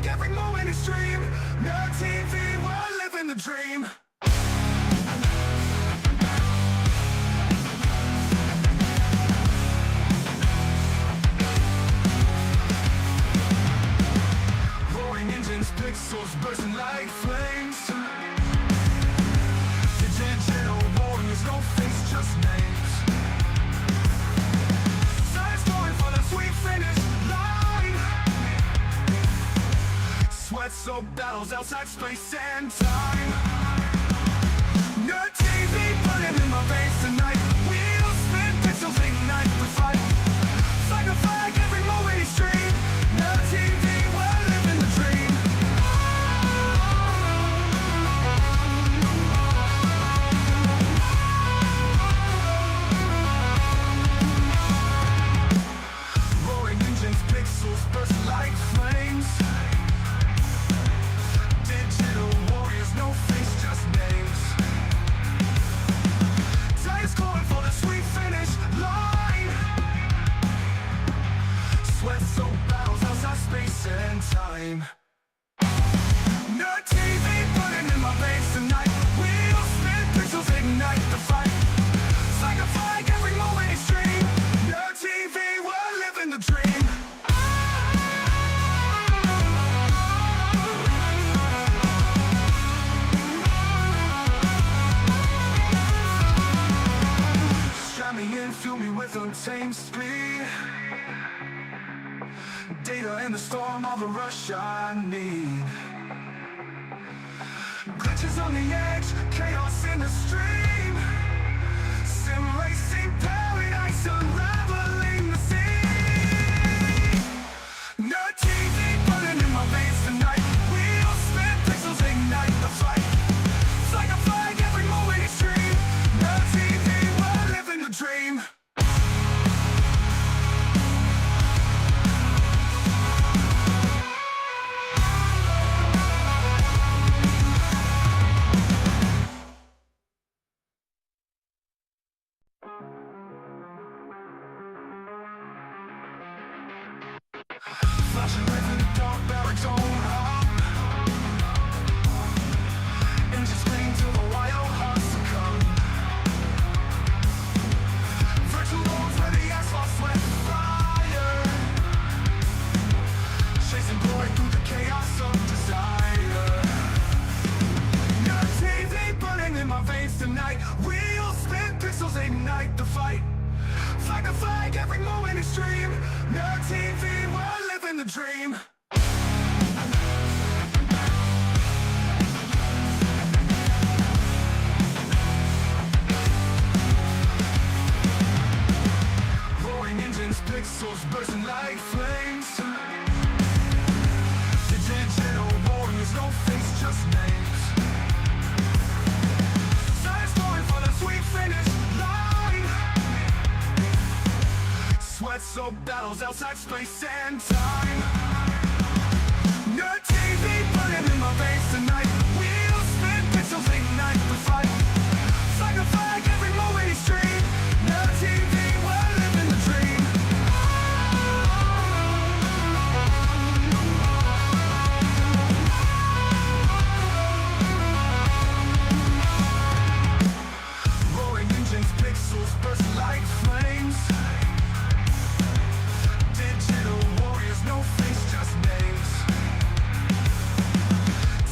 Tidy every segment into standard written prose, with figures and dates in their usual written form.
fight, every moment is dream. No TV, we're living the dream. Roaring engines, pixels bursting like flames. Digital warriors, no face, just names. Science going for the sweet finish line. Sweat-soaked battles outside space and time. No TV burning in my veins tonight. Wheels spin, pixels ignite the fight. Like a flag, every moment is stream. No TV, we're living the dream. Roaring engines, pixels burst like flames. Digital warriors, no face, just names. Giants calling for the sweet finish line. Sweat-soaked battles outside space and time. No TV burning in my veins tonight. Wheels spin, pixels ignite the fight. It's like a flag, every moment is dream. No TV, we're living the dream. Strap me in, fuel me with untamed speed. Data in the storm, all the rush I need. Glitches on the edge, chaos in the stream. Sim racing paradise, unraveling the sea. No TV burning in my veins tonight. Wheels spin, pixels ignite the fight. It's like a flag, every moment is dream. No TV, we're living the dream. Flashing lights in the dark baritone hum. Engines scream till the wild hearts succumb. Virtual roads where the asphalt sweat fire. Chasing glory through the chaos of desire. No TV burning in my veins tonight. Wheels spin, pixels ignite the fight. Flag to flag, every moment is dream. No TV, we're living the dream. Roaring engines, pixels bursting like flames. Digital warriors, no face, just names. Science going for the sweet finish line. Sweat-soaked battles outside space and time. No TV burning in my veins tonight. Wheels spin, pixels ignite the fight. It's like a flag, every moment is dream. No TV, we're living the dream. Roaring engines, pixels burst like flames. Digital warriors, no face, just names.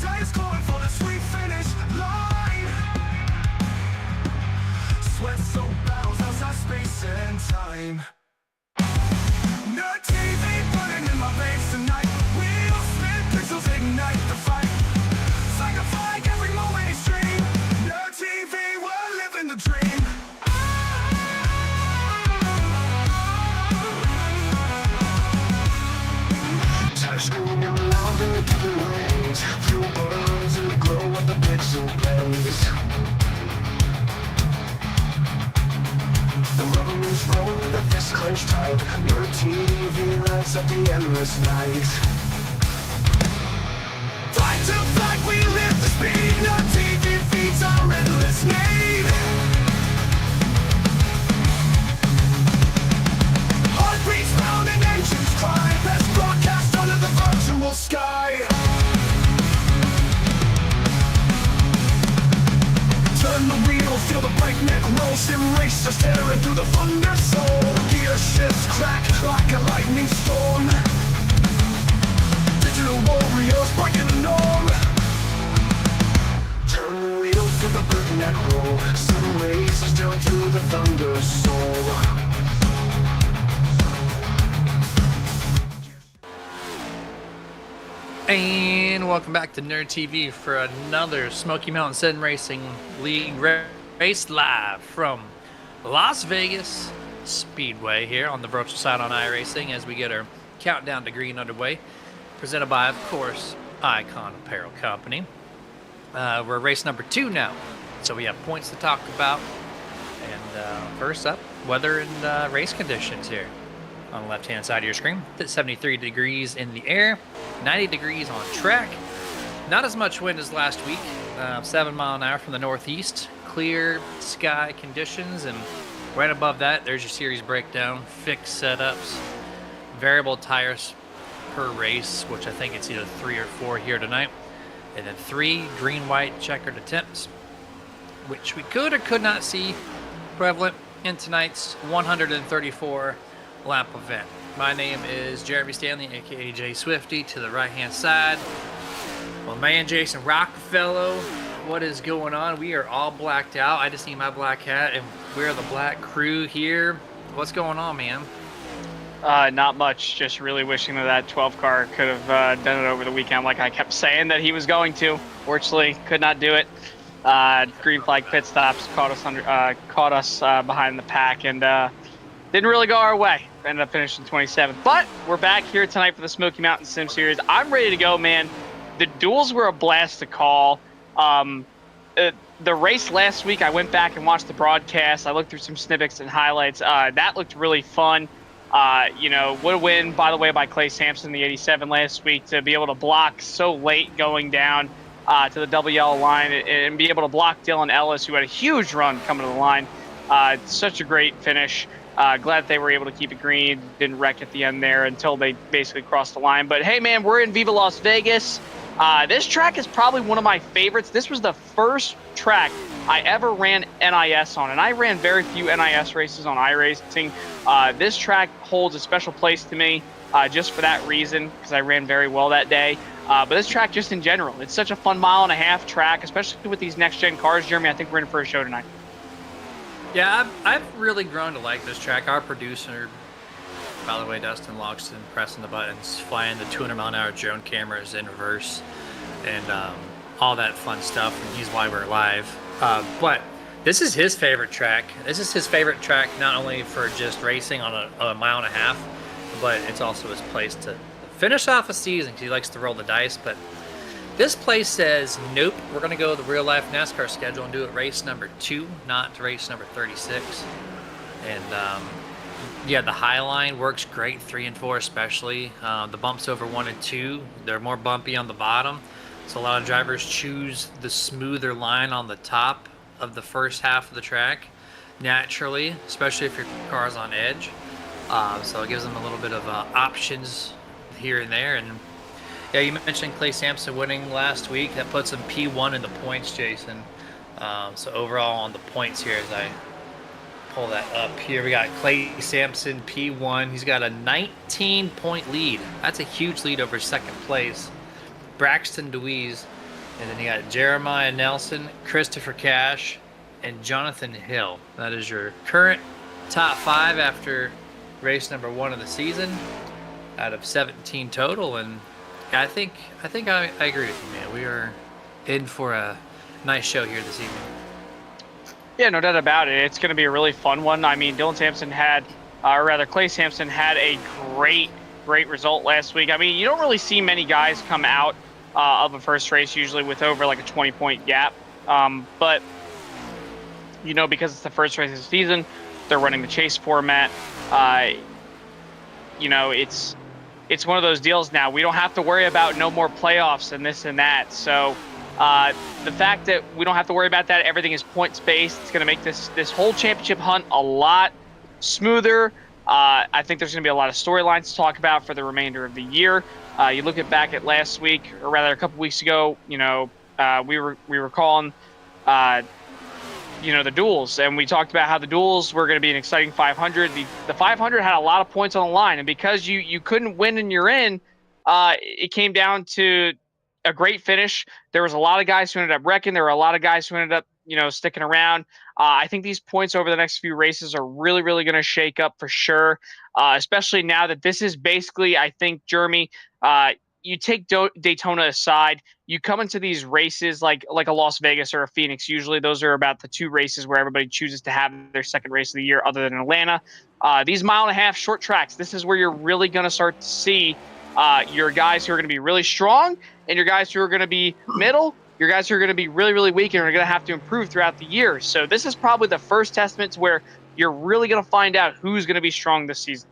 Giants calling for the sweet finish line. Sweat-soaked battles outside space and time. No TV burning in my veins tonight. Wheels spin, pixels ignite the fight. It's like a flag, every moment is dream. No TV, we're living the dream. Screaming louder to the waves. Fuel burns in the glow of the pixel blaze. The rubber moves roll, the fist clenched tight. Your TV lights up the endless night. Fight to fight, we live the speed. No TV feeds our endless need. Heartbeats pound and engines climb. Best broadcast under the virtual sky. And welcome back to Nerd TV for another Smoky Mountain Sim Racing League race live from Las Vegas Speedway here on the virtual side on iRacing as we get our countdown to green underway. Presented by, of course, Icon Apparel Company. We're race number 2 now, so we have points to talk about. And first up, weather and race conditions here. On the left-hand side of your screen, 73 degrees in the air, 90 degrees on track. Not as much wind as last week, 7 mile an hour from the northeast. Clear sky conditions, and right above that, there's your series breakdown, fixed setups, variable tires per race, which I think it's either 3 or 4 here tonight, and then 3 green-white checkered attempts, which we could or could not see prevalent in tonight's 134 lap event. My name is Jeremy Stanley, aka Jay Swifty. To the right hand side, my man Jason Rockefeller. What is going on? We are all blacked out. I just need my black hat, and we're the black crew here. What's going on, man? Not much. Just really wishing that 12 car could have done it over the weekend, like I kept saying that he was going to. Fortunately, could not do it. Green flag pit stops caught us behind the pack, and didn't really go our way. Ended up finishing 27th. But we're back here tonight for the Smoky Mountain Sim Series. I'm ready to go, man. The duels were a blast to call. The race last week, I went back and watched the broadcast. I looked through some snippets and highlights. That looked really fun. What a win, by the way, by Clay Sampson, the 87 last week, to be able to block so late going down to the WL line and be able to block Dylan Ellis, who had a huge run coming to the line. Such a great finish. Glad they were able to keep it green, didn't wreck at the end there until they basically crossed the line. But hey, man, we're in Viva Las Vegas. This track is probably one of my favorites. This was the first track I ever ran NIS on, and I ran very few NIS races on iRacing. This track holds a special place to me just for that reason, because I ran very well that day. But this track just in general, it's such a fun mile-and-a-half track, especially with these next-gen cars. Jeremy, I think we're in for a show tonight. Yeah, I've really grown to like this track. Our producer, by the way, Dustin Loxton, pressing the buttons, flying the 200-mile-an-hour drone cameras in reverse, and all that fun stuff, and he's why we're live. But this is his favorite track. This is his favorite track not only for just racing on a mile and a half, but it's also his place to finish off a season, because he likes to roll the dice. But this place says, nope, we're going to go the real-life NASCAR schedule and do it race number 2, not race number 36. And, yeah, the high line works great, 3 and 4 especially. The bumps over 1 and 2, they're more bumpy on the bottom. So a lot of drivers choose the smoother line on the top of the first half of the track, naturally, especially if your car's on edge. So it gives them a little bit of options here and there. And yeah, you mentioned Clay Sampson winning last week. That puts him P1 in the points, Jason. So overall on the points here, as I pull that up here, we got Clay Sampson P1. He's got a 19-point lead. That's a huge lead over second place. Braxton Deweese. And then you got Jeremiah Nelson, Christopher Cash, and Jonathan Hill. That is your current top 5 after race number 1 of the season out of 17 total. And I think I agree with you, man. We are in for a nice show here this evening. Yeah, no doubt about it. It's going to be a really fun one. I mean, Clay Sampson had a great result last week. I mean, you don't really see many guys come out of a first race usually with over like a 20-point gap. But, because it's the first race of the season, they're running the chase format. It's one of those deals now. We don't have to worry about no more playoffs and this and that. So the fact that we don't have to worry about that, everything is points-based, it's going to make this whole championship hunt a lot smoother. I think there's going to be a lot of storylines to talk about for the remainder of the year. You look back at last week, or rather a couple weeks ago, we were calling the duels, and we talked about how the duels were going to be an exciting 500. The 500 had a lot of points on the line, and because you couldn't win and you're in, it came down to a great finish. There was a lot of guys who ended up wrecking. There were a lot of guys who ended up sticking around. I think these points over the next few races are really, really going to shake up for sure, especially now that this is basically, I think, Jeremy, you take Daytona aside, you come into these races like a Las Vegas or a Phoenix. Usually, those are about the two races where everybody chooses to have their second race of the year, other than Atlanta. These mile and a half short tracks. This is where you're really going to start to see your guys who are going to be really strong and your guys who are going to be middle. Your guys who are going to be really, really weak and are going to have to improve throughout the year. So this is probably the first testament to where you're really going to find out who's going to be strong this season.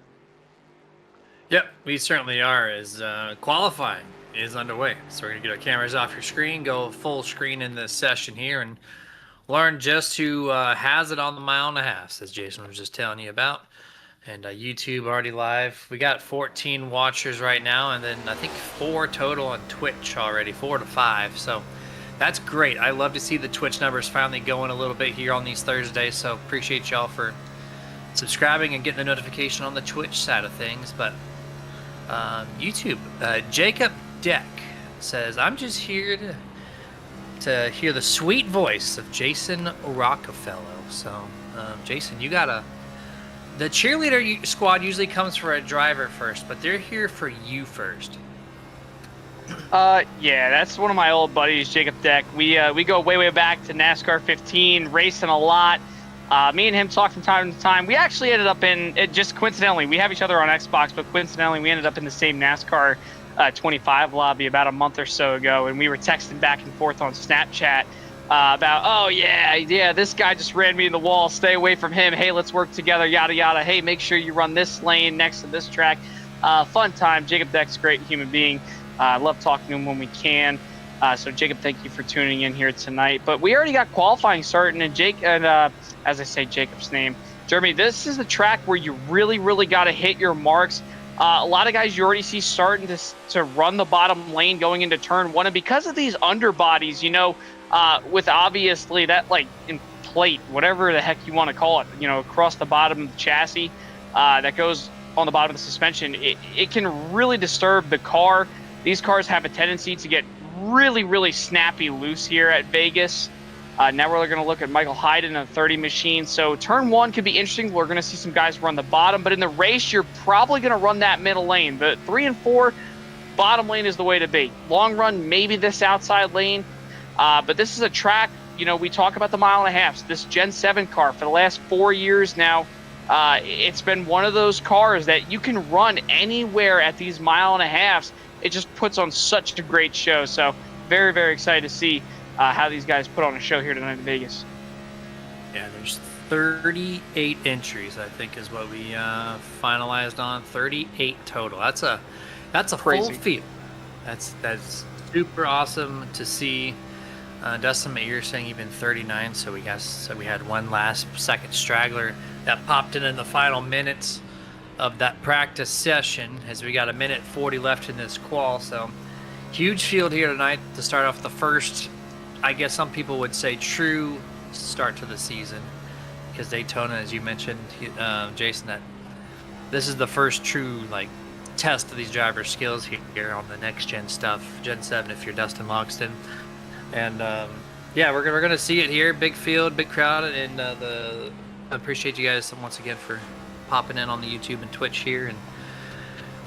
Yep, we certainly are. As qualifying is underway, so we're gonna get our cameras off your screen, go full screen in this session here, and learn just who has it on the mile and a half, as Jason was just telling you about. And YouTube already live. We got 14 watchers right now, and then I think 4 total on Twitch already, 4 to 5. So that's great. I love to see the Twitch numbers finally going a little bit here on these Thursdays. So appreciate y'all for subscribing and getting the notification on the Twitch side of things. But YouTube, Jacob Deck says, I'm just here to hear the sweet voice of Jason Rockefeller. So, Jason, you got the cheerleader squad usually comes for a driver first, but they're here for you first. Yeah, that's one of my old buddies, Jacob Deck. We go way back to NASCAR 15, racing a lot. Me and him talk from time to time. We actually ended up just coincidentally, we have each other on Xbox, but coincidentally, we ended up in the same NASCAR 25 lobby about a month or so ago, and we were texting back and forth on Snapchat about, oh, yeah, this guy just ran me in the wall. Stay away from him. Hey, let's work together, yada, yada. Hey, make sure you run this lane next to this track. Fun time. Jacob Deck's a great human being. I love talking to him when we can. So Jacob, thank you for tuning in here tonight. But we already got qualifying starting, and as I say Jacob's name, Jeremy, this is the track where you really got to hit your marks. A lot of guys you already see starting to run the bottom lane going into turn 1, and because of these underbodies, with obviously that in plate, whatever the heck you want to call it, across the bottom of the chassis that goes on the bottom of the suspension, it can really disturb the car. These cars have a tendency to get really snappy loose here at Vegas. Now we're going to look at Michael Hayden in a 30 machine. So turn 1 could be interesting. We're going to see some guys run the bottom, but in the race, you're probably going to run that middle lane. The 3 and 4 bottom lane is the way to be. Long run, maybe this outside lane. But this is a track, we talk about the mile and a half. This Gen 7 car for the last 4 years now, it's been one of those cars that you can run anywhere at these mile and a halves. It just puts on such a great show. So very excited to see how these guys put on a show here tonight in Vegas. Yeah, there's 38 entries, I think, is what we finalized on. 38 total. That's a Crazy. full field. That's super awesome to see. Dustin, you're saying even 39, so we had one last second straggler that popped in the final minutes of that practice session, as we got 1:40 left in this qual. So huge field here tonight to start off the first, I guess some people would say, true start to the season, because Daytona, as you mentioned, Jason, that this is the first true test of these drivers' skills here on the next gen stuff, Gen 7 if you're Dustin Logston. And we're gonna see it here. Big field, big crowd, and I appreciate you guys once again for popping in on the YouTube and Twitch here. And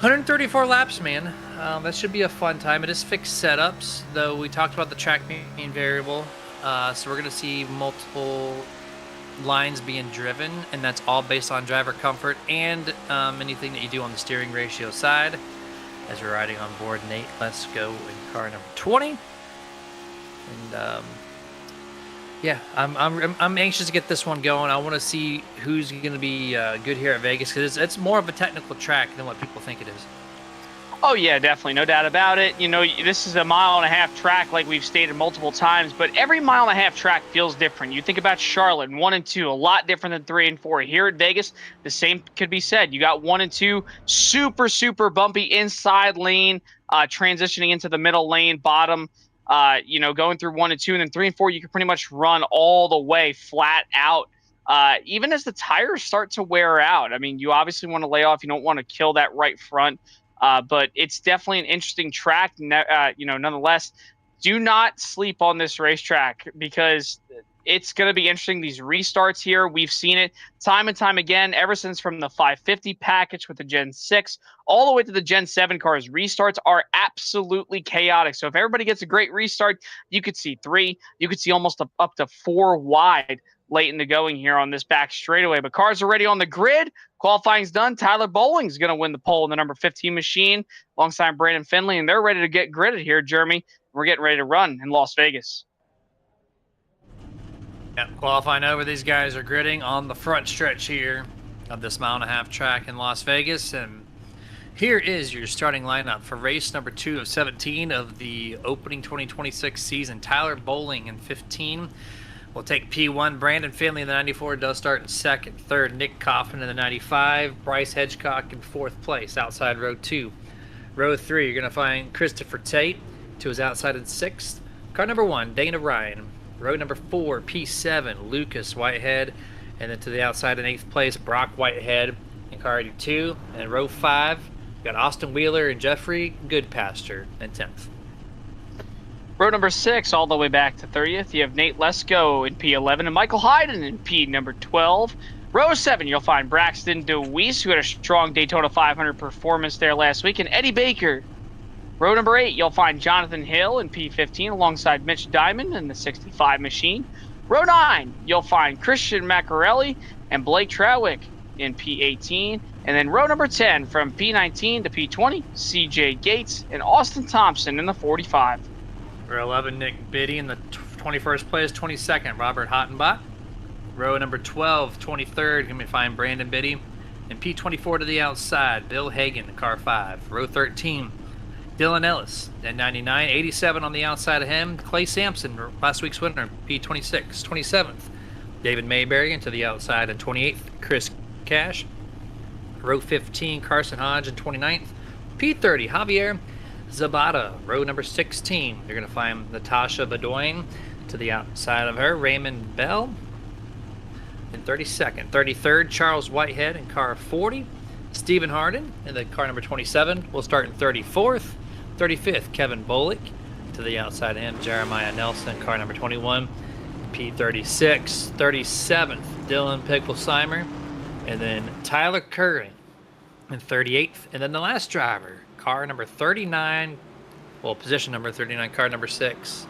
134 laps, man. That should be a fun time. It is fixed setups, though. We talked about the track being variable, so we're gonna see multiple lines being driven, and that's all based on driver comfort and anything that you do on the steering ratio side. As we're riding on board Nate, let's go in car number 20. And I'm anxious to get this one going. I want to see who's going to be good here at Vegas, because it's more of a technical track than what people think it is. Oh, yeah, definitely. No doubt about it. This is a mile and a half track, like we've stated multiple times, but every mile and a half track feels different. You think about Charlotte, 1 and 2, a lot different than 3 and 4. Here at Vegas, the same could be said. You got 1 and 2, super bumpy inside lane, transitioning into the middle lane, bottom, going through 1 and 2, and then 3 and 4, you can pretty much run all the way flat out. Even as the tires start to wear out. I mean, you obviously want to lay off. You don't want to kill that right front. But it's definitely an interesting track. Nonetheless, do not sleep on this racetrack, because It's going to be interesting, these restarts here. We've seen it time and time again, ever since from the 550 package with the Gen 6 all the way to the Gen 7 cars. Restarts are absolutely chaotic. So if everybody gets a great restart, you could see 3, you could see almost up to 4 wide late in the going here on this back straightaway. But cars are already on the grid. Qualifying's done. Tyler Bowling's going to win the pole in the number 15 machine alongside Brandon Finley, and they're ready to get gridded here, Jeremy. We're getting ready to run in Las Vegas. Yeah, qualifying over, these guys are gridding on the front stretch here of this 1.5 mile track in Las Vegas. And here is your starting lineup for race number 2 of 17 of the opening 2026 season. Tyler Bowling in 15. We'll take P1. Brandon Finley in the 94 does start in second. Third, Nick Coffin in the 95. Bryce Hedgecock in 4th place outside row 2. Row 3, you're going to find Christopher Tate to his outside in 6th. Car number 1, Dana Ryan. Row number 4, P7, Lucas Whitehead. And then to the outside in 8th place, Brock Whitehead in car 82. And row 5, got Austin Wheeler and Jeffrey Goodpaster in 10th. Row number 6, all the way back to 30th, you have Nate Lesko in P11 and Michael Hayden in P number 12. Row 7, you'll find Braxton DeWeese, who had a strong Daytona 500 performance there last week, and Eddie Baker. Row number 8, you'll find Jonathan Hill in P15 alongside Mitch Diamond in the 65 machine. Row 9, you'll find Christian Macarelli and Blake Trowick in P18. And then row number 10, from P19 to P20, CJ Gates and Austin Thompson in the 45. Row 11, Nick Biddy in the 21st place. 22nd, Robert Hottenbach. Row number 12, 23rd, going to find Brandon Biddy. And P24 to the outside, Bill Hagan in car 5. Row 13, Dylan Ellis at 99. 87 on the outside of him, Clay Sampson, last week's winner, P26. 27th, David Mayberry into the outside. And 28th, Chris Cash. Row 15, Carson Hodge in 29th. P30, Javier Zabata. Row number 16, you're going to find Natasha Bedoin to the outside of her. Raymond Bell in 32nd. 33rd, Charles Whitehead in car 40. Stephen Harden in the car number 27 will start in 34th. 35th, Kevin Bolick to the outside of him. Jeremiah Nelson, car number 21. P36. 37th, Dylan Picklesheimer. And then Tyler Curry in 38th. And then the last driver, car number 39. Well, position number 39, car number 6.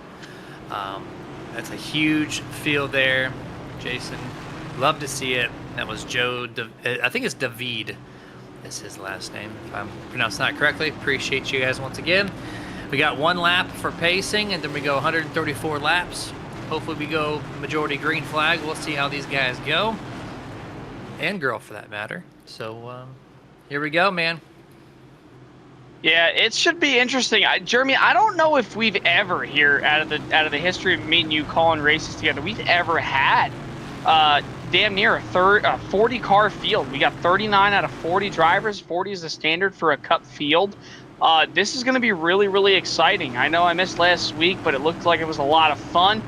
That's a huge field there, Jason. Love to see it. That was Joe, I think it's David. That's his last name, if I'm pronouncing that correctly. Appreciate you guys once again. We got 1 lap for pacing, and then we go 134 laps. Hopefully we go majority green flag. We'll see how these guys go. And girl, for that matter. So, here we go, man. Yeah, it should be interesting. Jeremy, I don't know if we've ever here, out of the history of me and you calling races together, we've ever had damn near a 40-car field. We got 39 out of 40 drivers. 40 is the standard for a Cup field. This is going to be really, really exciting. I know I missed last week, but it looked like it was a lot of fun.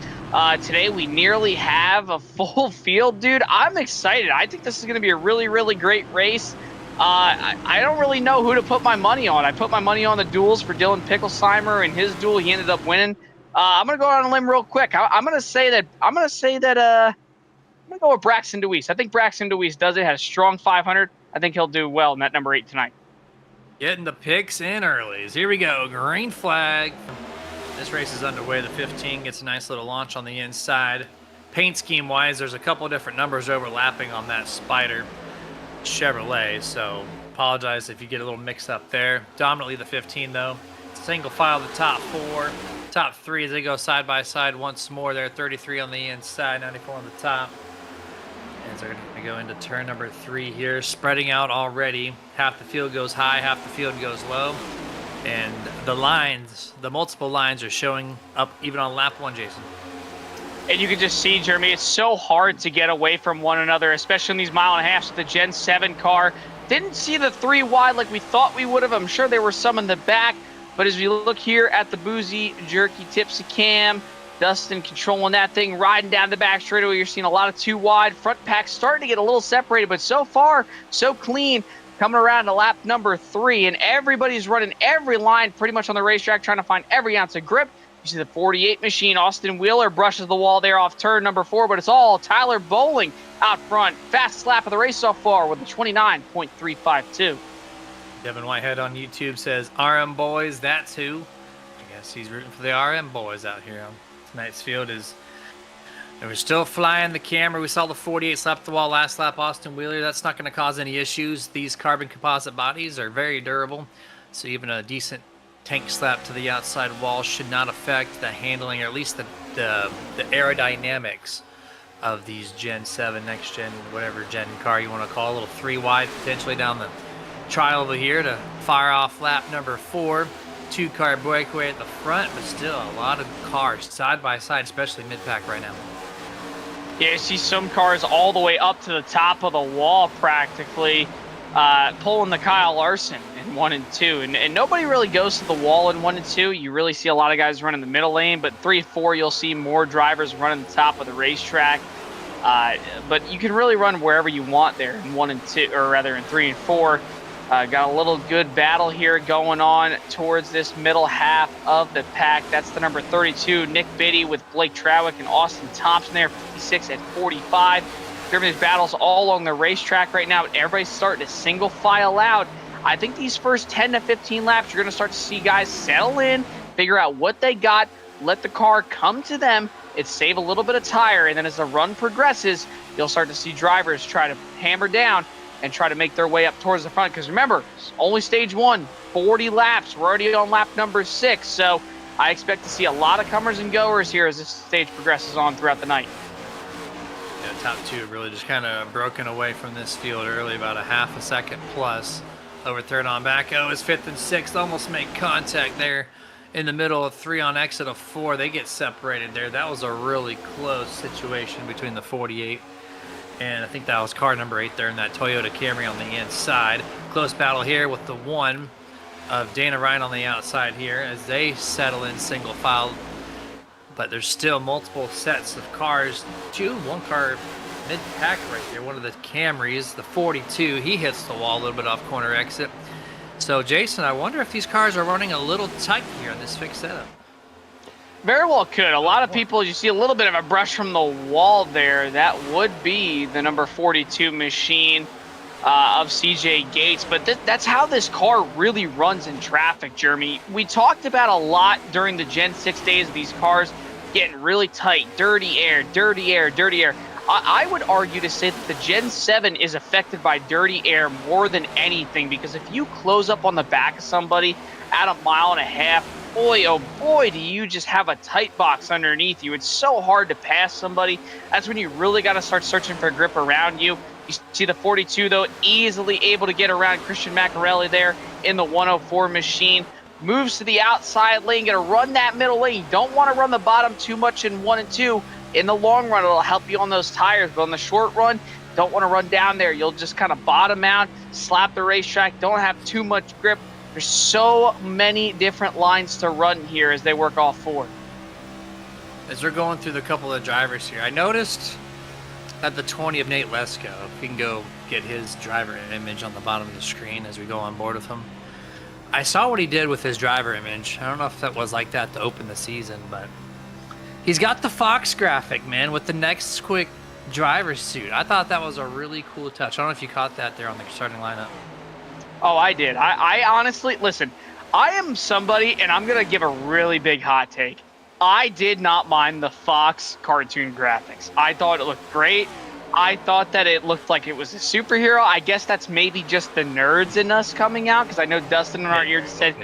Today we nearly have a full field, dude. I'm excited. I think this is going to be a really, really great race. I don't really know who to put my money on. I put my money on the duels for Dylan Picklesheimer and his duel. He ended up winning. I'm going to go out on a limb real quick. I'm going to say that I'm going to go with Braxton DeWeese. I think Braxton DeWeese does it, has a strong 500. I think he'll do well in that number 8 tonight. Getting the picks in early. Here we go. Green flag. This race is underway. The 15 gets a nice little launch on the inside. Paint scheme wise, there's a couple of different numbers overlapping on that Spider Chevrolet, so apologize if you get a little mix up there. Dominantly the 15 though. Single file the top 4. Top 3 as they go side by side once more there. 33 on the inside, 94 on the top. As they're going to go into turn number 3 here, spreading out already. Half the field goes high, half the field goes low. And the lines, the multiple lines are showing up even on lap 1, Jason. And you can just see, Jeremy, it's so hard to get away from one another, especially in these 1.5 miles. The Gen 7 car didn't see the 3 wide like we thought we would have. I'm sure there were some in the back. But as we look here at the Boozy, Jerky, Tipsy Cam, Dustin controlling that thing, riding down the back straightaway. You're seeing a lot of 2 wide. Front pack starting to get a little separated, but so far, so clean. Coming around to lap number 3, and everybody's running every line pretty much on the racetrack, trying to find every ounce of grip. You You see the 48 machine, Austin Wheeler brushes the wall there off turn number 4, but it's all Tyler Bowling out front. Fastest lap of the race so far with a 29.352. Devin Whitehead on YouTube says, RM boys, that's who. I guess he's rooting for the RM boys out here on tonight's field. And we're still flying the camera. We saw the 48 slap the wall last lap, Austin Wheeler. That's not going to cause any issues. These carbon composite bodies are very durable, so even a decent tank slap to the outside wall should not affect the handling, or at least the aerodynamics of these Gen 7, next gen, whatever gen car you want to call it. A little 3 wide potentially down the trial over here to fire off lap number 4. 2-car breakaway at the front, but still a lot of cars side by side, especially mid-pack right now. Yeah, you see some cars all the way up to the top of the wall practically, pulling the Kyle Larson in 1 and 2. And nobody really goes to the wall in 1 and 2. You really see a lot of guys running the middle lane, but 3 and 4, you'll see more drivers running the top of the racetrack. But you can really run wherever you want there in 1 and 2, or rather in 3 and 4. Got a little good battle here going on towards this middle half of the pack. That's the number 32, Nick Biddy, with Blake Trowick and Austin Thompson there, 56 and 45. Driven these battles all along the racetrack right now. Everybody's starting to single file out. I think these first 10 to 15 laps, you're going to start to see guys settle in, figure out what they got, let the car come to them. It's save a little bit of tire, and then as the run progresses, you'll start to see drivers try to hammer down and try to make their way up towards the front. Because remember, it's only stage 1, 40 laps. We're already on lap number 6. So I expect to see a lot of comers and goers here as this stage progresses on throughout the night. Yeah, top 2 really just kind of broken away from this field early, about a half a second plus. Over third on back. Oh, it's 5th and 6th. Almost make contact there in the middle of 3 on exit of 4. They get separated there. That was a really close situation between the 48 and I think that was car number 8 there in that Toyota Camry on the inside. Close battle here with the 1 of Dana Ryan on the outside here as they settle in single file. But there's still multiple sets of cars. 1 car mid-pack right there. One of the Camrys, the 42, he hits the wall a little bit off corner exit. So, Jason, I wonder if these cars are running a little tight here in this fixed setup. Very well could. A lot of people, you see a little bit of a brush from the wall there. That would be the number 42 machine of CJ Gates. But that's how this car really runs in traffic, Jeremy. We talked about a lot during the Gen 6 days of these cars getting really tight. Dirty air, dirty air, dirty air. I would argue to say that the Gen 7 is affected by dirty air more than anything, because if you close up on the back of somebody at 1.5 miles, boy, oh boy, do you just have a tight box underneath you. It's so hard to pass somebody. That's when you really got to start searching for grip around you. You see the 42, though, easily able to get around Christian Macarelli there in the 104 machine. Moves to the outside lane, going to run that middle lane. You don't want to run the bottom too much in 1 and 2. In the long run, it'll help you on those tires, but on the short run, don't want to run down there. You'll just kind of bottom out, slap the racetrack, don't have too much grip. There's so many different lines to run here as they work all 4. As we're going through the couple of drivers here, I noticed that the 20 of Nate Lesko, if we can go get his driver image on the bottom of the screen as we go on board with him. I saw what he did with his driver image. I don't know if that was like that to open the season, but he's got the Fox graphic, man, with the next quick driver suit. I thought that was a really cool touch. I don't know if you caught that there on the starting lineup. Oh, I did. I honestly, listen, I am somebody, and I'm going to give a really big hot take. I did not mind the Fox cartoon graphics. I thought it looked great. I thought that it looked like it was a superhero. I guess that's maybe just the nerds in us coming out, because I know Dustin in our ear just said,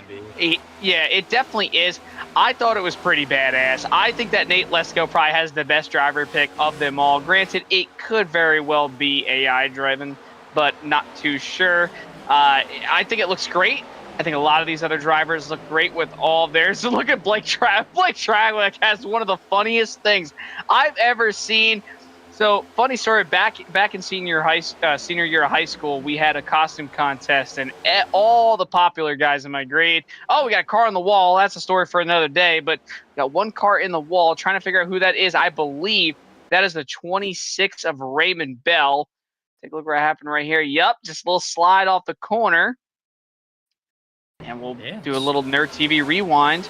yeah, it definitely is. I thought it was pretty badass. I think that Nate Lesko probably has the best driver pick of them all. Granted, it could very well be AI driven, but not too sure. I think it looks great. I think a lot of these other drivers look great with all of theirs. So look at Blake Trawick. Blake Trawick has one of the funniest things I've ever seen. So, funny story, back in senior year of high school, we had a costume contest, and all the popular guys in my grade, oh, we got a car on the wall. That's a story for another day, but we got one car in the wall, trying to figure out who that is. I believe that is the 26 of Raymond Bell. Take a look what happened right here. Yep, just a little slide off the corner. And we'll do a little Nerd TV rewind.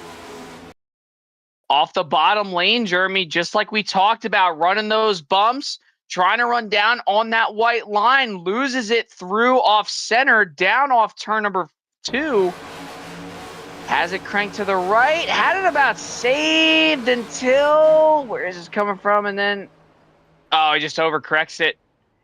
off the bottom lane, Jeremy, just like we talked about, running those bumps, trying to run down on that white line, loses it through off center, down off turn number 2. Has it cranked to the right, had it about saved until, where is this coming from? And then, he just overcorrects it.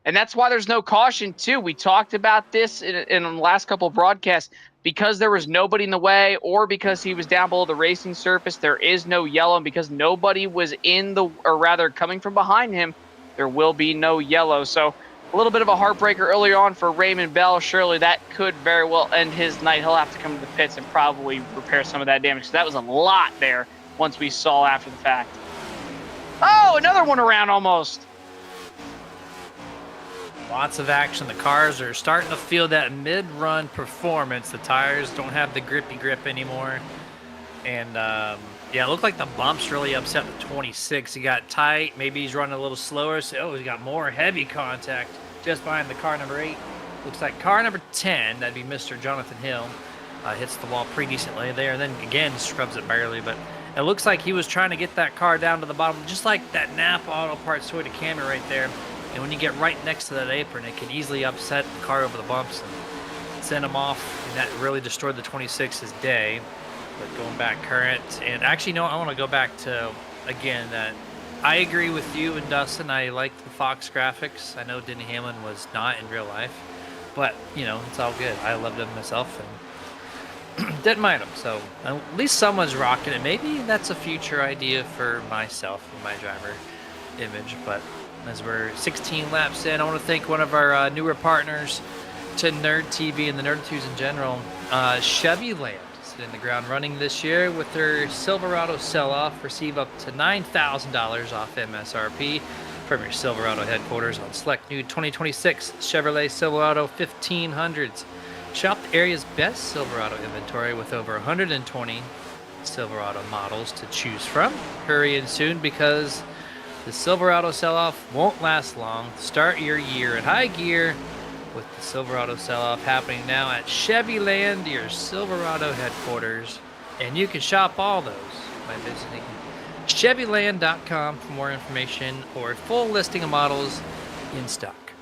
And that's why there's no caution, too. We talked about this in the last couple of broadcasts. Because there was nobody in the way, or because he was down below the racing surface, there is no yellow. And because nobody was coming from behind him, there will be no yellow. So a little bit of a heartbreaker earlier on for Raymond Bell. Surely that could very well end his night. He'll have to come to the pits and probably repair some of that damage. So that was a lot there once we saw after the fact. Oh, another one around almost. Lots of action. The cars are starting to feel that mid-run performance. The tires don't have the grippy grip anymore. And, yeah, it looked like the bumps really upset the 26. He got tight. Maybe he's running a little slower. So, he got more heavy contact just behind the car number 8. Looks like car number 10, that'd be Mr. Jonathan Hill, hits the wall pretty decently there. And then, again, scrubs it barely. But it looks like he was trying to get that car down to the bottom, just like that Napa Auto Parts Toyota Camry right there. And when you get right next to that apron, it can easily upset the car over the bumps and send him off. And that really destroyed the 26's day. But going back current, and actually, no, I want to go back to, again, that I agree with you and Dustin. I like the Fox graphics. I know Denny Hamlin was not in real life. But, it's all good. I loved him myself and didn't mind him. So at least someone's rocking it. Maybe that's a future idea for myself and my driver image. But as we're 16 laps in, I want to thank one of our newer partners to Nerd TV and the Nerd Twos in general, Chevy Land. In the ground running this year with their Silverado sell-off. Receive up to $9,000 off MSRP from your Silverado headquarters on select new 2026 Chevrolet Silverado 1500s. Shop the area's best Silverado inventory with over 120 Silverado models to choose from. Hurry in soon because the Silverado sell-off won't last long. Start your year in high gear with the Silverado sell-off happening now at Chevy Land, your Silverado headquarters. And you can shop all those by visiting ChevyLand.com for more information or a full listing of models in stock.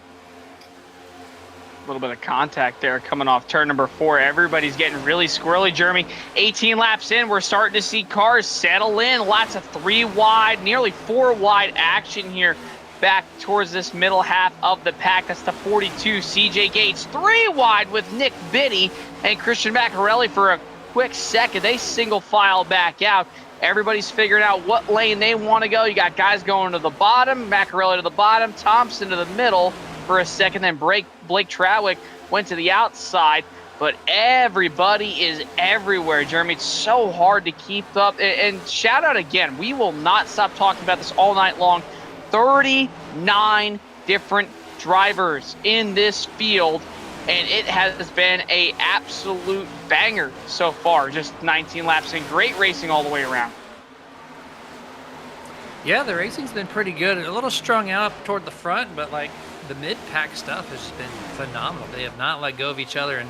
A little bit of contact there coming off turn number 4. Everybody's getting really squirrely, Jeremy. 18 laps in, we're starting to see cars settle in. Lots of 3 wide, nearly 4 wide action here back towards this middle half of the pack. That's the 42 CJ Gates, 3 wide with Nick Biddy and Christian Maccarelli for a quick second. They single file back out. Everybody's figuring out what lane they want to go. You got guys going to the bottom, Maccarelli to the bottom, Thompson to the middle for a second, then Blake Trawick went to the outside. But everybody is everywhere, Jeremy. It's so hard to keep up. And shout out again, we will not stop talking about this all night long. 39 different drivers in this field, and it has been a absolute banger so far. Just 19 laps in. Great racing all the way around. Yeah, the racing's been pretty good. A little strung out toward the front, but like the mid-pack stuff has been phenomenal. They have not let go of each other, and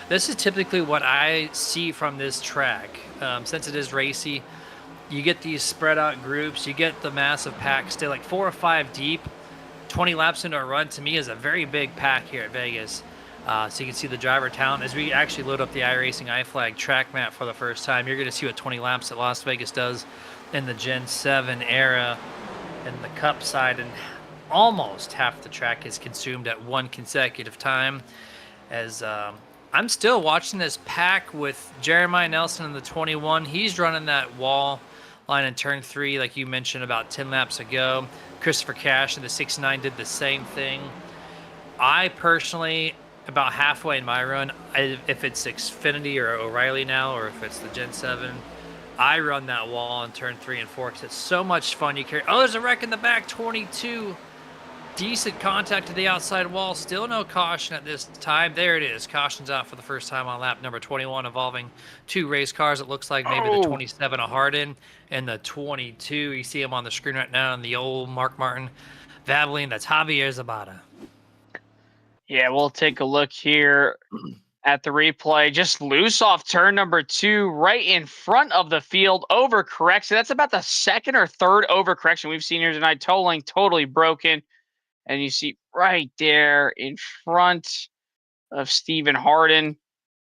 this is typically what I see from this track. Since it is racy, you get these spread out groups, you get the massive pack still, like 4 or 5 deep. 20 laps into a run to me is a very big pack here at Vegas. So you can see the driver talent. As we actually load up the iRacing iFlag track map for the first time, you're going to see what 20 laps at Las Vegas does in the Gen 7 era and the Cup side, and almost half the track is consumed at one consecutive time. As I'm still watching this pack with Jeremiah Nelson in the 21. He's running that wall line in turn 3, like you mentioned about 10 laps ago. Christopher Cash in the 69 did the same thing. I personally, about halfway in my run, if it's Xfinity or O'Reilly now, or if it's the Gen 7, I run that wall in turn 3 and 4 because it's so much fun. You carry, there's a wreck in the back, 22. Decent contact to the outside wall. Still no caution at this time. There it is. Caution's out for the first time on lap number 21, involving 2 race cars. It looks like maybe the 27, a Hardin, and the 22. You see him on the screen right now, and the old Mark Martin Valvoline. That's Javier Zabata. Yeah, we'll take a look here at the replay. Just loose off turn number 2, right in front of the field. Overcorrection. That's about the second or third overcorrection we've seen here tonight. Tolling totally broken. And you see right there in front of Stephen Harden.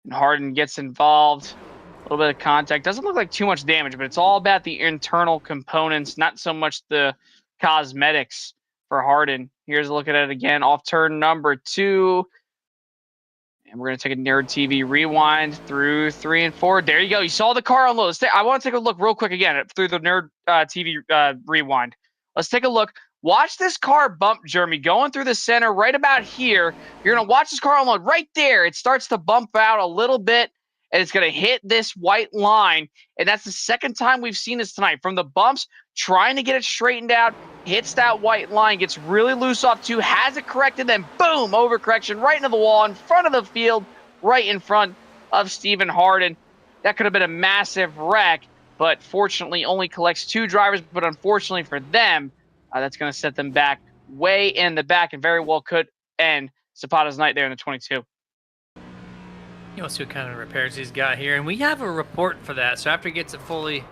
And Harden gets involved. A little bit of contact. Doesn't look like too much damage, but it's all about the internal components, not so much the cosmetics for Harden. Here's a look at it again. Off turn number 2. And we're going to take a Nerd TV rewind through 3 and 4. There you go. You saw the car unload. I want to take a look real quick again through the Nerd TV rewind. Let's take a look. Watch this car bump, Jeremy, going through the center right about here. You're going to watch this car unload right there. It starts to bump out a little bit, and it's going to hit this white line. And that's the second time we've seen this tonight. From the bumps, trying to get it straightened out, hits that white line, gets really loose off 2, has it corrected, then boom, overcorrection right into the wall in front of the field, right in front of Stephen Harden. That could have been a massive wreck, but fortunately only collects 2 drivers, but unfortunately for them, that's going to set them back way in the back and very well could end Zapata's night there in the 22. We'll see what kind of repairs he's got here, and we have a report for that. So after he gets it fully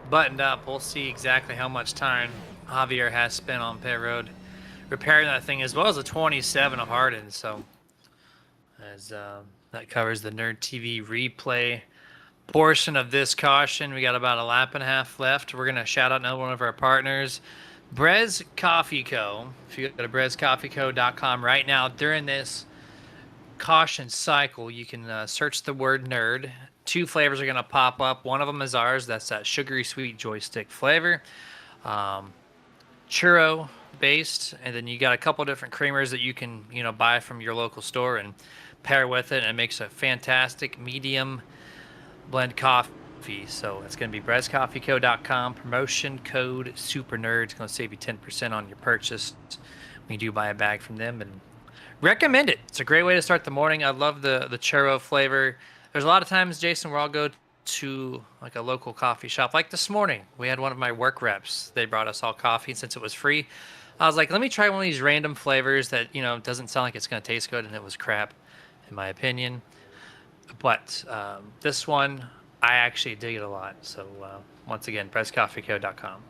buttoned up, we'll see exactly how much time Javier has spent on pit road repairing that thing, as well as the 27 of Harden. So as that covers the Nerd TV replay portion of this caution. We got about a lap and a half left. We're going to shout out another one of our partners, Brez Coffee Co. If you go to brezcoffeeco.com right now during this caution cycle, you can search the word nerd. 2 flavors are going to pop up. One of them is ours. That's that sugary sweet joystick flavor. Churro based, and then you got a couple different creamers that you can buy from your local store and pair with it, and it makes a fantastic medium blend coffee. So it's going to be brezcoffeeco.com, promotion code SUPERNERD. It's going to save you 10% on your purchase when you do buy a bag from them, and recommend it. It's a great way to start the morning. I love the churro flavor. There's a lot of times, Jason, where I'll go to like a local coffee shop. Like this morning, we had one of my work reps. They brought us all coffee, and since it was free, I was like, let me try one of these random flavors that doesn't sound like it's going to taste good, and it was crap, in my opinion. But this one, I actually dig it a lot. So once again, brezcoffeeco.com.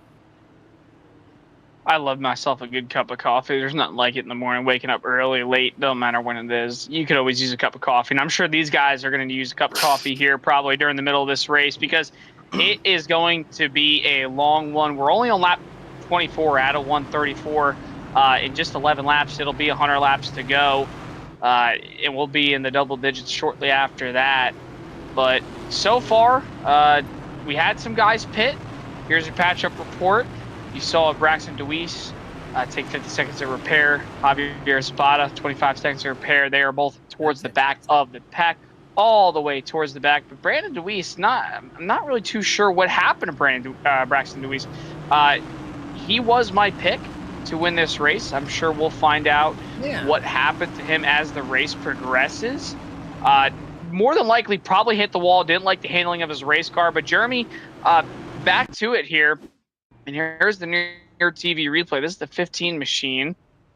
I love myself a good cup of coffee. There's nothing like it in the morning, waking up early, late, don't matter when it is. You could always use a cup of coffee. And I'm sure these guys are going to use a cup of coffee here probably during the middle of this race, because it is going to be a long one. We're only on lap 24 out of 134. In just 11 laps, it'll be 100 laps to go. It will be in the double digits shortly after that. But so far, we had some guys pit. Here's your patch-up report. You saw Braxton DeWeese take 50 seconds to repair. Javier Zapata, 25 seconds to repair. They are both towards the back of the pack, all the way towards the back. But Brandon DeWeese, I'm not really too sure what happened to Braxton DeWeese. He was my pick to win this race. I'm sure we'll find out what happened to him as the race progresses. More than likely, probably hit the wall. Didn't like the handling of his race car. But Jeremy, back to it here. And here's the Nerd TV replay. This is the 15 machine.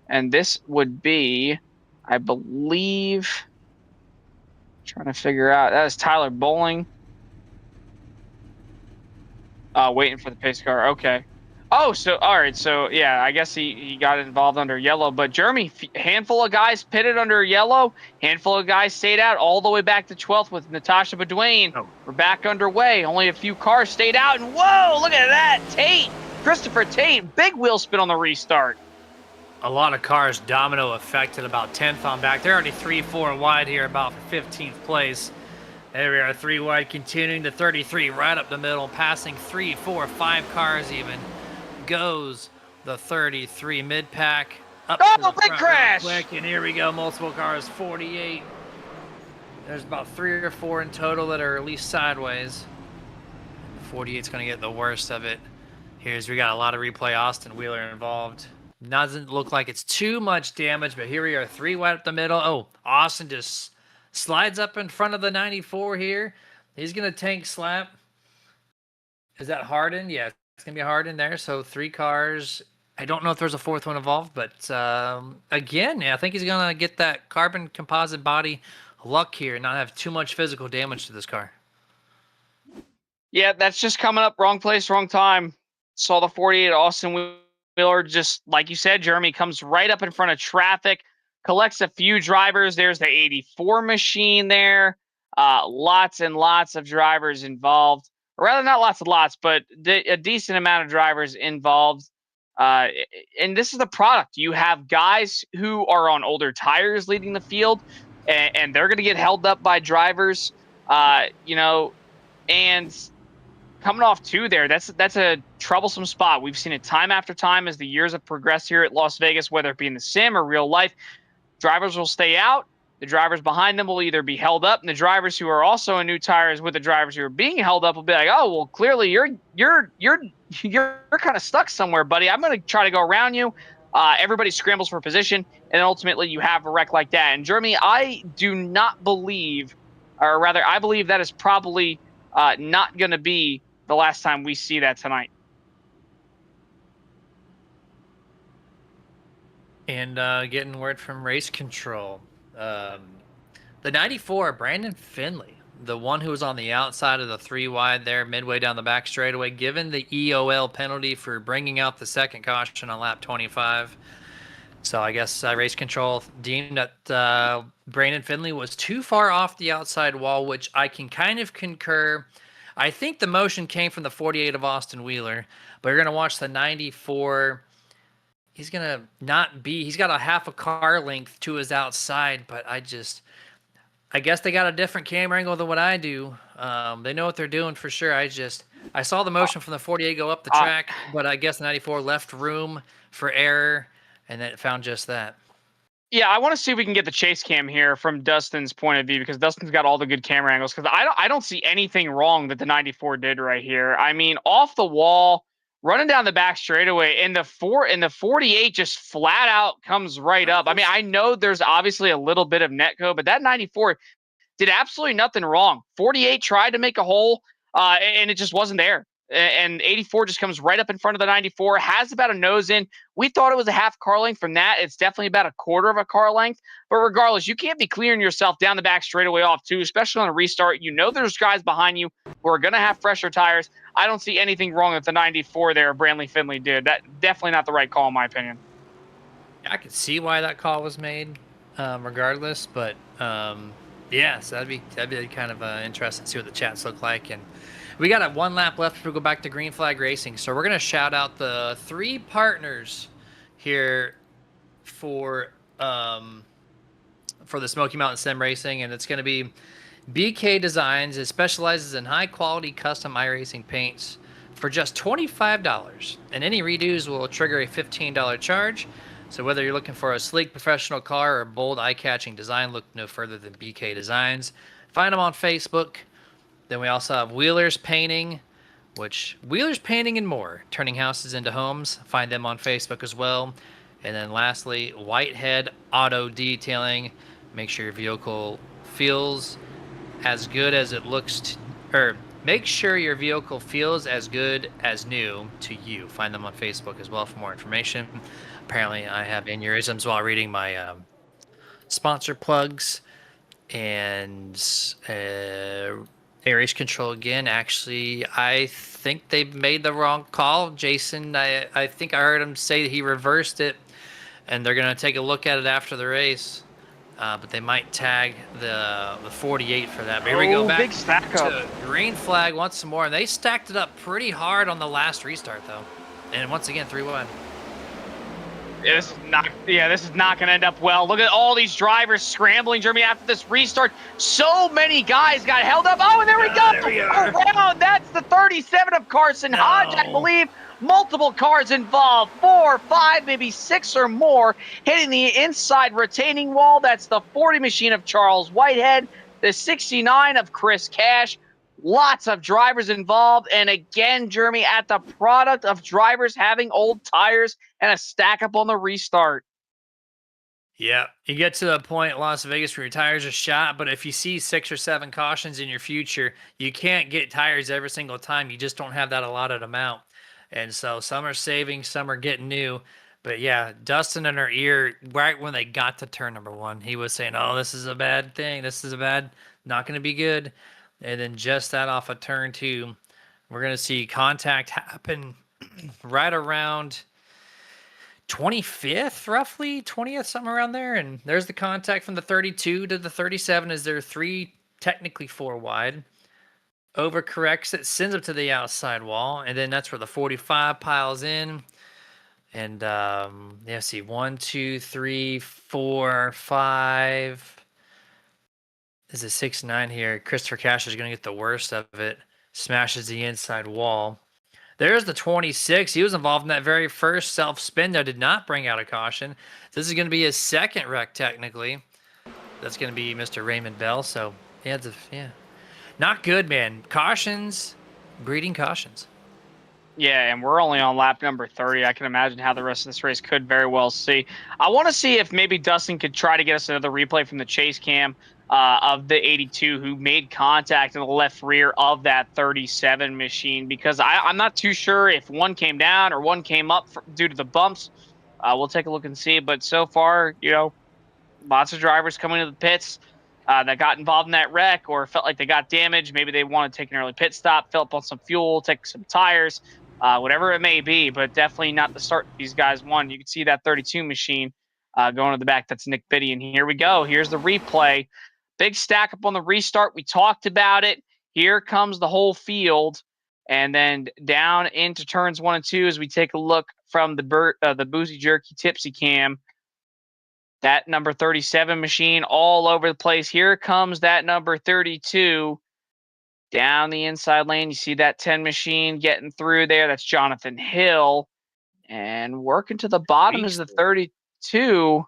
And this would be, I believe, trying to figure out. That is Tyler Bowling. Waiting for the pace car. Okay. Oh, so, all right. So, yeah, I guess he got involved under yellow. But Jeremy, handful of guys pitted under yellow. Handful of guys stayed out all the way back to 12th with Natasha Bedouin. Oh. We're back underway. Only a few cars stayed out. And, whoa, look at that. Tate, Christopher Tate, big wheel spin on the restart. A lot of cars domino affected, about 10th on back. They're already 3-4 wide here, about for 15th place. There we are, 3 wide, continuing to 33, right up the middle, passing 3, 4, 5 cars even. Goes the 33 mid-pack. Up to the big front crash! real quick, and here we go, multiple cars, 48. There's about 3 or 4 in total that are at least sideways. 48's going to get the worst of it. We got a lot of replay, Austin Wheeler involved. Doesn't look like it's too much damage, but here we are, 3 wide up the middle. Oh, Austin just slides up in front of the 94 here. He's going to tank slap. Is that Harden? Yeah, it's going to be Harden there. So 3 cars. I don't know if there's a 4th one involved, but again, I think he's going to get that carbon composite body luck here and not have too much physical damage to this car. Yeah, that's just coming up wrong place, wrong time. Saw the 48 Austin Wheeler, just like you said, Jeremy, comes right up in front of traffic, collects a few drivers. There's the 84 machine there. Lots and lots of drivers involved. Or rather, not lots and lots, but a decent amount of drivers involved. And this is the product. You have guys who are on older tires leading the field, and they're going to get held up by drivers. And coming off two there, that's a troublesome spot. We've seen it time after time as the years have progressed here at Las Vegas, whether it be in the sim or real life. Drivers will stay out. The drivers behind them will either be held up, and the drivers who are also in new tires with the drivers who are being held up will be like, "Oh, well, clearly you're kind of stuck somewhere, buddy. I'm going to try to go around you." Everybody scrambles for position, and ultimately you have a wreck like that. And Jeremy, I do not believe, or rather, I believe that is probably not going to be the last time we see that tonight. And getting word from race control. The 94, Brandon Finley, the one who was on the outside of the 3 wide there, midway down the back straightaway, given the EOL penalty for bringing out the second caution on lap 25. So I guess race control deemed that Brandon Finley was too far off the outside wall, which I can kind of concur. I think the motion came from the 48 of Austin Wheeler, but you're going to watch the 94. He's going to not be, he's got a half a car length to his outside, but I guess they got a different camera angle than what I do. They know what they're doing for sure. I saw the motion from the 48 go up the track, but I guess the 94 left room for error, and then it found just that. Yeah, I want to see if we can get the chase cam here from Dustin's point of view, because Dustin's got all the good camera angles. Because I don't see anything wrong that the 94 did right here. I mean, off the wall, running down the back straightaway, and the 48 just flat out comes right up. I mean, I know there's obviously a little bit of netcode, but that 94 did absolutely nothing wrong. 48 tried to make a hole, and it just wasn't there. And 84 just comes right up in front of the 94, has about a nose in. We thought it was a half car length. From that, it's definitely about a quarter of a car length. But regardless, you can't be clearing yourself down the back straightaway off too, especially on a restart. You know there's guys behind you who are going to have fresher tires. I don't see anything wrong with the 94 there Brandley Finley did. That definitely not the right call in my opinion. Yeah, I could see why that call was made, regardless. But yeah, so that'd be kind of interesting to see what the chats look like. And we got one lap left before we go back to Green Flag Racing. So we're going to shout out the 3 partners here for the Smoky Mountain Sim Racing. And it's going to be BK Designs. It specializes in high-quality custom iRacing paints for just $25. And any redos will trigger a $15 charge. So whether you're looking for a sleek professional car or a bold eye-catching design, look no further than BK Designs. Find them on Facebook. Then we also have Wheeler's Painting, Wheeler's Painting and more, turning houses into homes. Find them on Facebook as well. And then lastly, Whitehead Auto Detailing. Make sure your vehicle feels as good as it looks, make sure your vehicle feels as good as new to you. Find them on Facebook as well for more information. Apparently, I have aneurysms while reading my sponsor plugs. And race control again. Actually, I think they made the wrong call. Jason, I think I heard him say he reversed it, and they're going to take a look at it after the race. But they might tag the 48 for that. But here we go back big stack up. to green flag once more. And they stacked it up pretty hard on the last restart, though. And once again, 3-1. Yeah, this is not going to end up well. Look at all these drivers scrambling, Jeremy, after this restart. So many guys got held up. Oh, and there we go. There we are. Around. That's the 37 of Carson Hodge, I believe. Multiple cars involved, 4, 5, maybe 6 or more, hitting the inside retaining wall. That's the 40 machine of Charles Whitehead, the 69 of Chris Cash. Lots of drivers involved. And again, Jeremy, at the product of drivers having old tires and a stack up on the restart. Yeah, you get to the point, Las Vegas, where your tires are shot, but if you see 6 or 7 cautions in your future, you can't get tires every single time. You just don't have that allotted amount. And so some are saving, some are getting new. But yeah, Dustin in our ear, right when they got to turn number 1, he was saying, "Oh, this is a bad thing. This is a bad, not going to be good." And then just that off of turn 2, we're going to see contact happen right around 25th, roughly 20th, something around there. And there's the contact from the 32 to the 37. Is there 3, technically 4 wide? Overcorrects it, sends it to the outside wall, and then that's where the 45 piles in. And yeah, see, 1, 2, 3, 4, 5. This is 6, 9 here. Christopher Cash is going to get the worst of it. Smashes the inside wall. There's the 26. He was involved in that very first self spin, though, did not bring out a caution. This is going to be his second wreck, technically. That's going to be Mr. Raymond Bell. So, yeah, not good, man. Cautions, breeding cautions. Yeah, and we're only on lap number 30. I can imagine how the rest of this race could very well see. I want to see if maybe Dustin could try to get us another replay from the chase cam of the 82 who made contact in the left rear of that 37 machine, because I'm not too sure if one came down or one came up due to the bumps. We'll take a look and see. But so far, lots of drivers coming to the pits that got involved in that wreck or felt like they got damaged. Maybe they want to take an early pit stop, fill up on some fuel, take some tires. Whatever it may be, but definitely not the start these guys won. You can see that 32 machine going to the back. That's Nick Biddy. And here we go. Here's the replay. Big stack up on the restart. We talked about it. Here comes the whole field. And then down into turns 1 and 2 as we take a look from the Boozy Jerky Tipsy cam. That number 37 machine all over the place. Here comes that number 32. Down the inside lane, you see that 10 machine getting through there. That's Jonathan Hill. And working to the bottom is the 32.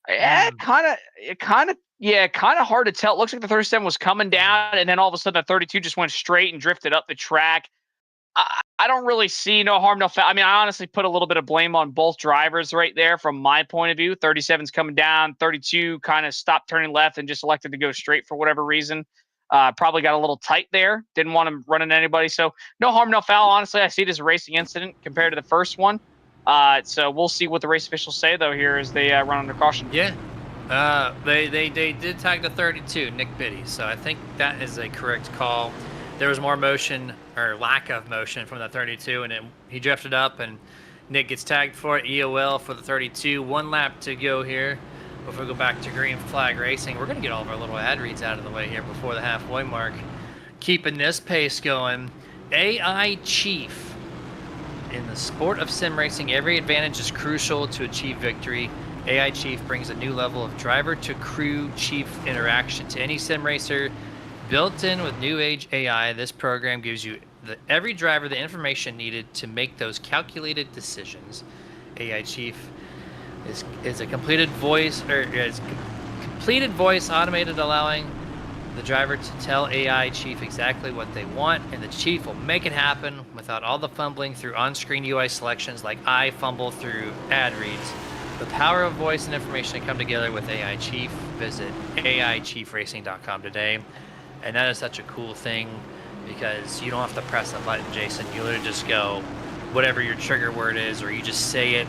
Yeah, kind of hard to tell. It looks like the 37 was coming down, and then all of a sudden the 32 just went straight and drifted up the track. I don't really see no harm, no foul. I mean, I honestly put a little bit of blame on both drivers right there from my point of view. 37's coming down. 32 kind of stopped turning left and just elected to go straight for whatever reason. Probably got a little tight there. Didn't want to run into anybody. So no harm, no foul. Honestly, I see it as a racing incident compared to the first one. So we'll see what the race officials say, though, here as they run under caution. Yeah. They did tag the 32, Nick Biddy. So I think that is a correct call. There was more motion or lack of motion from the 32, and he drifted up, and Nick gets tagged for it. EOL for the 32. 1 lap to go here before we go back to green flag racing. We're going to get all of our little ad reads out of the way here before the halfway mark. Keeping this pace going. AI Chief. In the sport of sim racing, every advantage is crucial to achieve victory. AI Chief brings a new level of driver to crew chief interaction to any sim racer. Built in with new age AI, this program gives you every driver the information needed to make those calculated decisions. AI Chief is a completed voice automated, allowing the driver to tell AI Chief exactly what they want, and the Chief will make it happen without all the fumbling through on-screen UI selections like I fumble through ad reads. The power of voice and information come together with AI Chief. Visit AIChiefRacing.com today. And that is such a cool thing because you don't have to press a button, Jason. You literally just go whatever your trigger word is, or you just say it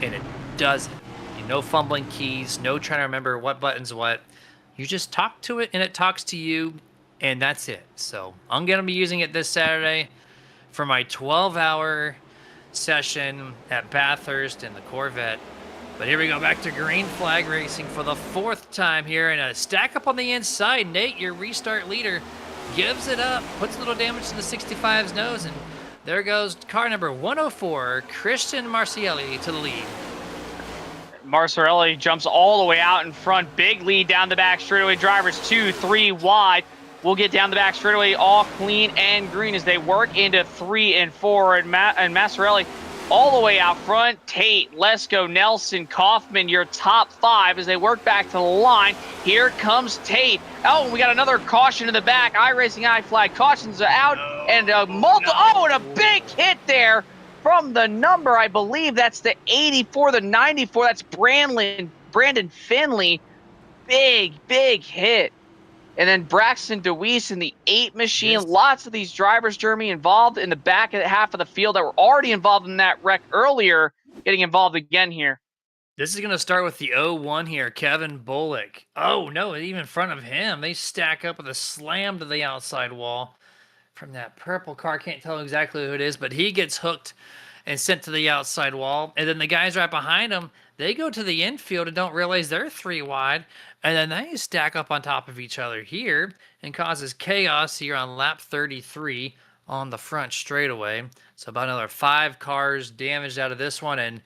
and it does it. No fumbling keys, no trying to remember what button's what. You just talk to it and it talks to you, and that's it. So I'm going to be using it this Saturday for my 12-hour session at Bathurst in the Corvette. But here we go, back to green flag racing for the 4th time here, and a stack up on the inside. Nate, your restart leader, gives it up, puts a little damage to the 65's nose, and there goes car number 104, Christian Marcielli, to the lead. Marcielli jumps all the way out in front. Big lead down the back straightaway. Drivers 2, 3 wide. We'll get down the back straightaway all clean and green as they work into 3 and 4, and Marcielli all the way out front. Tate, Lesko, Nelson, Kaufman, your top 5 as they work back to the line. Here comes Tate. Oh, we got another caution in the back. iRacing I flag. Cautions are out. And a and a big hit there from the number. I believe that's the 84, the 94. That's Brandon Finley. Big hit. And then Braxton DeWeese in the 8 machine. Yes. Lots of these drivers, Jeremy, involved in the back half of the field that were already involved in that wreck earlier, getting involved again here. This is going to start with the 0-1 here, Kevin Bullock. Oh, no, even in front of him. They stack up with a slam to the outside wall from that purple car. Can't tell exactly who it is, but he gets hooked and sent to the outside wall. And then the guys right behind him, they go to the infield and don't realize they're 3 wide. And then they stack up on top of each other here and causes chaos here on lap 33 on the front straightaway. So about another 5 cars damaged out of this one. And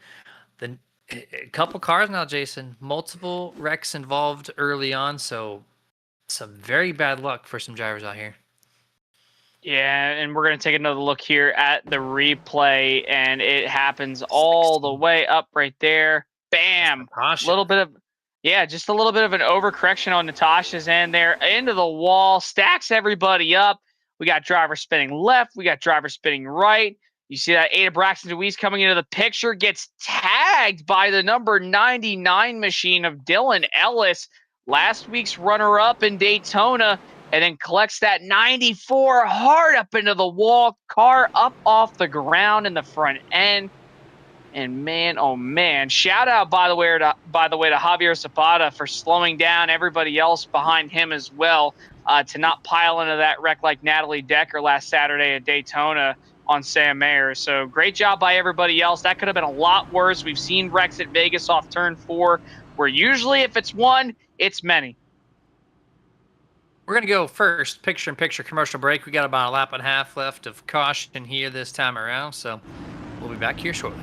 then a couple cars now, Jason. Multiple wrecks involved early on. So some very bad luck for some drivers out here. Yeah, and we're going to take another look here at the replay, and it happens all the way up right there. Bam! Little bit of, yeah, just a little bit of an overcorrection on Natasha's end there. Into the wall, stacks everybody up. We got driver spinning left. We got driver spinning right. You see that Ada Braxton DeWeese coming into the picture, gets tagged by the number 99 machine of Dylan Ellis, last week's runner-up in Daytona, and then collects that 94 hard up into the wall, car up off the ground in the front end. And man, oh man, shout out by the way to Javier Zapata for slowing down everybody else behind him as well, to not pile into that wreck like Natalie Decker last Saturday at Daytona on Sam Mayer. So great job by everybody else. That could have been a lot worse. We've seen wrecks at Vegas off turn 4, where usually if it's one, it's many. We're going to go first, picture-in-picture commercial break. We got about a lap and a half left of caution here this time around, so we'll be back here shortly.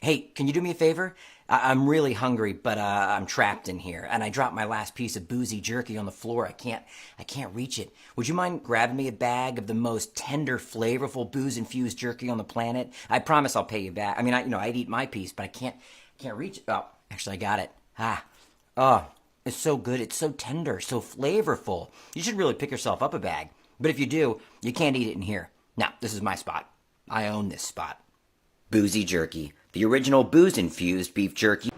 Hey, can you do me a favor? I'm really hungry, but I'm trapped in here, and I dropped my last piece of boozy jerky on the floor. I can't reach it. Would you mind grabbing me a bag of the most tender, flavorful, booze-infused jerky on the planet? I promise I'll pay you back. I mean, I'd eat my piece, but I can't reach it. Oh, actually, I got it. Oh, it's so good. It's so tender, so flavorful. You should really pick yourself up a bag. But if you do, you can't eat it in here. Now, this is my spot. I own this spot. Boozy jerky. The original booze-infused beef jerky.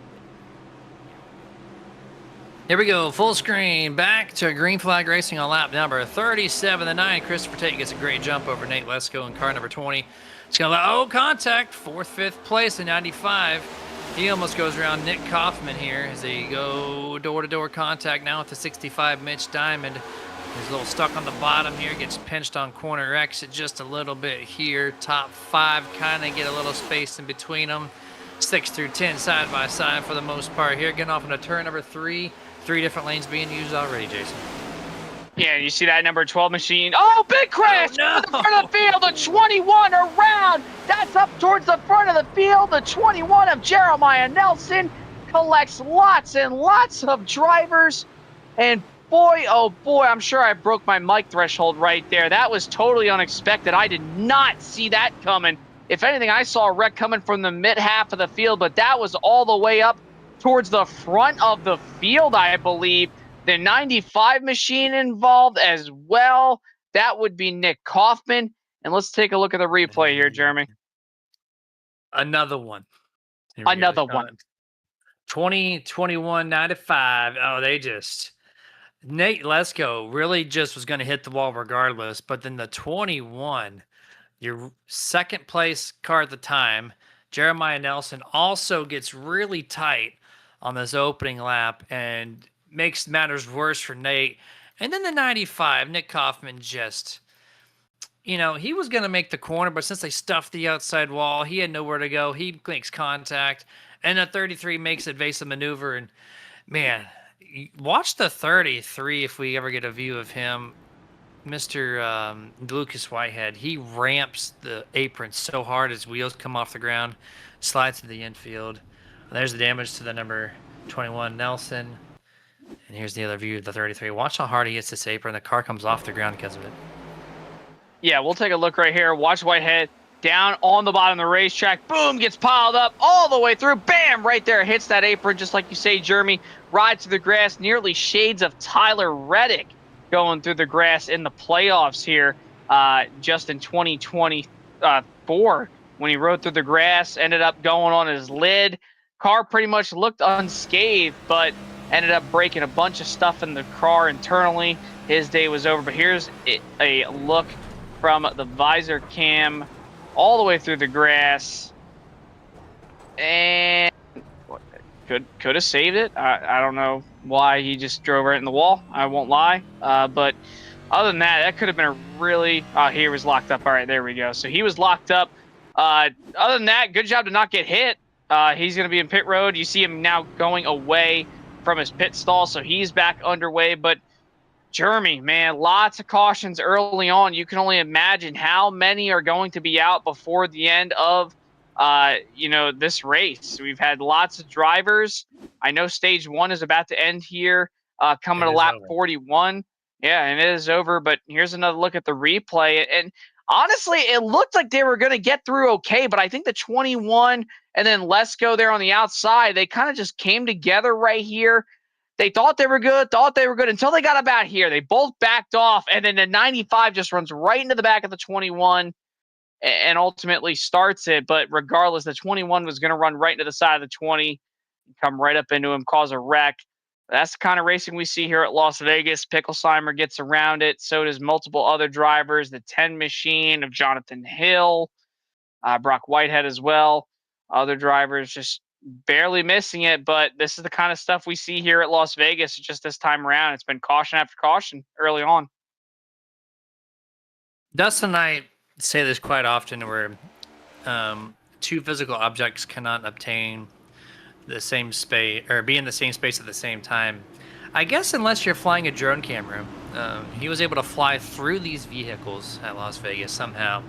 Here we go, full screen, back to green flag racing on lap number 37. The 9, Christopher Tate gets a great jump over Nate Lesko in car number 20. It's going to let, contact, 4th, 5th place in 95. He almost goes around Nick Kaufman here as they go door-to-door contact now with the 65 Mitch Diamond. He's a little stuck on the bottom here, gets pinched on corner exit just a little bit here. Top 5 kind of get a little space in between them. 6 through 10 side by side for the most part here. Getting off into turn number 3. 3 different lanes being used already, Jason. Yeah, you see that number 12 machine. Oh, big crash! Oh, no. To the front of the field, the 21 around. That's up towards the front of the field. The 21 of Jeremiah Nelson collects lots and lots of drivers. And boy, oh boy, I'm sure I broke my mic threshold right there. That was totally unexpected. I did not see that coming. If anything, I saw a wreck coming from the mid half of the field, but that was all the way up towards the front of the field, I believe. The 95 machine involved as well. That would be Nick Kaufman. And let's take a look at the replay here, Jeremy. Another one. Here we go. Another one. 2021 95. Oh, they just Nate Lesko really just was going to hit the wall regardless. But then the 21, your second place car at the time, Jeremiah Nelson, also gets really tight on this opening lap and makes matters worse for Nate. And then the 95, Nick Kaufman just, he was going to make the corner, but since they stuffed the outside wall, he had nowhere to go. He makes contact. And the 33 makes evasive maneuver. And man, watch the 33 if we ever get a view of him. Mr. Lucas Whitehead, he ramps the apron so hard his wheels come off the ground, slides to the infield. There's the damage to the number 21 Nelson. And here's the other view of the 33. Watch how hard he hits this apron. The car comes off the ground because of it. Yeah, we'll take a look right here. Watch Whitehead down on the bottom of the racetrack. Boom, gets piled up all the way through. Bam, right there. Hits that apron just like you say, Jeremy. Rides to the grass. Nearly shades of Tyler Reddick going through the grass in the playoffs here just in 2024 when he rode through the grass. Ended up going on his lid. Car pretty much looked unscathed, but ended up breaking a bunch of stuff in the car internally. His day was over. But here's a look from the visor cam all the way through the grass, and could have saved it. I don't know why he just drove right in the wall. I won't lie. But other than that, that could have been a really. He was locked up. All right, there we go. So he was locked up. Other than that, good job to not get hit. He's going to be in pit road. You see him now going away from his pit stall, so he's back underway. But Jeremy, man, lots of cautions early on. You can only imagine how many are going to be out before the end of, this race. We've had lots of drivers. I know stage 1 is about to end here, coming to lap 41. Yeah, and it is over. But here's another look at the replay. And honestly, it looked like they were going to get through okay, but I think the 21 and then Lesko there on the outside, they kind of just came together right here. They thought they were good until they got about here. They both backed off, and then the 95 just runs right into the back of the 21 and ultimately starts it. But regardless, the 21 was going to run right into the side of the 20, come right up into him, cause a wreck. That's the kind of racing we see here at Las Vegas. Picklesheimer gets around it. So does multiple other drivers. The 10 machine of Jonathan Hill, Brock Whitehead as well. Other drivers just barely missing it, but this is the kind of stuff we see here at Las Vegas just this time around. It's been caution after caution early on. Dustin and I say this quite often where two physical objects cannot obtain the same space or be in the same space at the same time. I guess unless you're flying a drone camera. He was able to fly through these vehicles at Las Vegas somehow.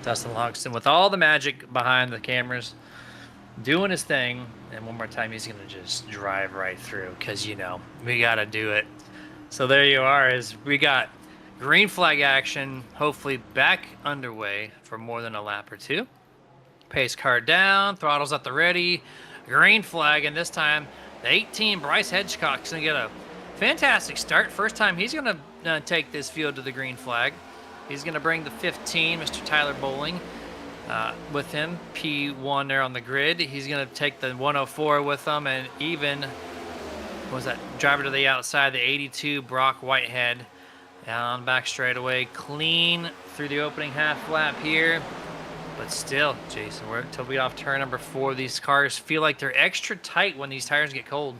Dustin Logston with all the magic behind the cameras, doing his thing, and one more time he's gonna just drive right through because we gotta do it. So there you are, is we got green flag action, hopefully back underway for more than a lap or two. Pace car down, throttles at the ready, green flag, and this time the 18 Bryce Hedgecock's gonna get a fantastic start. First time he's gonna take this field to the green flag. He's gonna bring the 15, Mr. Tyler Bowling, with him, P1 there on the grid. He's going to take the 104 with him, and even, was that driver to the outside, the 82, Brock Whitehead, down back straightaway, clean through the opening half lap here. But still, Jason, we're till we off turn number 4. These cars feel like they're extra tight when these tires get cold.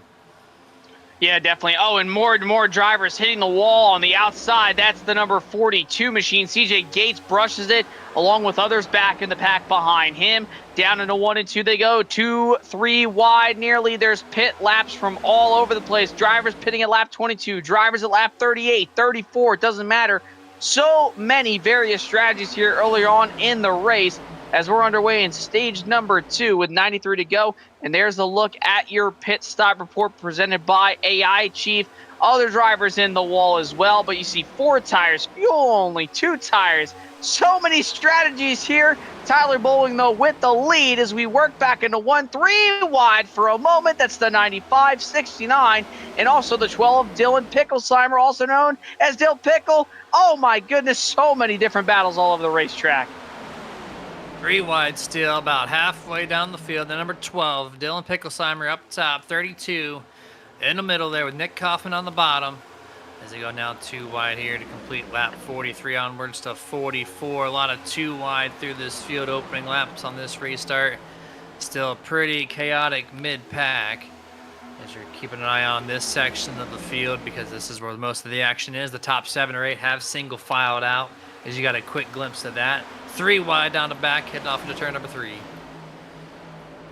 Yeah, definitely. Oh, and more drivers hitting the wall on the outside. That's the number 42 machine. CJ Gates brushes it along with others back in the pack behind him. Down into 1 and 2 they go. 2, 3 wide nearly. There's pit laps from all over the place. Drivers pitting at lap 22. Drivers at lap 38, 34. It doesn't matter. So many various strategies here earlier on in the race as we're underway in stage number 2 with 93 to go. And there's a look at your pit stop report presented by AI Chief. other drivers in the wall as well, but you see 4 tires, fuel only, 2 tires. So many strategies here. Tyler Bowling, though, with the lead as we work back into 1-3 wide for a moment. That's the 95-69, and also the 12, Dylan Picklesheimer, also known as Dill Pickle. Oh, my goodness, so many different battles all over the racetrack. 3 wide still, about halfway down the field. The number 12, Dylan Picklesheimer up top, 32 in the middle there with Nick Kaufman on the bottom. As they go now 2 wide here to complete lap 43 onwards to 44. A lot of 2 wide through this field opening laps on this restart. Still pretty chaotic mid-pack as you're keeping an eye on this section of the field because this is where most of the action is. The top 7 or 8 have single filed out as you got a quick glimpse of that. 3 wide down the back, heading off into turn number 3.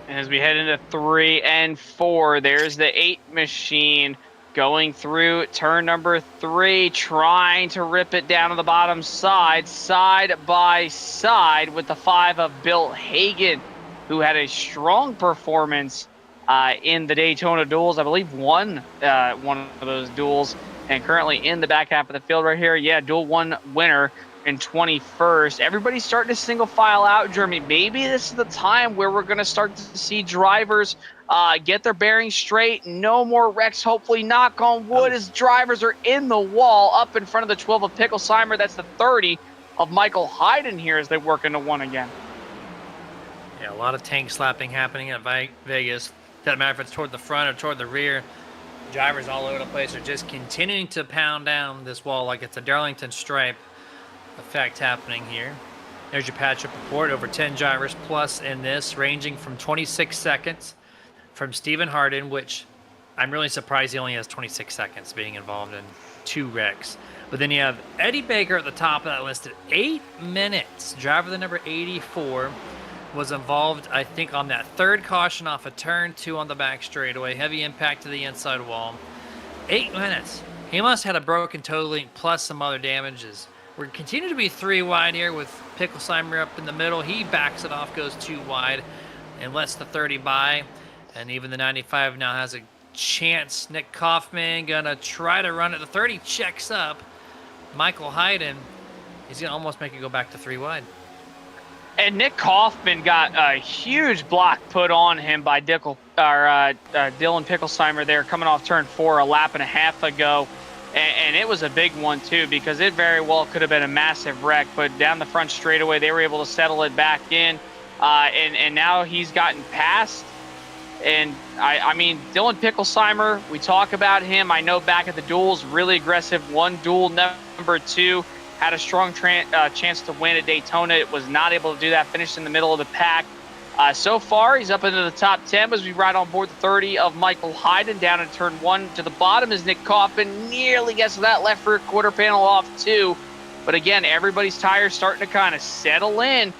And as we head into 3 and 4, there's the 8 machine going through turn number 3, trying to rip it down to the bottom side by side with the 5 of Bill Hagan, who had a strong performance in the Daytona duels. I believe won one of those duels, and currently in the back half of the field right here. Yeah, duel 1 winner in 21st. Everybody's starting to single file out, Jeremy. Maybe this is the time where we're going to start to see drivers get their bearings straight. No more wrecks, hopefully, knock on wood, as drivers are in the wall up in front of the 12 of Picklesheimer. That's the 30 of Michael Hayden here as they work into 1 again. Yeah, a lot of tank slapping happening at Vegas. Doesn't matter if it's toward the front or toward the rear. Drivers all over the place are just continuing to pound down this wall like it's a Darlington stripe effect happening here. There's your patch-up report. Over 10 drivers plus in this, ranging from 26 seconds from Stephen Harden, which I'm really surprised he only has 26 seconds being involved in 2 wrecks. But then you have Eddie Baker at the top of that list at 8 minutes. Driver the number 84 was involved, I think, on that 3rd caution off of turn 2 on the back straightaway. Heavy impact to the inside wall. 8 minutes. He must have had a broken toe link plus some other damages. We're continuing to be 3 wide here with Picklesheimer up in the middle. He backs it off, goes 2 wide, and lets the 30 by. And even the 95 now has a chance. Nick Kaufman gonna try to run it. The 30 checks up. Michael Hayden, he's gonna almost make it go back to 3 wide. And Nick Kaufman got a huge block put on him by Dylan Picklesheimer there coming off turn 4 a lap and a half ago. And it was a big one, too, because it very well could have been a massive wreck. But down the front straightaway, they were able to settle it back in. And now he's gotten past. And, I mean, Dylan Picklesheimer, we talk about him. I know back at the duels, really aggressive. Won duel number 2. Had a strong chance to win at Daytona. It was not able to do that. Finished in the middle of the pack. So far, he's up into the top 10 as we ride on board the 30 of Michael Hayden. Down in turn 1 to the bottom is Nick Kaufman. Nearly gets that left rear quarter panel off, too. But again, everybody's tires starting to kind of settle in.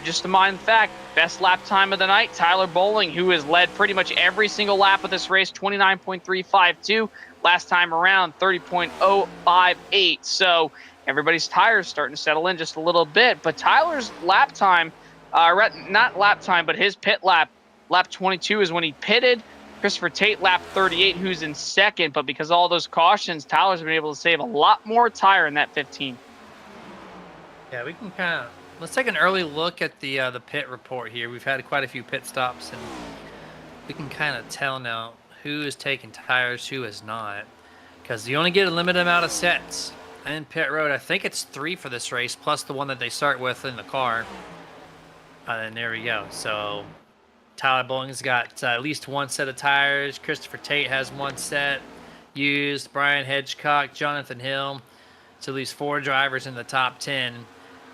Just to mind the fact, best lap time of the night, Tyler Bowling, who has led pretty much every single lap of this race, 29.352. Last time around, 30.058. So everybody's tires starting to settle in just a little bit. But Tyler's lap time, not lap time, but his pit lap, lap 22 is when he pitted. Christopher Tate, lap 38, who's in second. But because of all those cautions, Tyler's been able to save a lot more tire in that 15. Yeah, we can kind of, let's take an early look at the pit report here. We've had quite a few pit stops, and we can kind of tell now who is taking tires, who is not. Because you only get a limited amount of sets in pit road. I think it's 3 for this race, plus the one that they start with in the car. And there we go. So Tyler Bowling's got at least 1 set of tires. Christopher Tate has 1 set used. Brian Hedgecock, Jonathan Hill. So at least 4 drivers in the top 10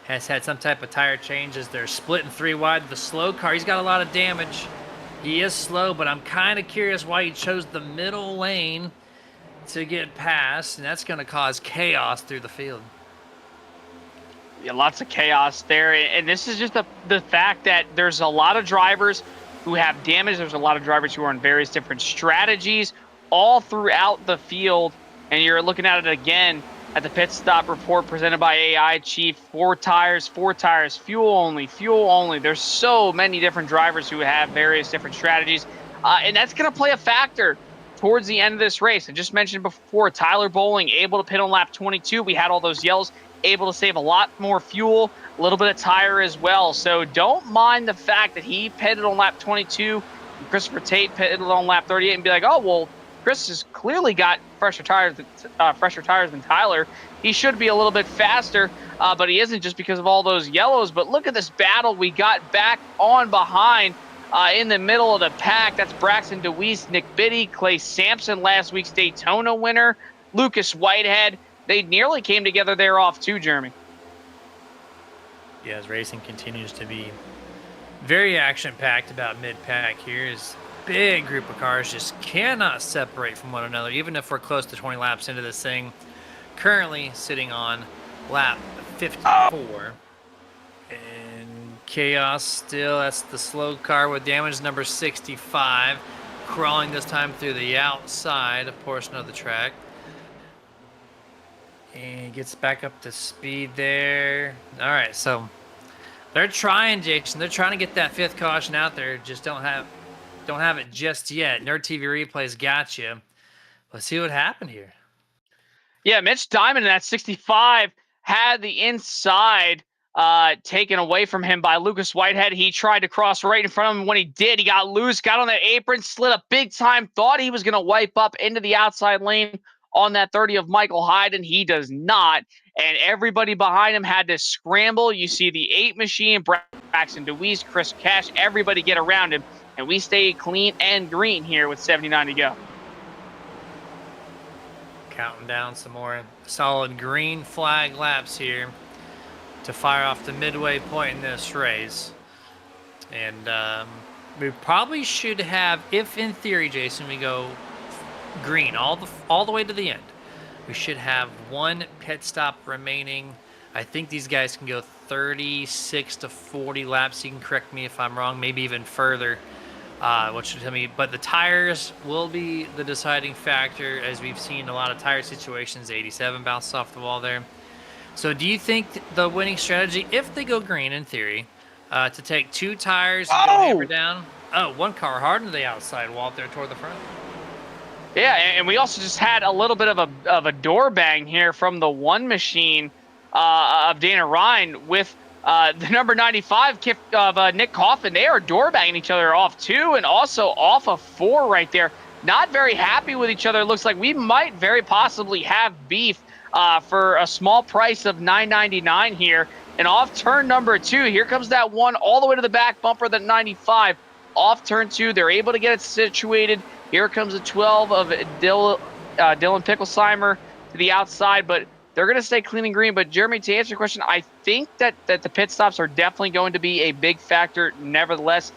has had some type of tire changes. They're splitting 3 wide. The slow car, he's got a lot of damage. He is slow, but I'm kind of curious why he chose the middle lane to get past, and that's going to cause chaos through the field. Yeah, lots of chaos there, and this is just the fact that there's a lot of drivers who have damage. There's a lot of drivers who are on various different strategies all throughout the field, and you're looking at it again at the pit stop report presented by AI Chief. 4 tires, fuel only. There's so many different drivers who have various different strategies, and that's going to play a factor towards the end of this race. I just mentioned before, Tyler Bowling able to pit on lap 22. We had all those yellows, able to save a lot more fuel, a little bit of tire as well. So don't mind the fact that he pitted on lap 22 and Christopher Tate pitted on lap 38 and be like, oh, well, Chris has clearly got fresher tires than Tyler. He should be a little bit faster, but he isn't just because of all those yellows. But look at this battle we got back on behind in the middle of the pack. That's Braxton DeWeese, Nick Biddy, Clay Sampson, last week's Daytona winner, Lucas Whitehead. They nearly came together there off too, Jeremy. Yeah, as racing continues to be very action-packed about mid-pack here, is big group of cars just cannot separate from one another, even if we're close to 20 laps into this thing. Currently sitting on lap 54. And Chaos still, that's the slow car with damage number 65, crawling this time through the outside portion of the track. And gets back up to speed there. All right, so they're trying, Jason. They're trying to get that fifth caution out there. Just don't have it just yet. Nerd TV replays got you. Let's see what happened here. Yeah, Mitch Diamond in that 65 had the inside taken away from him by Lucas Whitehead. He tried to cross right in front of him. When he did, he got loose, got on that apron, slid up big time, thought he was going to wipe up into the outside lane on that 30 of Michael Hyden. He does not, and everybody behind him had to scramble. You see the 8 machine, Braxton DeWeese, Chris Cash, everybody get around him, and we stay clean and green here with 79 to go. Counting down some more solid green flag laps here to fire off the midway point in this race. And we probably should have, if in theory, Jason, we go green all the way to the end, we should have one pit stop remaining. I think these guys can go 36 to 40 laps. You can correct me if I'm wrong, maybe even further. What should tell me? But the tires will be the deciding factor, as we've seen a lot of tire situations. 87 bounced off the wall there. So do you think the winning strategy, if they go green in theory, to take 2 tires and go hammer down? Oh, one car hard into the outside wall there toward the front. Yeah, and we also just had a little bit of a door bang here from the 1 machine of Dana Ryan with the number 95 of Nick Coffin. They are door banging each other off 2 and also off of 4 right there. Not very happy with each other. It looks like we might very possibly have beef for a small price of $9.99 here. And off turn number 2, here comes that 1 all the way to the back bumper, the 95. Off turn 2, they're able to get it situated. Here comes a 12 of Dylan Picklesheimer to the outside, but they're going to stay clean and green. But, Jeremy, to answer your question, I think that the pit stops are definitely going to be a big factor nevertheless.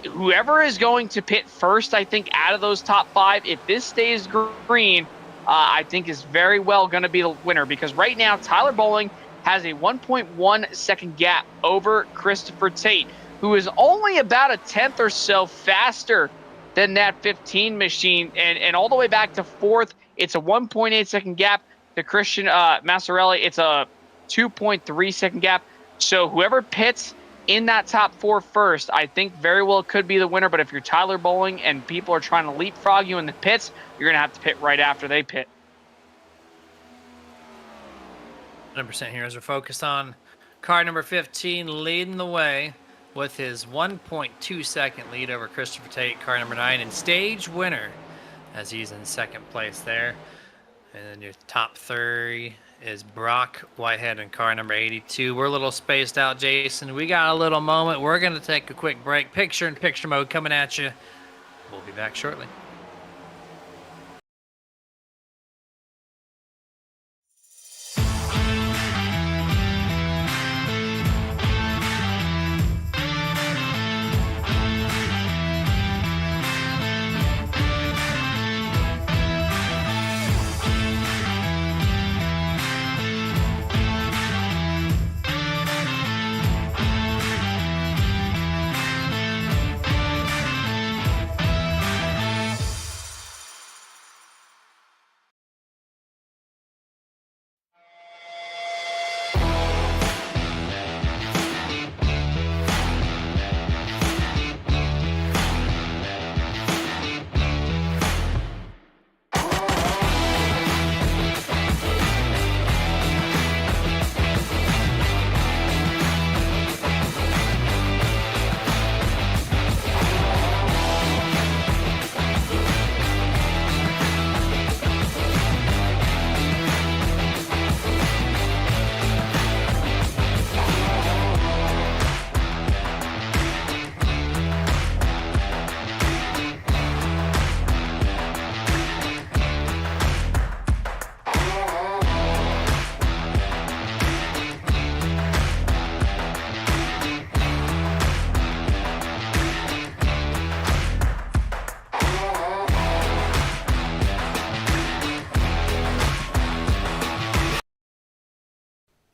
Whoever is going to pit first, I think, out of those top 5, if this stays green, I think is very well going to be the winner. Because right now, Tyler Bowling has a 1.1 second gap over Christopher Tate, who is only about a tenth or so faster than that 15 machine. And all the way back to 4th, it's a 1.8 second gap. To Christian Massarelli, it's a 2.3 second gap. So whoever pits in that top 4 first, I think very well could be the winner. But if you're Tyler Bowling and people are trying to leapfrog you in the pits, you're going to have to pit right after they pit. 100% here as we're focused on car number 15 leading the way with his 1.2 second lead over Christopher Tate, car number 9, and stage winner as he's in 2nd place there. And then your top 3 is Brock Whitehead in car number 82. We're a little spaced out, Jason. We got a little moment. We're going to take a quick break. Picture-in-picture mode coming at you. We'll be back shortly.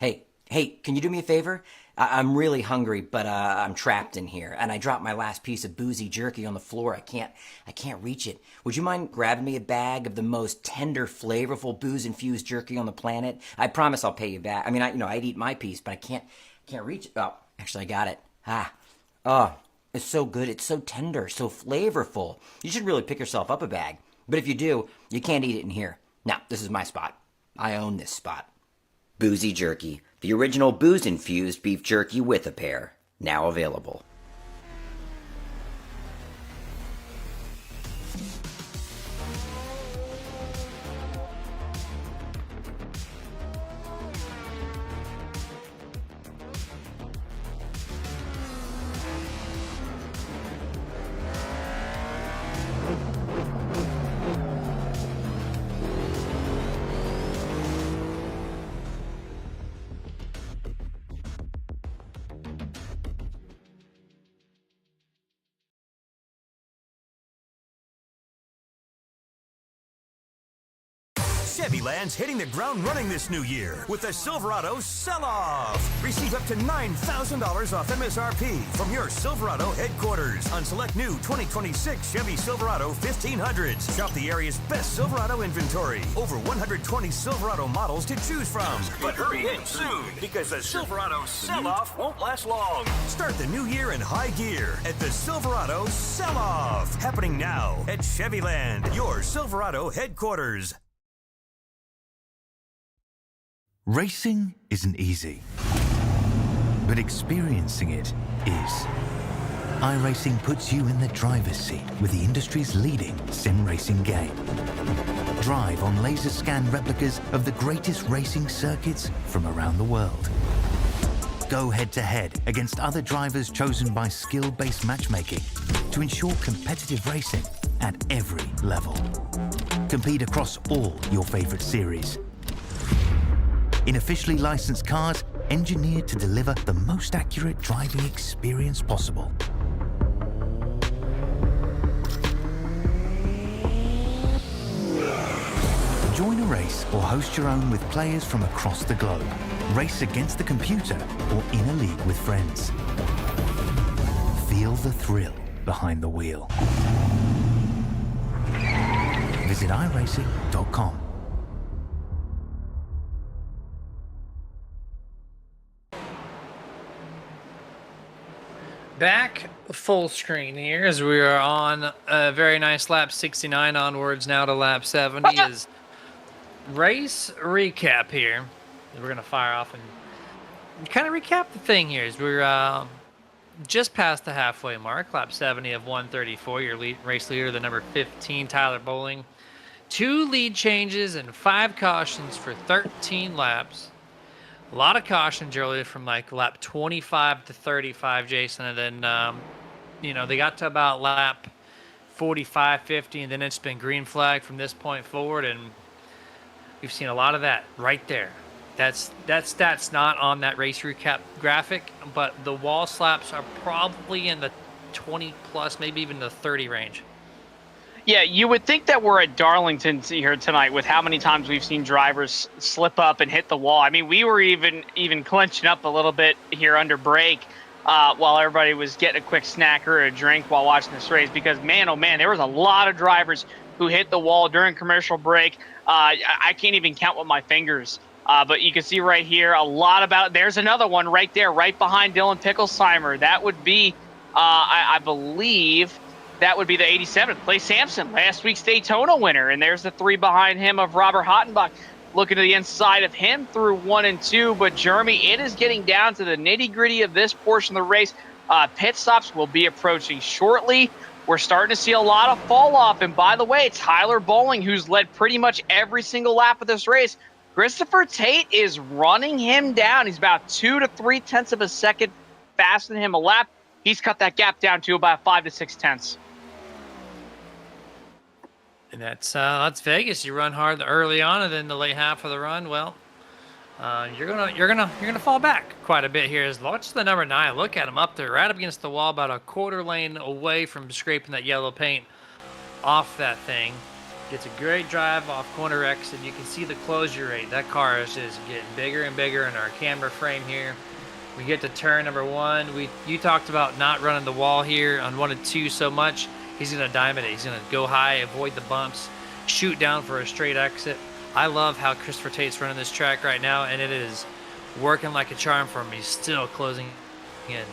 Hey, can you do me a favor? I'm really hungry, but I'm trapped in here, and I dropped my last piece of boozy jerky on the floor. I can't reach it. Would you mind grabbing me a bag of the most tender, flavorful booze-infused jerky on the planet? I promise I'll pay you back. I mean, I'd eat my piece, but I can't reach it. Oh, actually, I got it. Oh, it's so good. It's so tender, so flavorful. You should really pick yourself up a bag. But if you do, you can't eat it in here. Now, this is my spot. I own this spot. Boozy Jerky, the original booze-infused beef jerky with a pair, now available. Chevyland's hitting the ground running this new year with the Silverado Sell-Off. Receive up to $9,000 off MSRP from your Silverado headquarters on select new 2026 Chevy Silverado 1500s. Shop the area's best Silverado inventory. Over 120 Silverado models to choose from. But hurry in soon, because the Silverado Sell-Off won't last long. Start the new year in high gear at the Silverado Sell-Off. Happening now at Chevyland, your Silverado headquarters. Racing isn't easy, but experiencing it is. iRacing puts you in the driver's seat with the industry's leading sim racing game. Drive on laser scan replicas of the greatest racing circuits from around the world. Go head to head against other drivers chosen by skill-based matchmaking to ensure competitive racing at every level. Compete across all your favorite series. In officially licensed cars, engineered to deliver the most accurate driving experience possible. Join a race or host your own with players from across the globe. Race against the computer or in a league with friends. Feel the thrill behind the wheel. Visit iRacing.com. Back full screen here as we are on a very nice lap 69 onwards now to lap 70 is race recap here. We're going to fire off and kind of recap the thing here as we're just past the halfway mark. Lap 70 of 134, your race leader, the number 15, Tyler Bowling. 2 lead changes and 5 cautions for 13 laps. A lot of cautions earlier from like lap 25 to 35, Jason, and then, they got to about lap 45, 50, and then it's been green flag from this point forward, and we've seen a lot of that right there. That's not on that race recap graphic, but the wall slaps are probably in the 20 plus, maybe even the 30 range. Yeah, you would think that we're at Darlington here tonight with how many times we've seen drivers slip up and hit the wall. I mean, we were even clenching up a little bit here under break while everybody was getting a quick snack or a drink while watching this race because, man, oh, man, there was a lot of drivers who hit the wall during commercial break. I can't even count with my fingers. But you can see right here a lot about – there's another one right there, right behind Dylan Picklesheimer. That would be, I believe – that would be the 87th. Clay Sampson, last week's Daytona winner. And there's the 3 behind him of Robert Hottenbach. Looking to the inside of him through 1 and 2. But, Jeremy, it is getting down to the nitty-gritty of this portion of the race. Pit stops will be approaching shortly. We're starting to see a lot of fall-off. And, by the way, Tyler Bowling, who's led pretty much every single lap of this race, Christopher Tate is running him down. He's about 2 to 3 tenths of a second faster than him a lap. He's cut that gap down to about 5 to 6 tenths. And that's Vegas. You run hard early on, and then the late half of the run, well, you're gonna fall back quite a bit here. As watch the number 9. Look at him up there, right up against the wall, about a quarter lane away from scraping that yellow paint off that thing. Gets a great drive off corner exit. You can see the closure rate. That car is just getting bigger and bigger in our camera frame here. We get to turn number 1. You talked about not running the wall here on 1 and 2 so much. He's going to diamond it. He's going to go high, avoid the bumps, shoot down for a straight exit. I love how Christopher Tate's running this track right now, and it is working like a charm for him. He's still closing in.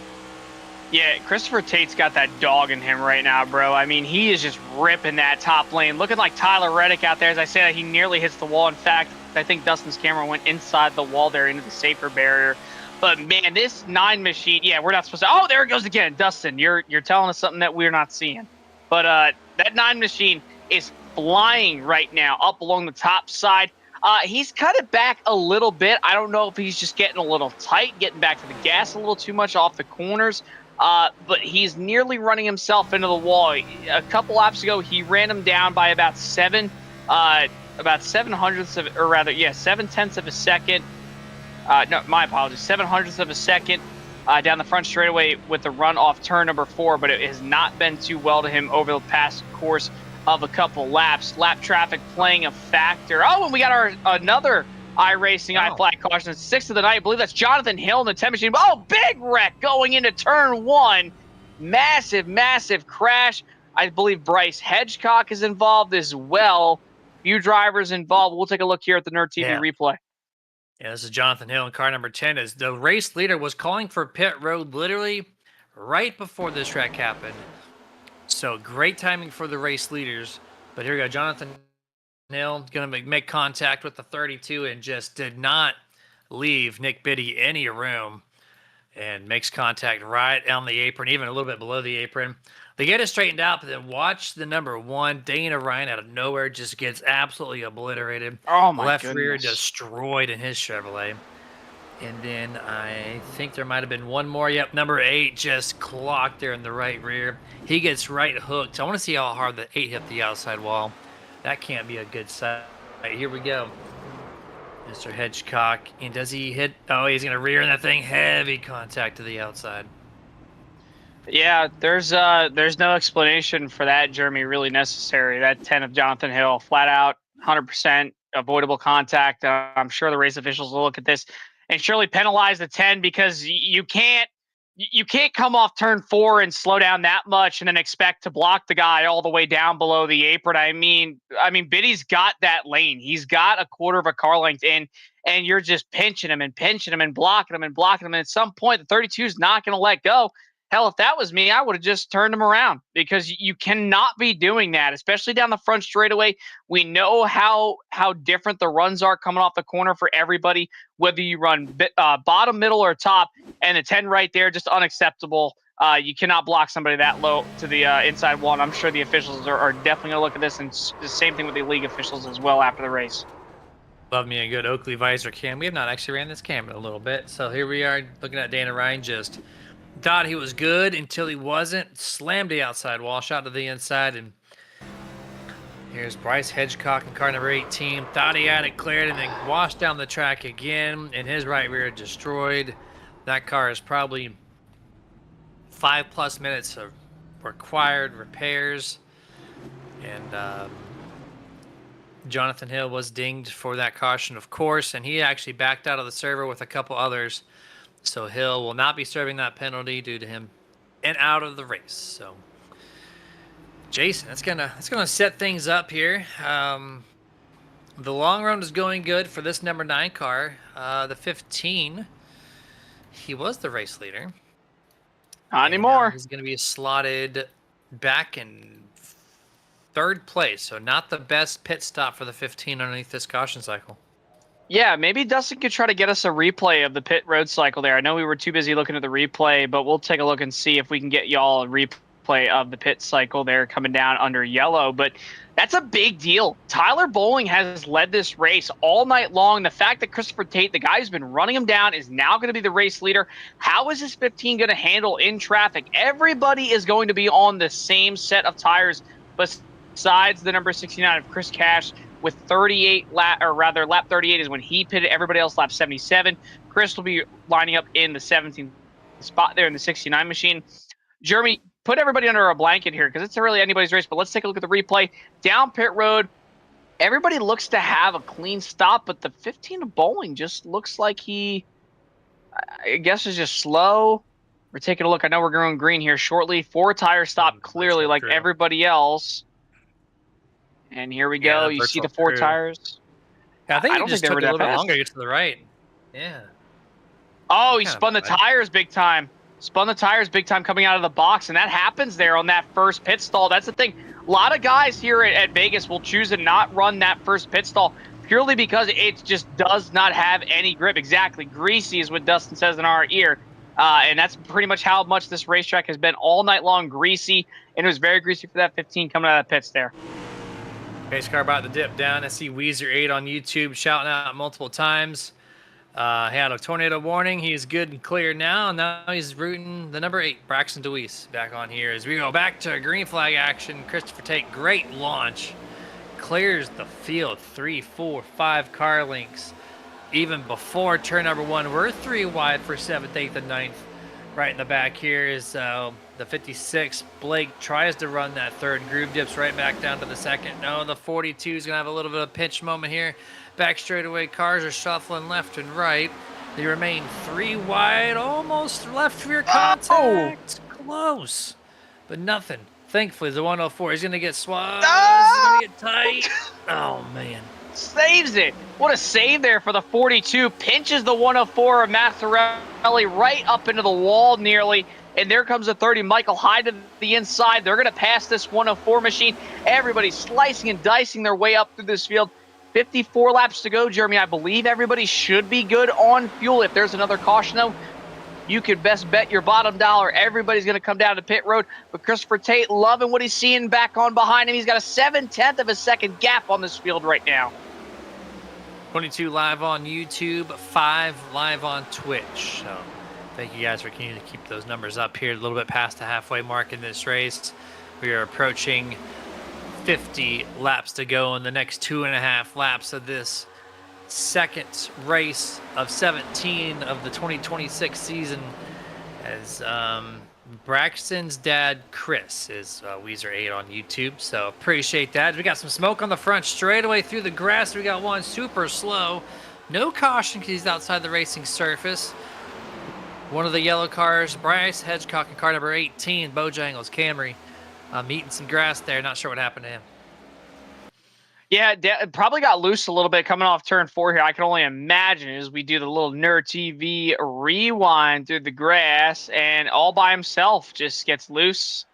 Yeah, Christopher Tate's got that dog in him right now, bro. I mean, he is just ripping that top lane. Looking like Tyler Reddick out there. As I say, he nearly hits the wall. In fact, I think Dustin's camera went inside the wall there into the safer barrier. But, man, this 9 machine, yeah, we're not supposed to. Oh, there it goes again. Dustin, you're telling us something that we're not seeing. But that 9 machine is flying right now up along the top side. He's cut it back a little bit. I don't know if he's just getting a little tight, getting back to the gas a little too much off the corners. But he's nearly running himself into the wall. A couple laps ago, he ran him down by about 7 hundredths of, or rather, yeah, 7/10 of a second. No, my apologies, 7 hundredths of a second down the front straightaway with the run off turn number 4. But it has not been too well to him over the past course of a couple laps. Lap traffic playing a factor. Oh, and we got another iRacing I-flag caution. 6th of the night. I believe that's Jonathan Hill in the 10 machine. Oh, big wreck going into turn 1. Massive crash. I believe Bryce Hedgecock is involved as well. Few drivers involved. We'll take a look here at the Nerd TV replay. Yeah, this is Jonathan Hill in car number 10. As the race leader was calling for pit road literally right before this track happened. So great timing for the race leaders. But here we go, Jonathan Hill going to make contact with the 32 and just did not leave Nick Biddy any room, and makes contact right on the apron, even a little bit below the apron. They get it straightened out, but then watch the number 1, Dana Ryan, out of nowhere just gets absolutely obliterated. Oh my Left goodness. rear destroyed in his Chevrolet. And then I think there might have been one more. Yep, number 8 just clocked there in the right rear. He gets right hooked. I want to see how hard the 8 hit the outside wall. That can't be a good sight. Right, here we go. Mr. Hedgecock. And does he hit? Oh, he's going to rear that thing. Heavy contact to the outside. Yeah, there's no explanation for that, Jeremy, really necessary. That 10 of Jonathan Hill, flat out, 100% avoidable contact. I'm sure the race officials will look at this and surely penalize the 10, because you can't come off turn 4 and slow down that much and then expect to block the guy all the way down below the apron. I mean, Biddy's got that lane. He's got a quarter of a car length in, and you're just pinching him and blocking him and blocking him. And at some point, the 32 is not going to let go. Hell, if that was me, I would have just turned him around, because you cannot be doing that, especially down the front straightaway. We know how different the runs are coming off the corner for everybody, whether you run bottom, middle, or top. And the 10 right there, just unacceptable. You cannot block somebody that low to the inside wall. And I'm sure the officials are definitely going to look at this, and the same thing with the league officials as well after the race. Love me a good Oakley visor cam. We have not actually ran this cam in a little bit. So here we are looking at Dana Ryan just thought he was good until he wasn't. Slammed the outside wall, shot to the inside, and here's Bryce Hedgecock in car number 18. Thought he had it cleared and then washed down the track again, and his right rear destroyed. That car is probably 5+ minutes of required repairs, and Jonathan Hill was dinged for that caution, of course, and he actually backed out of the server with a couple others. So Hill will not be serving that penalty due to him and out of the race. So Jason, that's gonna set things up here. The long run is going good for this number 9 car. The 15, he was the race leader. Not anymore. He's going to be slotted back in 3rd place. So not the best pit stop for the 15 underneath this caution cycle. Yeah, maybe Dustin could try to get us a replay of the pit road cycle there. I know we were too busy looking at the replay, but we'll take a look and see if we can get y'all a replay of the pit cycle there coming down under yellow. But that's a big deal. Tyler Bowling has led this race all night long. The fact that Christopher Tate, the guy who's been running him down, is now going to be the race leader. How is this 15 going to handle in traffic? Everybody is going to be on the same set of tires besides the number 69 of Chris Cash, with 38 lap 38 is when he pitted. Everybody else lap 77. Chris will be lining up in the 17th spot there in the 69 machine. Jeremy, put everybody under a blanket here, because it's really anybody's race, but let's take a look at the replay. Down pit road, everybody looks to have a clean stop, but the 15 of Bowling just looks like he, I guess, is just slow. We're taking a look. I know we're going green here shortly. 4 tire stop clearly like True. everybody else. And here we go. that You see virtual the 4 crew. tires. Yeah, I think I it don't think just they took were a little that bit fast. longer to get to the right. Yeah. Oh, he Kind of spun the odd. tires big time. Spun the tires big time coming out of the box, and that happens there on that first pit stall. That's the thing. A lot of guys here at Vegas will choose to not run that first pit stall purely because it just does not have any grip. Exactly. Greasy is what Dustin says in our ear. And that's pretty much how much this racetrack has been all night long, greasy. And it was very greasy for that 15 coming out of the pits there. Pace car about to dip down. I see Weezer8 on YouTube shouting out multiple times. He had a tornado warning. He's good and clear now. Now he's rooting the number 8, Braxton DeWeese, back on here as we go back to green flag action. Christopher Tate, great launch. Clears the field, 3, 4, 5 car lengths. Even before turn number 1, we're 3 wide for 7th, 8th, and 9th. Right in the back here is the 56. Blake tries to run that third. Groove dips right back down to the second. No, the 42 is going to have a little bit of a pinch moment here. Back straightaway, cars are shuffling left and right. They remain 3 wide, almost left rear contact. Close, but nothing. Thankfully, the 104 is going to get swapped. It's going to get tight. Oh, man. Saves it. What a save there for the 42. Pinches the 104 of Mazzarelli right up into the wall nearly. And there comes the 30. Michael Hyde to the inside. They're going to pass this 104 machine. Everybody's slicing and dicing their way up through this field. 54 laps to go, Jeremy. I believe everybody should be good on fuel. If there's another caution, though, you could best bet your bottom dollar everybody's going to come down to pit road. But Christopher Tate loving what he's seeing back on behind him. He's got a 7/10 of a second gap on this field right now. 22 live on YouTube, 5 live on Twitch. So thank you guys for continuing to keep those numbers up here. A little bit past the halfway mark in this race. We are approaching 50 laps to go in the next 2.5 laps of this second race of 17 of the 2026 season, as Braxton's dad Chris is Weezer8 on YouTube, so appreciate that. We got some smoke on the front straightaway through the grass. We got one super slow, no caution because he's outside the racing surface. One of the yellow cars, Bryce Hedgecock, and car number 18, Bojangles Camry, eating some grass there. Not sure what happened to him. Yeah, probably got loose a little bit coming off turn 4 here. I can only imagine as we do the little Nerd TV rewind through the grass, and all by himself just gets loose.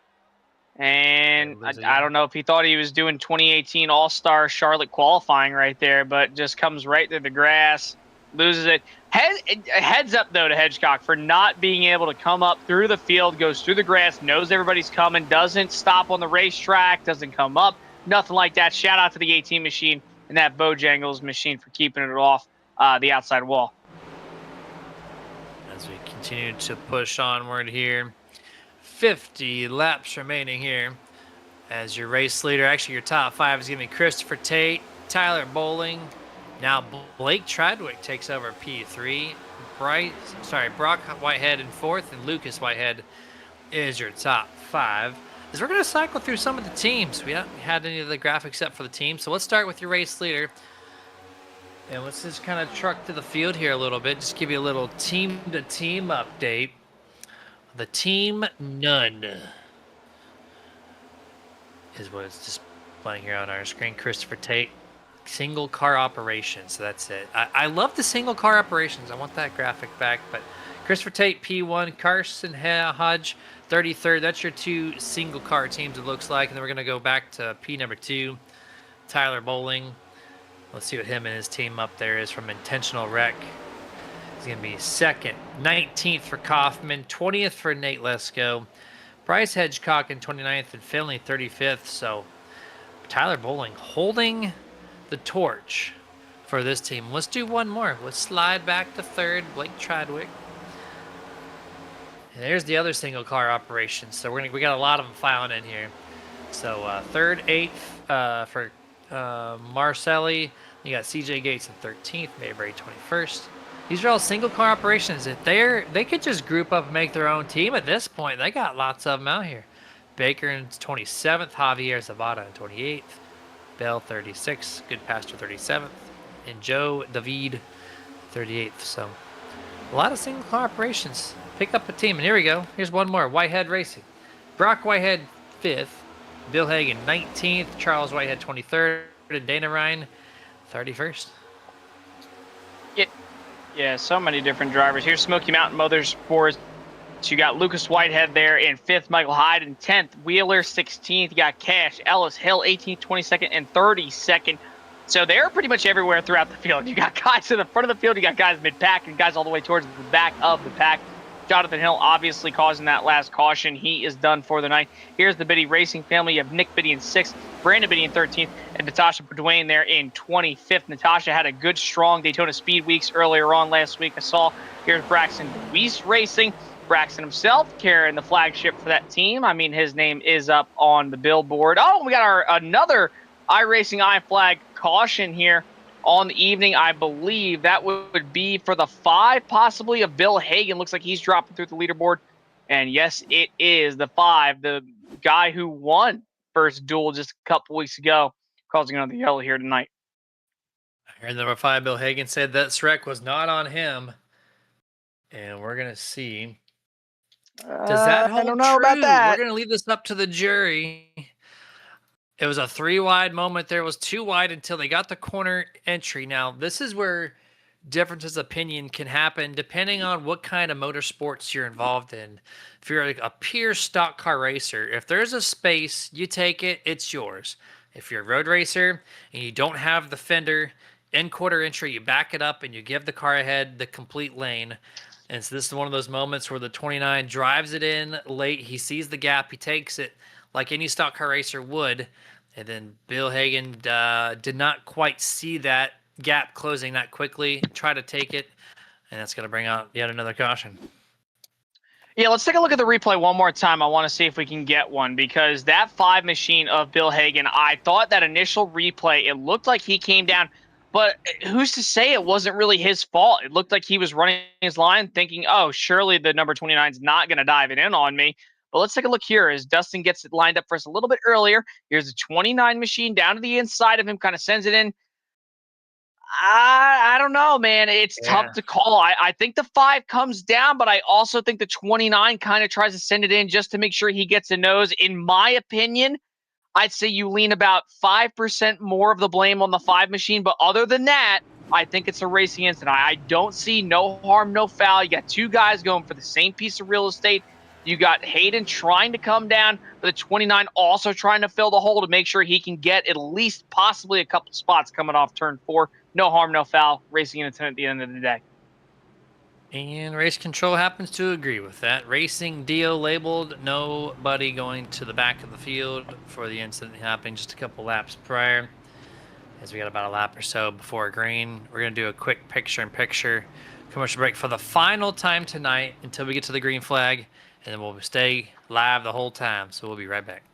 And I don't know if he thought he was doing 2018 All-Star Charlotte qualifying right there, but just comes right through the grass, loses it. Heads up, though, to Hedgecock for not being able to come up through the field, goes through the grass, knows everybody's coming, doesn't stop on the racetrack, doesn't come up. Nothing like that. Shout out to the 18 machine and that Bojangles machine for keeping it off the outside wall. As we continue to push onward here, 50 laps remaining here. As your race leader, actually your top 5 is going to be Christopher Tate, Tyler Bowling. Now Blake Tradwick takes over P3. Brock Whitehead in 4th, and Lucas Whitehead is your top 5. Is we're going to cycle through some of the teams. We haven't had any of the graphics up for the team. So let's start with your race leader. And let's just kind of truck to the field here a little bit. Just give you a little team-to-team update. The team none is what it's displaying here on our screen. Christopher Tate, single car operations. So that's it. I love the single car operations. I want that graphic back. But Christopher Tate, P1, Carson Hodge, 33rd. That's your 2 single car teams, it looks like. And then we're going to go back to P number 2, Tyler Bowling. Let's see what him and his team up there is from Intentional Wreck. He's going to be 2nd. 19th for Kaufman. 20th for Nate Lesko. Bryce Hedgecock in 29th and Finley 35th. So Tyler Bowling holding the torch for this team. Let's do one more. Let's slide back to 3rd, Blake Tradwick. And there's the other single car operation. So we got a lot of them filing in here. So 3rd, 8th for Marcelli. You got CJ Gates in 13th, Mayberry 21st. These are all single car operations. If they could just group up and make their own team at this point. They got lots of them out here. Baker in 27th, Javier Zavada in 28th. Bell 36th, Good Pastor 37th, and Joe David 38th. So a lot of single car operations. Pick up a team, and here we go. Here's one more. Whitehead Racing. Brock Whitehead 5th, Bill Hagan 19th, Charles Whitehead 23rd, and Dana Ryan 31st. Yeah, so many different drivers. Here's Smoky Mountain Motorsports. So you got Lucas Whitehead there in 5th, Michael Hyde in 10th, Wheeler 16th. You got Cash, Ellis, Hill 18th, 22nd, and 32nd. So they're pretty much everywhere throughout the field. You got guys in the front of the field, you got guys mid-pack, and guys all the way towards the back of the pack. Jonathan Hill obviously causing that last caution. He is done for the night. Here's the Biddy Racing family. You have Nick Biddy in 6th, Brandon Biddy in 13th, and Natasha Duane there in 25th. Natasha had a good, strong Daytona Speed Weeks earlier on last week. I saw here's Braxton Weiss Racing. Braxton himself carrying the flagship for that team. I mean, his name is up on the billboard. Oh, we got our another iRacing iFlag caution here on the evening. I believe that would be for the 5, possibly, of Bill Hagan. Looks like he's dropping through the leaderboard. And yes, it is the 5, the guy who won first duel just a couple weeks ago, causing another yellow here tonight. I heard number 5, Bill Hagan, said that wreck was not on him. And we're going to see. Does that hold I don't know true? about that. We're going to leave this up to the jury. It was a 3 wide moment. There was 2 wide until they got the corner entry. Now, this is where differences of opinion can happen depending on what kind of motorsports you're involved in. If you're like a pure stock car racer, if there's a space, you take it, it's yours. If you're a road racer and you don't have the fender in quarter entry, you back it up and you give the car ahead the complete lane. And so this is one of those moments where the 29 drives it in late. He sees the gap. He takes it like any stock car racer would. And then Bill Hagan did not quite see that gap closing that quickly, try to take it. And that's going to bring out yet another caution. Yeah, let's take a look at the replay one more time. I want to see if we can get one, because that 5 machine of Bill Hagan, I thought that initial replay, it looked like he came down. But who's to say it wasn't really his fault? It looked like he was running his line thinking, oh, surely the number 29 is not going to dive it in on me. But let's take a look here as Dustin gets it lined up for us a little bit earlier. Here's the 29 machine down to the inside of him, kind of sends it in. I don't know, man. It's tough to call. I think the 5 comes down, but I also think the 29 kind of tries to send it in just to make sure he gets a nose. In my opinion, I'd say you lean about 5% more of the blame on the 5 machine. But other than that, I think it's a racing incident. I don't see no harm, no foul. You got 2 guys going for the same piece of real estate. You got Hayden trying to come down, but the 29 also trying to fill the hole to make sure he can get at least possibly a couple spots coming off turn 4. No harm, no foul. Racing incident at the end of the day. And race control happens to agree with that. Racing deal labeled, nobody going to the back of the field for the incident happening just a couple laps prior. As we got about a lap or so before green, we're going to do a quick picture-in-picture commercial break for the final time tonight until we get to the green flag, and then we'll stay live the whole time. So we'll be right back.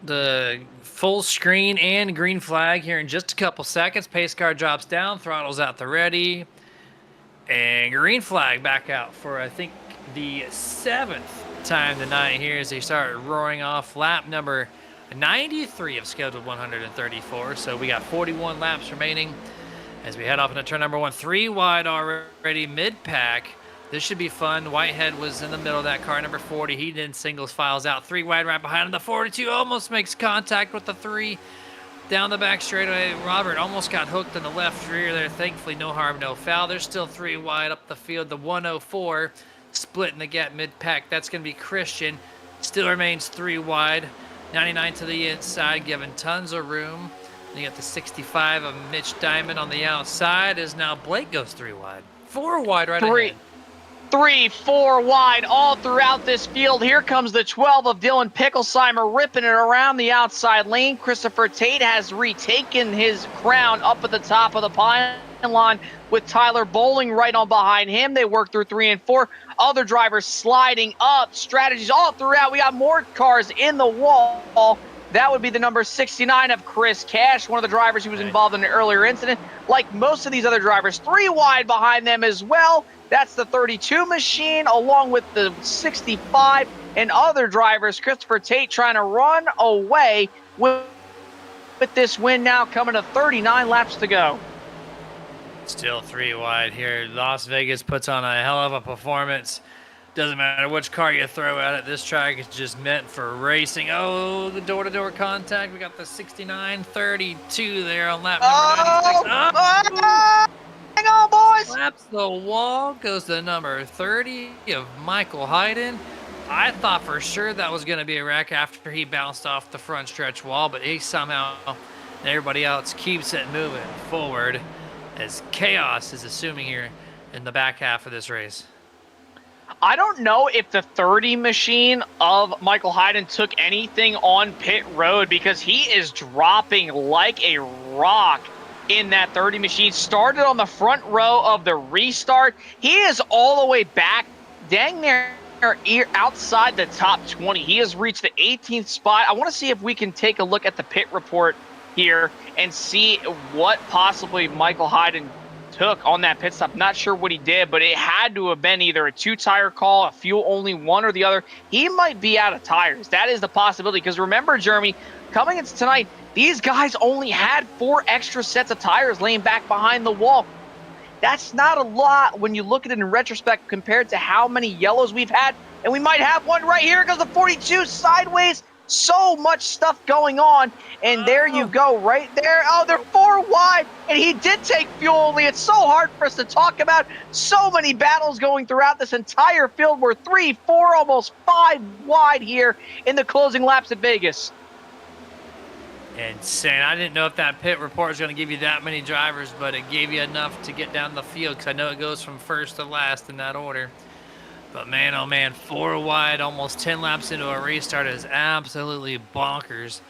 the full screen and green flag here in just a couple seconds. Pace car drops down, throttles out the ready, and green flag back out for, I think, the 7th time tonight here as they start roaring off lap number 93 of scheduled 134. So we got 41 laps remaining as we head off into turn number 1. 3 wide already, mid-pack. This should be fun. Whitehead was in the middle of that car, number 40. He then singles files out. 3 wide right behind him. The 42 almost makes contact with the 3 down the back straightaway. Robert almost got hooked in the left rear there. Thankfully, no harm, no foul. There's still 3 wide up the field. The 104 splitting the gap mid-pack. That's going to be Christian. Still remains 3 wide. 99 to the inside, giving tons of room. You got the 65 of Mitch Diamond on the outside. As now Blake goes 3 wide. 4 wide right ahead. 3, 4 wide all throughout this field. Here comes the 12 of Dylan Picklesheimer ripping it around the outside lane. Christopher Tate has retaken his crown up at the top of the pylon with Tyler Bowling right on behind him. They work through 3 and 4. Other drivers sliding up. Strategies all throughout. We got more cars in the wall. That would be the number 69 of Chris Cash, one of the drivers who was involved in an earlier incident. Like most of these other drivers, 3 wide behind them as well. That's the 32 machine, along with the 65 and other drivers. Christopher Tate trying to run away with this win now, coming to 39 laps to go. Still 3 wide here. Las Vegas puts on a hell of a performance. Doesn't matter which car you throw at it. This track is just meant for racing. Oh, the door-to-door contact. We got the 69-32 there on lap number 96. Oh! Hang on, boys! Slaps the wall, goes to number 30 of Michael Hayden. I thought for sure that was going to be a wreck after he bounced off the front stretch wall, but he somehow, and everybody else, keeps it moving forward as chaos is assuming here in the back half of this race. I don't know if the 30 machine of Michael Hayden took anything on pit road, because he is dropping like a rock in that 30 machine. Started on the front row of the restart. He is all the way back, dang near outside the top 20. He has reached the 18th spot. I want to see if we can take a look at the pit report here and see what possibly Michael Hayden took on that pit stop. Not sure what he did, but it had to have been either a 2-tire call, a fuel only, one or the other. He might be out of tires. That is the possibility, because remember, Jeremy, coming into tonight, these guys only had 4 extra sets of tires laying back behind the wall. That's not a lot when you look at it in retrospect compared to how many yellows we've had. And we might have one right here because the 42 sideways. So much stuff going on. And there you go, right there. Oh, they're 4 wide. And he did take fuel only. It's so hard for us to talk about. So many battles going throughout this entire field. We're 3, 4, almost 5 wide here in the closing laps at Vegas. Insane. I didn't know if that pit report was going to give you that many drivers, but it gave you enough to get down the field, because I know it goes from first to last in that order. But man, oh man, 4 wide, almost 10 laps into a restart is absolutely bonkers.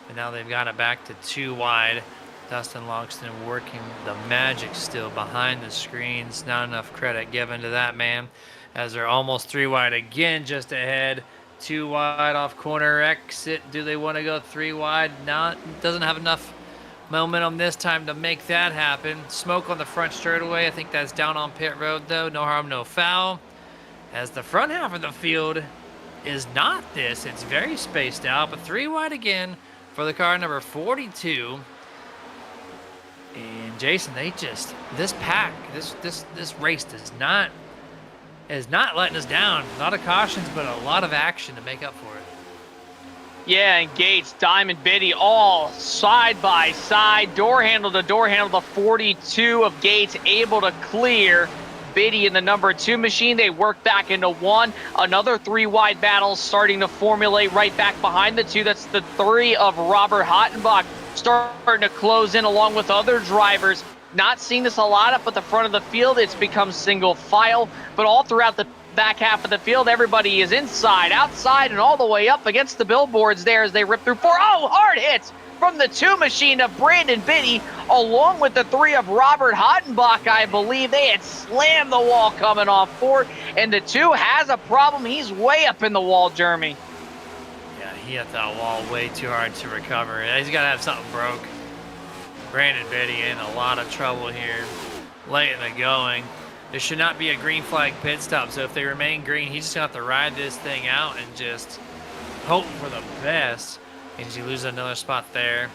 And now they've got it back to 2 wide. Dustin Longston working the magic still behind the screens. Not enough credit given to that man, as they're almost 3 wide again, just ahead. 2 wide off corner exit. Do they want to go 3 wide? Not. Doesn't have enough momentum this time to make that happen. Smoke on the front straightaway. I think that's down on pit road though. No harm, no foul. As the front half of the field is not this. It's very spaced out, but 3 wide again for the car number 42. And Jason, they just, this pack, this race is not letting us down. A lot of cautions, but a lot of action to make up for it. Yeah, and Gates, Diamond, Biddy, all side by side, door handle to door handle. The 42 of Gates able to clear Biddy in the number 2 machine. They work back into 1. Another 3 wide battle starting to formulate right back behind the 2. That's the 3 of Robert Hottenbach starting to close in along with other drivers. Not seeing this a lot up at the front of the field. It's become single file, but all throughout the back half of the field, everybody is inside, outside, and all the way up against the billboards there as they rip through 4. Oh, hard hits from the 2 machine of Brandon Biddy, along with the 3 of Robert Hottenbach, I believe. They had slammed the wall coming off 4, and the 2 has a problem. He's way up in the wall, Jeremy. Yeah, he hit that wall way too hard to recover. He's got to have something broke. Brandon Biddy in a lot of trouble here, late in the going. There should not be a green flag pit stop, so if they remain green, he's just going to have to ride this thing out and just hope for the best. And he loses another spot there.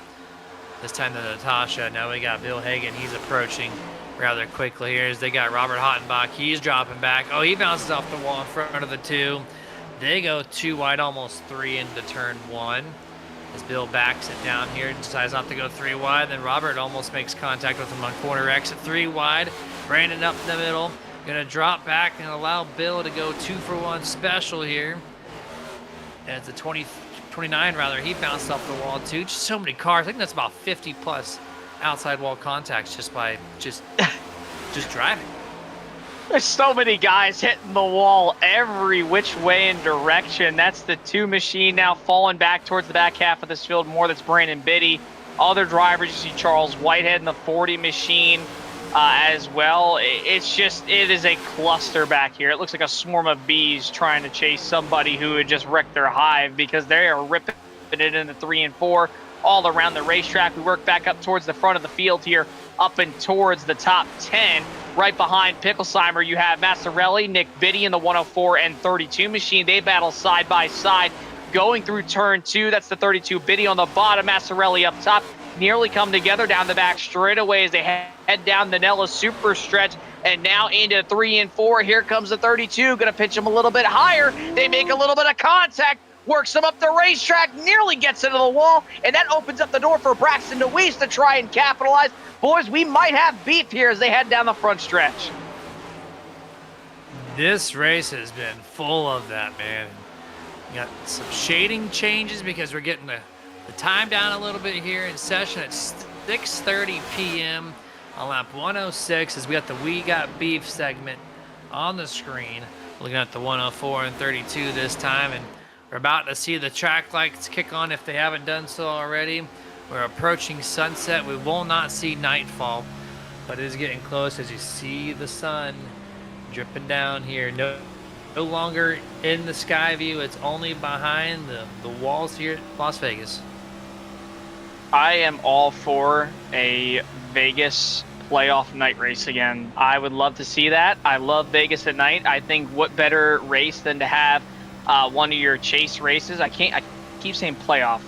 This time to Natasha. Now we got Bill Hagan. He's approaching rather quickly here as they got Robert Hottenbach. He's dropping back. Oh, he bounces off the wall in front of the 2. They go 2 wide, almost 3 into turn 1. As Bill backs it down here, decides not to go 3 wide. Then Robert almost makes contact with him on corner exit 3 wide. Brandon up the middle. Gonna drop back and allow Bill to go 2-for-1 special here. And it's a 29 rather. He bounced off the wall too. Just so many cars. I think that's about 50 plus outside wall contacts just by just driving. There's so many guys hitting the wall every which way and direction. That's the 2 machine now falling back towards the back half of this field more. That's Brandon Biddy. Other drivers, you see Charles Whitehead in the 40 machine as well. It is a cluster back here. It looks like a swarm of bees trying to chase somebody who had just wrecked their hive because they are ripping it in the 3 and 4 all around the racetrack. We work back up towards the front of the field here, up and towards the top 10. Right behind Picklesheimer, you have Massarelli, Nick Biddy in the 104 and 32 machine. They battle side by side going through turn 2. That's the 32 Biddy on the bottom, Massarelli up top. Nearly come together down the back straightaway as they head down the Nella super stretch and now into 3 and 4. Here comes the 32, going to pitch them a little bit higher. They make a little bit of contact, works them up the racetrack, nearly gets into the wall, and that opens up the door for Braxton DeWeese to try and capitalize. Boys, we might have beef here as they head down the front stretch. This race has been full of that, man. You got some shading changes because we're getting the time down a little bit here in session at 6:30 p.m. on lap 106 as we got the We Got Beef segment on the screen. Looking at the 104 and 32 this time, and we're about to see the track lights kick on if they haven't done so already. We're approaching sunset. We will not see nightfall, but it is getting close as you see the sun dripping down here. No longer in the sky view. It's only behind the walls here at Las Vegas. I am all for a Vegas playoff night race again. I would love to see that. I love Vegas at night. I think what better race than to have one of your chase races. I keep saying playoff.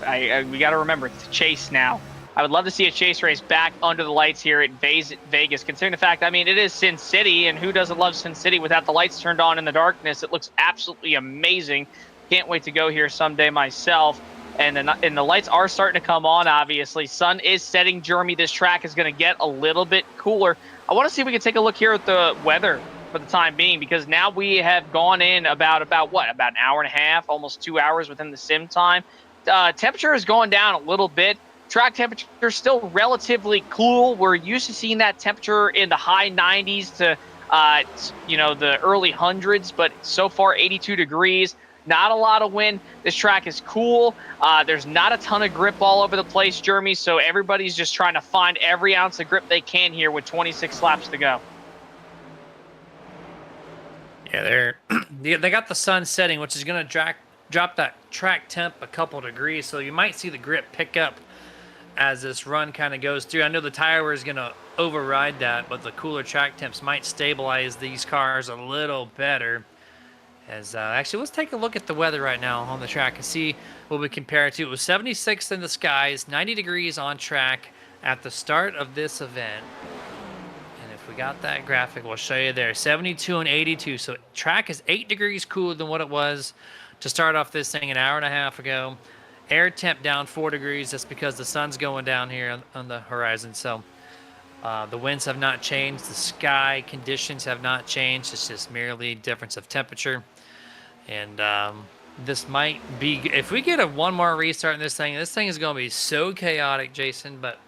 We got to remember it's chase now. I would love to see a chase race back under the lights here at Vegas, considering the fact, I mean, it is Sin City, and who doesn't love Sin City without the lights turned on in the darkness? It looks absolutely amazing. Can't wait to go here someday myself. And the lights are starting to come on, obviously. Sun is setting, Jeremy. This track is going to get a little bit cooler. I want to see if we can take a look here at the weather for the time being, because now we have gone in about an hour and a half, almost 2 hours within the sim time. Temperature is going down a little bit. Track temperature is still relatively cool. We're used to seeing that temperature in the high 90s to the early hundreds, but so far 82 degrees. Not a lot of wind. This track is cool. There's not a ton of grip all over the place, Jeremy, so everybody's just trying to find every ounce of grip they can here with 26 laps to go. Yeah, they got the sun setting, which is going to drop that track temp a couple degrees, so you might see the grip pick up as this run kind of goes through. I know the tire wear is going to override that, but the cooler track temps might stabilize these cars a little better. As actually, let's take a look at the weather right now on the track and see what we compare it to. It was 76 in the skies, 90 degrees on track at the start of this event. And if we got that graphic, we'll show you there. 72 and 82. So track is 8 degrees cooler than what it was to start off this thing an hour and a half ago. Air temp down 4 degrees. That's because the sun's going down here on the horizon. So the winds have not changed. The sky conditions have not changed. It's just merely difference of temperature. And this might be, if we get one more restart in this thing is going to be so chaotic, Jason. But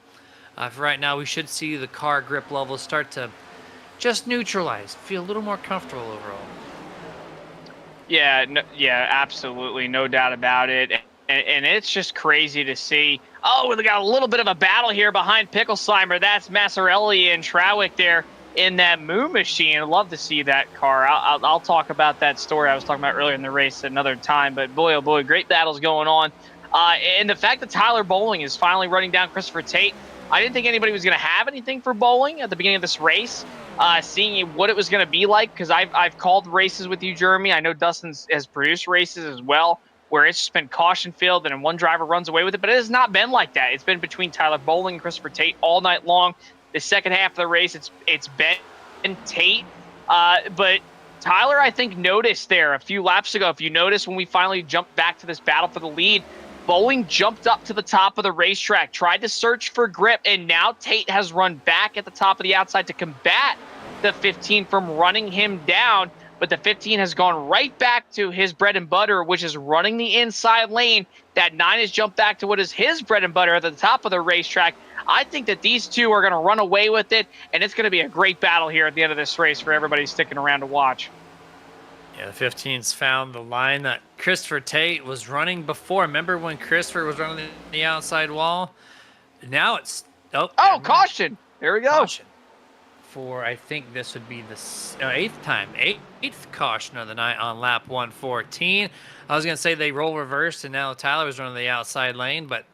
for right now, we should see the car grip levels start to just neutralize, feel a little more comfortable overall. Yeah, absolutely, no doubt about it. And it's just crazy to see. Oh, we got a little bit of a battle here behind Picklesheimer. That's Massarelli and Trowick there. in that Moo machine. I'd love to see that car. I'll talk about that story I was talking about earlier in the race at another time. But boy, oh boy, great battles going on. And the fact that Tyler Bowling is finally running down Christopher Tate, I didn't think anybody was going to have anything for Bowling at the beginning of this race. Seeing what it was going to be like, because I've called races with you, Jeremy. I know Dustin has produced races as well, where it's just been caution filled and one driver runs away with it. But it has not been like that. It's been between Tyler Bowling and Christopher Tate all night long. The second half of the race, it's been Tate. But Tyler, I think, noticed there a few laps ago, if you notice, when we finally jumped back to this battle for the lead, Bowling jumped up to the top of the racetrack, tried to search for grip, and now Tate has run back at the top of the outside to combat the 15 from running him down. But the 15 has gone right back to his bread and butter, which is running the inside lane. That 9 has jumped back to what is his bread and butter at the top of the racetrack. I think that these two are going to run away with it, and it's going to be a great battle here at the end of this race for everybody sticking around to watch. Yeah, the 15's found the line that Christopher Tate was running before. Remember when Christopher was running the outside wall? Now it's... Oh, caution! There we go. Caution. For, I think this would be the 8th time. 8th caution of the night on lap 114. I was going to say they roll reversed, and now Tyler was running the outside lane, but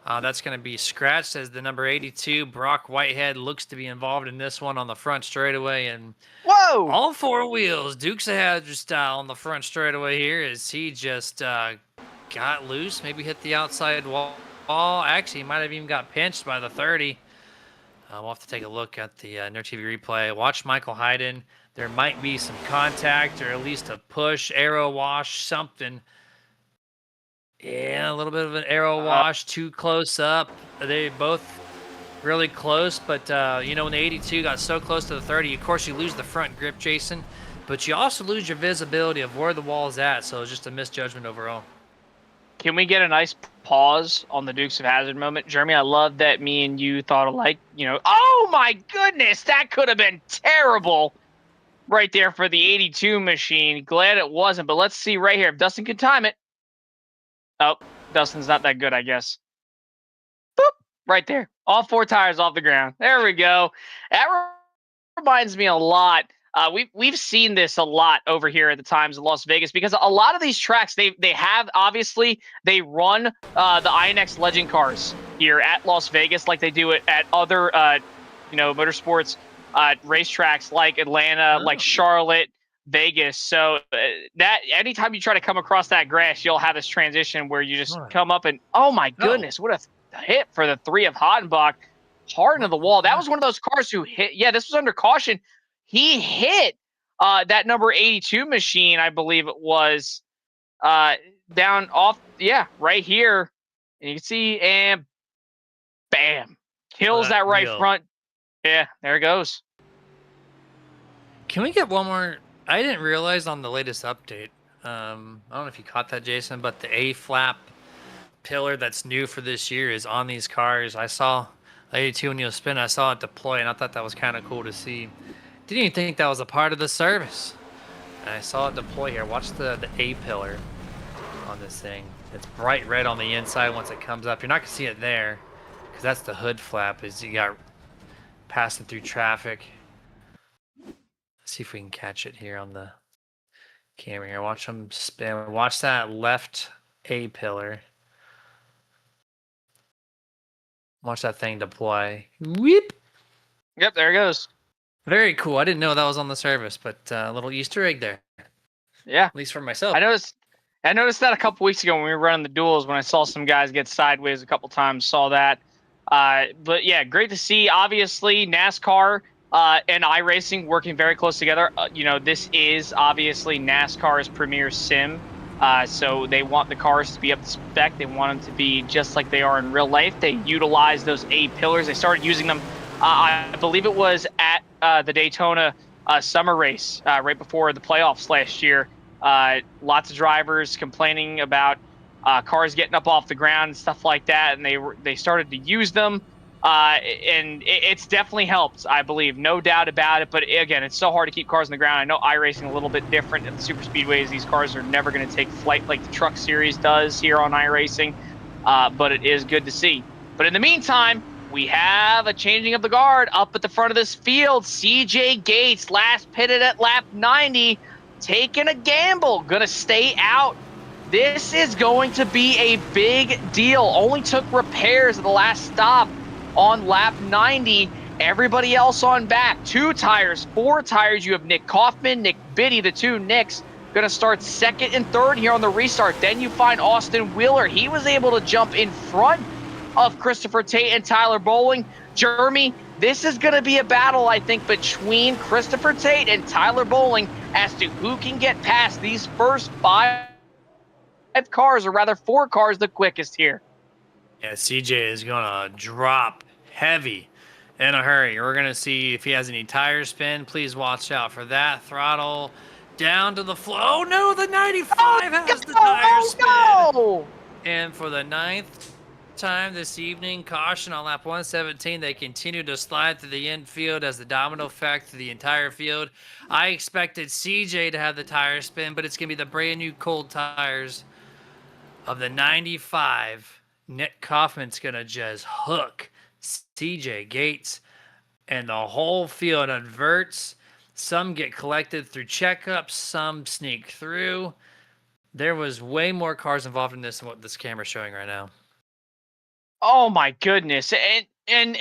that's going to be scratched as the number 82, Brock Whitehead, looks to be involved in this one on the front straightaway. And whoa! All four wheels, Dukes of Hazzard style on the front straightaway here as he just got loose, maybe hit the outside wall. Actually, he might have even got pinched by the 30. We'll have to take a look at the Nerd TV replay. Watch Michael Hayden. There might be some contact or at least a push, arrow wash, something. Yeah, a little bit of an arrow wash, too close up. They both really close, but you know, when the 82 got so close to the 30, of course you lose the front grip, Jason, but you also lose your visibility of where the wall's at, so it's just a misjudgment overall. Can we get a nice pause on the Dukes of Hazzard moment? Jeremy, I love that me and you thought alike. You know, oh my goodness, that could have been terrible right there for the 82 machine. Glad it wasn't, but let's see right here. If Dustin could time it. Oh, Dustin's not that good, I guess. Boop, right there. All 4 tires off the ground. There we go. That reminds me a lot. We've seen this a lot over here at the times in Las Vegas, because a lot of these tracks, they have, obviously, they run the INX Legend cars here at Las Vegas like they do it at other, motorsports racetracks like Atlanta, like Charlotte, Vegas. So that anytime you try to come across that grass, you'll have this transition where you just come up and, oh my goodness, what a hit for the 3 of Hottenbach. Hard into the wall. That was one of those cars who hit. Yeah, this was under caution. He hit that number 82 machine, I believe it was, down off, right here. And you can see, and bam, kills that right front. Yeah, there it goes. Can we get one more? I didn't realize on the latest update, I don't know if you caught that, Jason, but the A-flap pillar that's new for this year is on these cars. I saw 82 when you was spinning, I saw it deploy, and I thought that was kind of cool to see. Didn't even think that was a part of the service. And I saw it deploy here. Watch the A-pillar on this thing. It's bright red on the inside once it comes up. You're not going to see it there because that's the hood flap as you got passing through traffic. Let's see if we can catch it here on the camera here. Watch them spin. Watch that left A-pillar. Watch that thing deploy. Whip. Yep, there it goes. Very cool. I didn't know that was on the service, but a little Easter egg there. Yeah. At least for myself. I noticed that a couple weeks ago when we were running the duels, when I saw some guys get sideways a couple times, saw that. But yeah, great to see. Obviously, NASCAR and iRacing working very close together. This is obviously NASCAR's premier sim. So they want the cars to be up to spec. They want them to be just like they are in real life. They utilize those A-pillars. They started using them, I believe it was at the Daytona summer race right before the playoffs last year. Lots of drivers complaining about cars getting up off the ground and stuff like that, and they started to use them, and it's definitely helped, I believe, no doubt about it. But again, it's so hard to keep cars on the ground. I know iRacing a little bit different at the super speedways. These cars are never going to take flight like the Truck Series does here on iRacing, but it is good to see. But in the meantime, we have a changing of the guard up at the front of this field. CJ Gates, last pitted at lap 90, taking a gamble, gonna stay out. This is going to be a big deal. Only took repairs at the last stop on lap 90. Everybody else on back. 2 tires, 4 tires. You have Nick Kaufman, Nick Biddy, the 2 Nicks, going to start second and third here on the restart. Then you find Austin Wheeler. He was able to jump in front of Christopher Tate and Tyler Bowling. Jeremy, this is going to be a battle, I think, between Christopher Tate and Tyler Bowling as to who can get past these first 5 cars, or rather 4 cars, the quickest here. Yeah, CJ is going to drop heavy in a hurry. We're going to see if he has any tire spin. Please watch out for that. Throttle down to the floor. Oh, no, the 95 has the tire spin. No! And for the 9th time this evening, caution on lap 117. They continue to slide through the infield as the domino effect through the entire field. I expected CJ to have the tire spin, but it's going to be the brand new cold tires of the 95. Nick Kaufman's going to just hook CJ Gates, and the whole field inverts. Some get collected through checkups, some sneak through. There was way more cars involved in this than what this camera's showing right now. Oh my goodness. And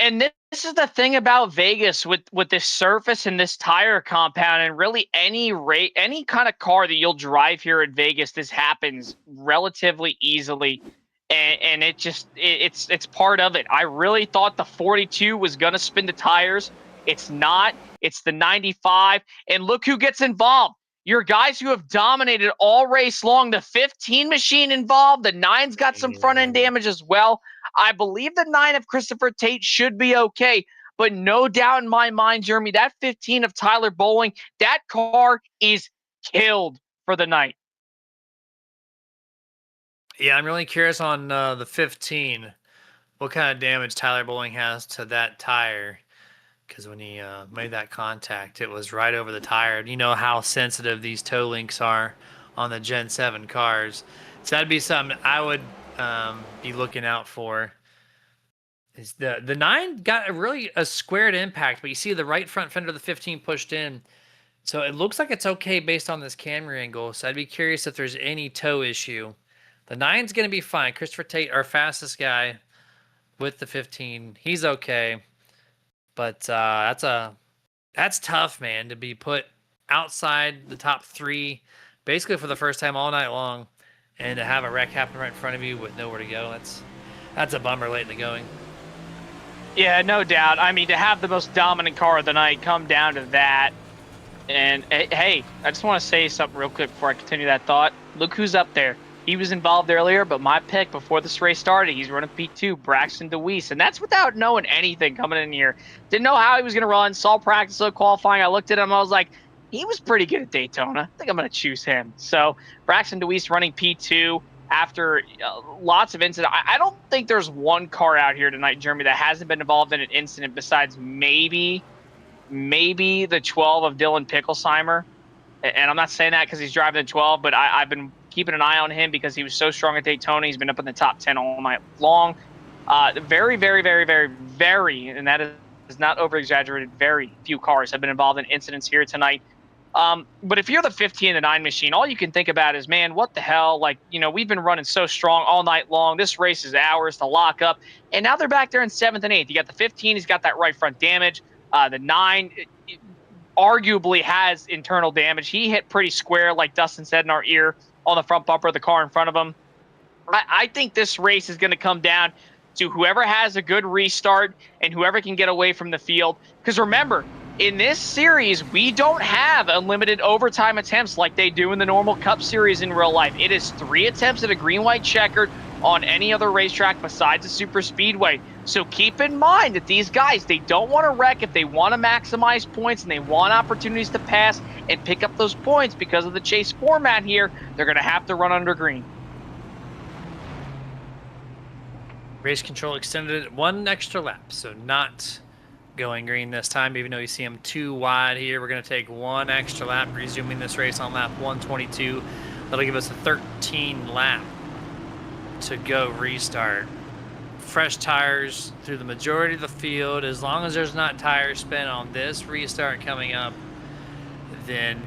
this is the thing about Vegas with this surface and this tire compound, and really any kind of car that you'll drive here at Vegas, this happens relatively easily. And it's part of it. I really thought the 42 was going to spin the tires. It's not. It's the 95. And look who gets involved. Your guys who have dominated all race long. The 15 machine involved. The 9's got some front end damage as well. I believe the 9 of Christopher Tate should be okay. But no doubt in my mind, Jeremy, that 15 of Tyler Bowling, that car is killed for the night. Yeah, I'm really curious on the 15, what kind of damage Tyler Bowling has to that tire. Because when he made that contact, it was right over the tire. You know how sensitive these toe links are on the Gen 7 cars. So that'd be something I would be looking out for. Is the 9 got a squared impact, but you see the right front fender of the 15 pushed in. So it looks like it's okay based on this camera angle. So I'd be curious if there's any toe issue. The 9's going to be fine. Christopher Tate, our fastest guy with the 15, he's okay. But that's tough, man, to be put outside the top 3 basically for the first time all night long, and to have a wreck happen right in front of you with nowhere to go. That's a bummer late in the going. Yeah, no doubt. I mean, to have the most dominant car of the night come down to that. And hey, I just want to say something real quick before I continue that thought. Look who's up there. He was involved earlier, but my pick before this race started, he's running P2, Braxton DeWeese. And that's without knowing anything coming in here. Didn't know how he was going to run, saw practice, saw qualifying. I looked at him, I was like, he was pretty good at Daytona. I think I'm going to choose him. So Braxton DeWeese running P2 after lots of incidents. I don't think there's one car out here tonight, Jeremy, that hasn't been involved in an incident besides maybe the 12 of Dylan Picklesheimer. And I'm not saying that because he's driving the 12, but I've been keeping an eye on him because he was so strong at Daytona. He's been up in the top 10 all night long. Very, very, very, very, very, and that is not over-exaggerated, very few cars have been involved in incidents here tonight. But if you're the 15 and the 9 machine, all you can think about is, man, what the hell? Like, we've been running so strong all night long. This race is ours to lock up. And now they're back there in 7th and 8th. You got the 15, he's got that right front damage. The 9 arguably has internal damage. He hit pretty square, like Dustin said in our ear, on the front bumper of the car in front of him. I think this race is going to come down to whoever has a good restart and whoever can get away from the field. Because remember, in this series, we don't have unlimited overtime attempts like they do in the normal Cup Series in real life. It is 3 attempts at a green-white checkered on any other racetrack besides a super speedway. So keep in mind that these guys, they don't want to wreck if they want to maximize points and they want opportunities to pass and pick up those points because of the chase format here. They're going to have to run under green. Race control extended 1 extra lap, so not going green this time, even though you see them 2 wide here. We're going to take 1 extra lap, resuming this race on lap 122. That'll give us a 13 lap to go restart. fresh tires through the majority of the field. As long as there's not tire spin on this restart coming up, then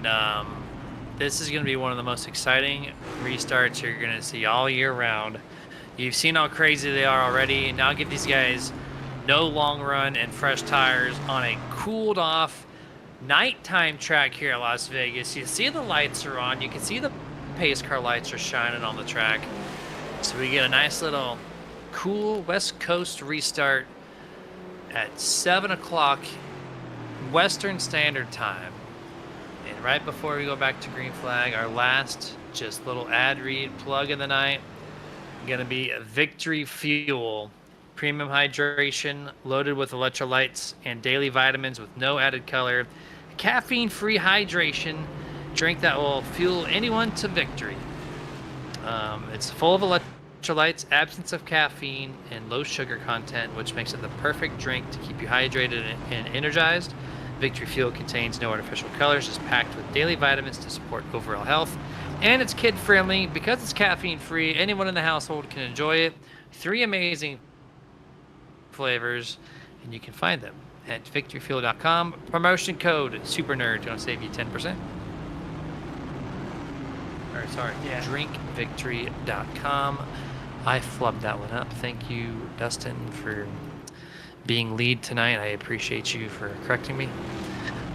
this is going to be one of the most exciting restarts you're going to see all year round. You've seen how crazy they are already. Now give these guys no long run and fresh tires on a cooled off nighttime track here at Las Vegas. You see the lights are on. You can see the pace car lights are shining on the track. So we get a nice little cool West Coast restart at 7 o'clock Western Standard Time. And right before we go back to green flag, our last just little ad read plug of the night, gonna be a Victory Fuel premium hydration loaded with electrolytes and daily vitamins with no added color. Caffeine-free hydration drink that will fuel anyone to victory. It's full of electrolytes, absence of caffeine, and low sugar content, which makes it the perfect drink to keep you hydrated and energized. Victory Fuel contains no artificial colors, is packed with daily vitamins to support overall health, and it's kid-friendly. Because it's caffeine-free, anyone in the household can enjoy it. 3 amazing flavors, and you can find them at victoryfuel.com. Promotion code SUPERNERD going to save you 10%. Or sorry, Yeah. drinkvictory.com. I flubbed that one up. Thank you, Dustin, for being lead tonight. I appreciate you for correcting me.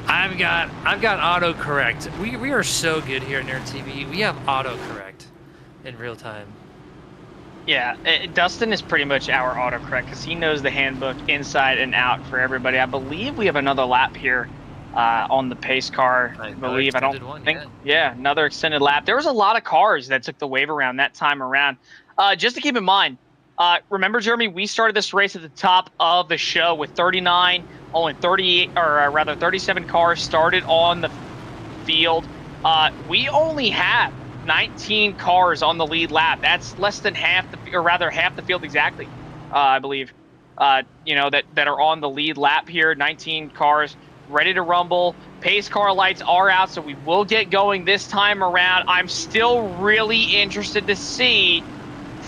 I've got autocorrect. We are so good here at Nerd TV. We have autocorrect in real time. Yeah, Dustin is pretty much our autocorrect because he knows the handbook inside and out for everybody. I believe we have another lap here on the pace car. I don't think. Yeah, another extended lap. There was a lot of cars that took the wave around that time around. Just to keep in mind, remember, Jeremy, we started this race at the top of the show with 39, only 38, or rather 37 cars started on the field. We only have 19 cars on the lead lap. That's less than half the field exactly, I believe. That are on the lead lap here. 19 cars ready to rumble. Pace car lights are out, so we will get going this time around. I'm still really interested to see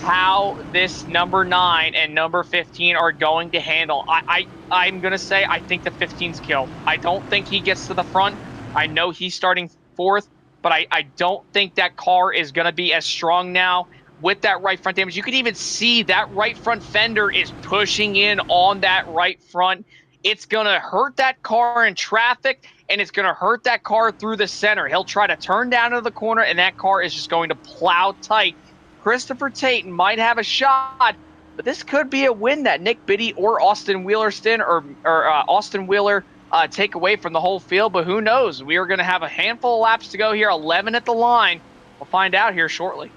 how this number 9 and number 15 are going to handle. I'm going to say I think the 15's killed. I don't think he gets to the front. I know he's starting 4th, but I don't think that car is going to be as strong now with that right front damage. You can even see that right front fender is pushing in on that right front. It's going to hurt that car in traffic, and it's going to hurt that car through the center. He'll try to turn down into the corner, and that car is just going to plow tight. Christopher Tate might have a shot, but this could be a win that Nick Biddy or Austin Wheeler take away from the whole field, but who knows? We are going to have a handful of laps to go here, 11 at the line. We'll find out here shortly.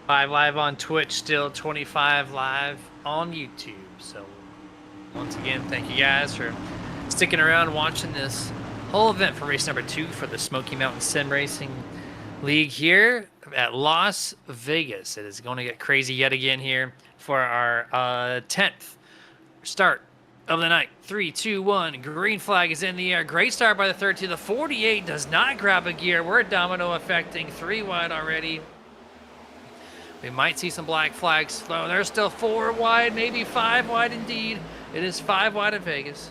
5 live on Twitch, still 25 live on YouTube. So once again, thank you guys for sticking around watching this whole event for race number 2 for the Smoky Mountain Sim Racing League here at Las Vegas. It is going to get crazy yet again here for our 10th start of the night. 3, 2, 1. Green flag is in the air. Great start by the 13. The 48 does not grab a gear. We're domino affecting 3 wide already. We might see some black flags slow. There's still 4 wide, maybe 5 wide indeed. It is 5 wide at Vegas.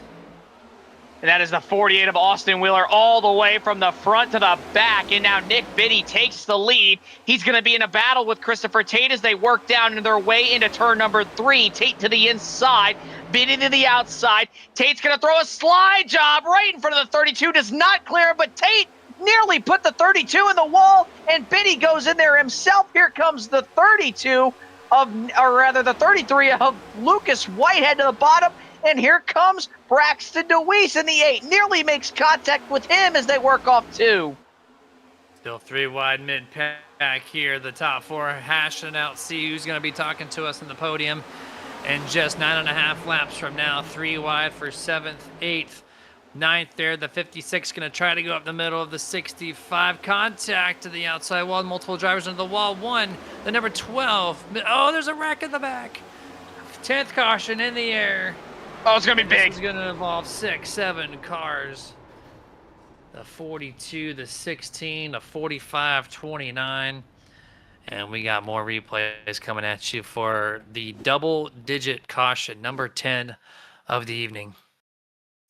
And that is the 48 of Austin Wheeler all the way from the front to the back. And now Nick Biddy takes the lead. He's going to be in a battle with Christopher Tate as they work down their way into turn number 3. Tate to the inside, Biddy to the outside. Tate's going to throw a slide job right in front of the 32. Does not clear, but Tate nearly put the 32 in the wall, and Biddy goes in there himself. Here comes the 32 the 33 of Lucas Whitehead to the bottom. And here comes Braxton DeWeese in the 8. Nearly makes contact with him as they work off 2. Still 3 wide mid-pack here. The top 4 hashing out. See who's going to be talking to us in the podium. And just 9.5 laps from now, 3 wide for 7th, 8th, 9th there. The 56 going to try to go up the middle of the 65. Contact to the outside wall. Multiple drivers into the wall. 1, the number 12. Oh, there's a wreck in the back. 10th caution in the air. Oh, it's going to be big. This is going to involve 6, 7 cars. The 42, the 16, the 45, 29. And we got more replays coming at you for the double-digit caution, number 10 of the evening.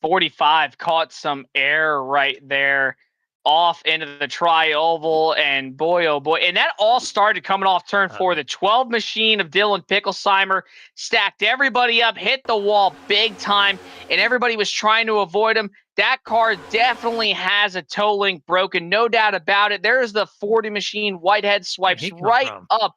45 caught some air right there off into the tri-oval, and boy, oh boy. And that all started coming off turn 4. The 12 machine of Dylan Picklesheimer stacked everybody up, hit the wall big time, and everybody was trying to avoid him. That car definitely has a toe link broken, no doubt about it. There's the 40 machine. Whitehead swipes right up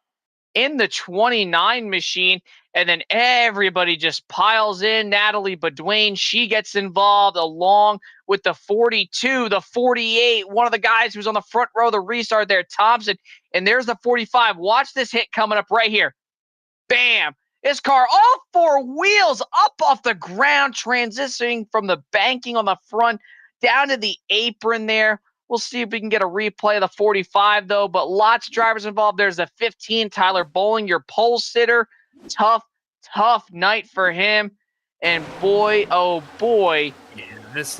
in the 29 machine, and then everybody just piles in. Natalie Bedouin, she gets involved along with the 42, the 48, one of the guys who's on the front row of the restart there, Thompson, and there's the 45. Watch this hit coming up right here. Bam! This car, all 4 wheels up off the ground, transitioning from the banking on the front down to the apron there. We'll see if we can get a replay of the 45, though, but lots of drivers involved. There's a 15, Tyler Bowling, your pole sitter. Tough night for him. And boy, oh boy,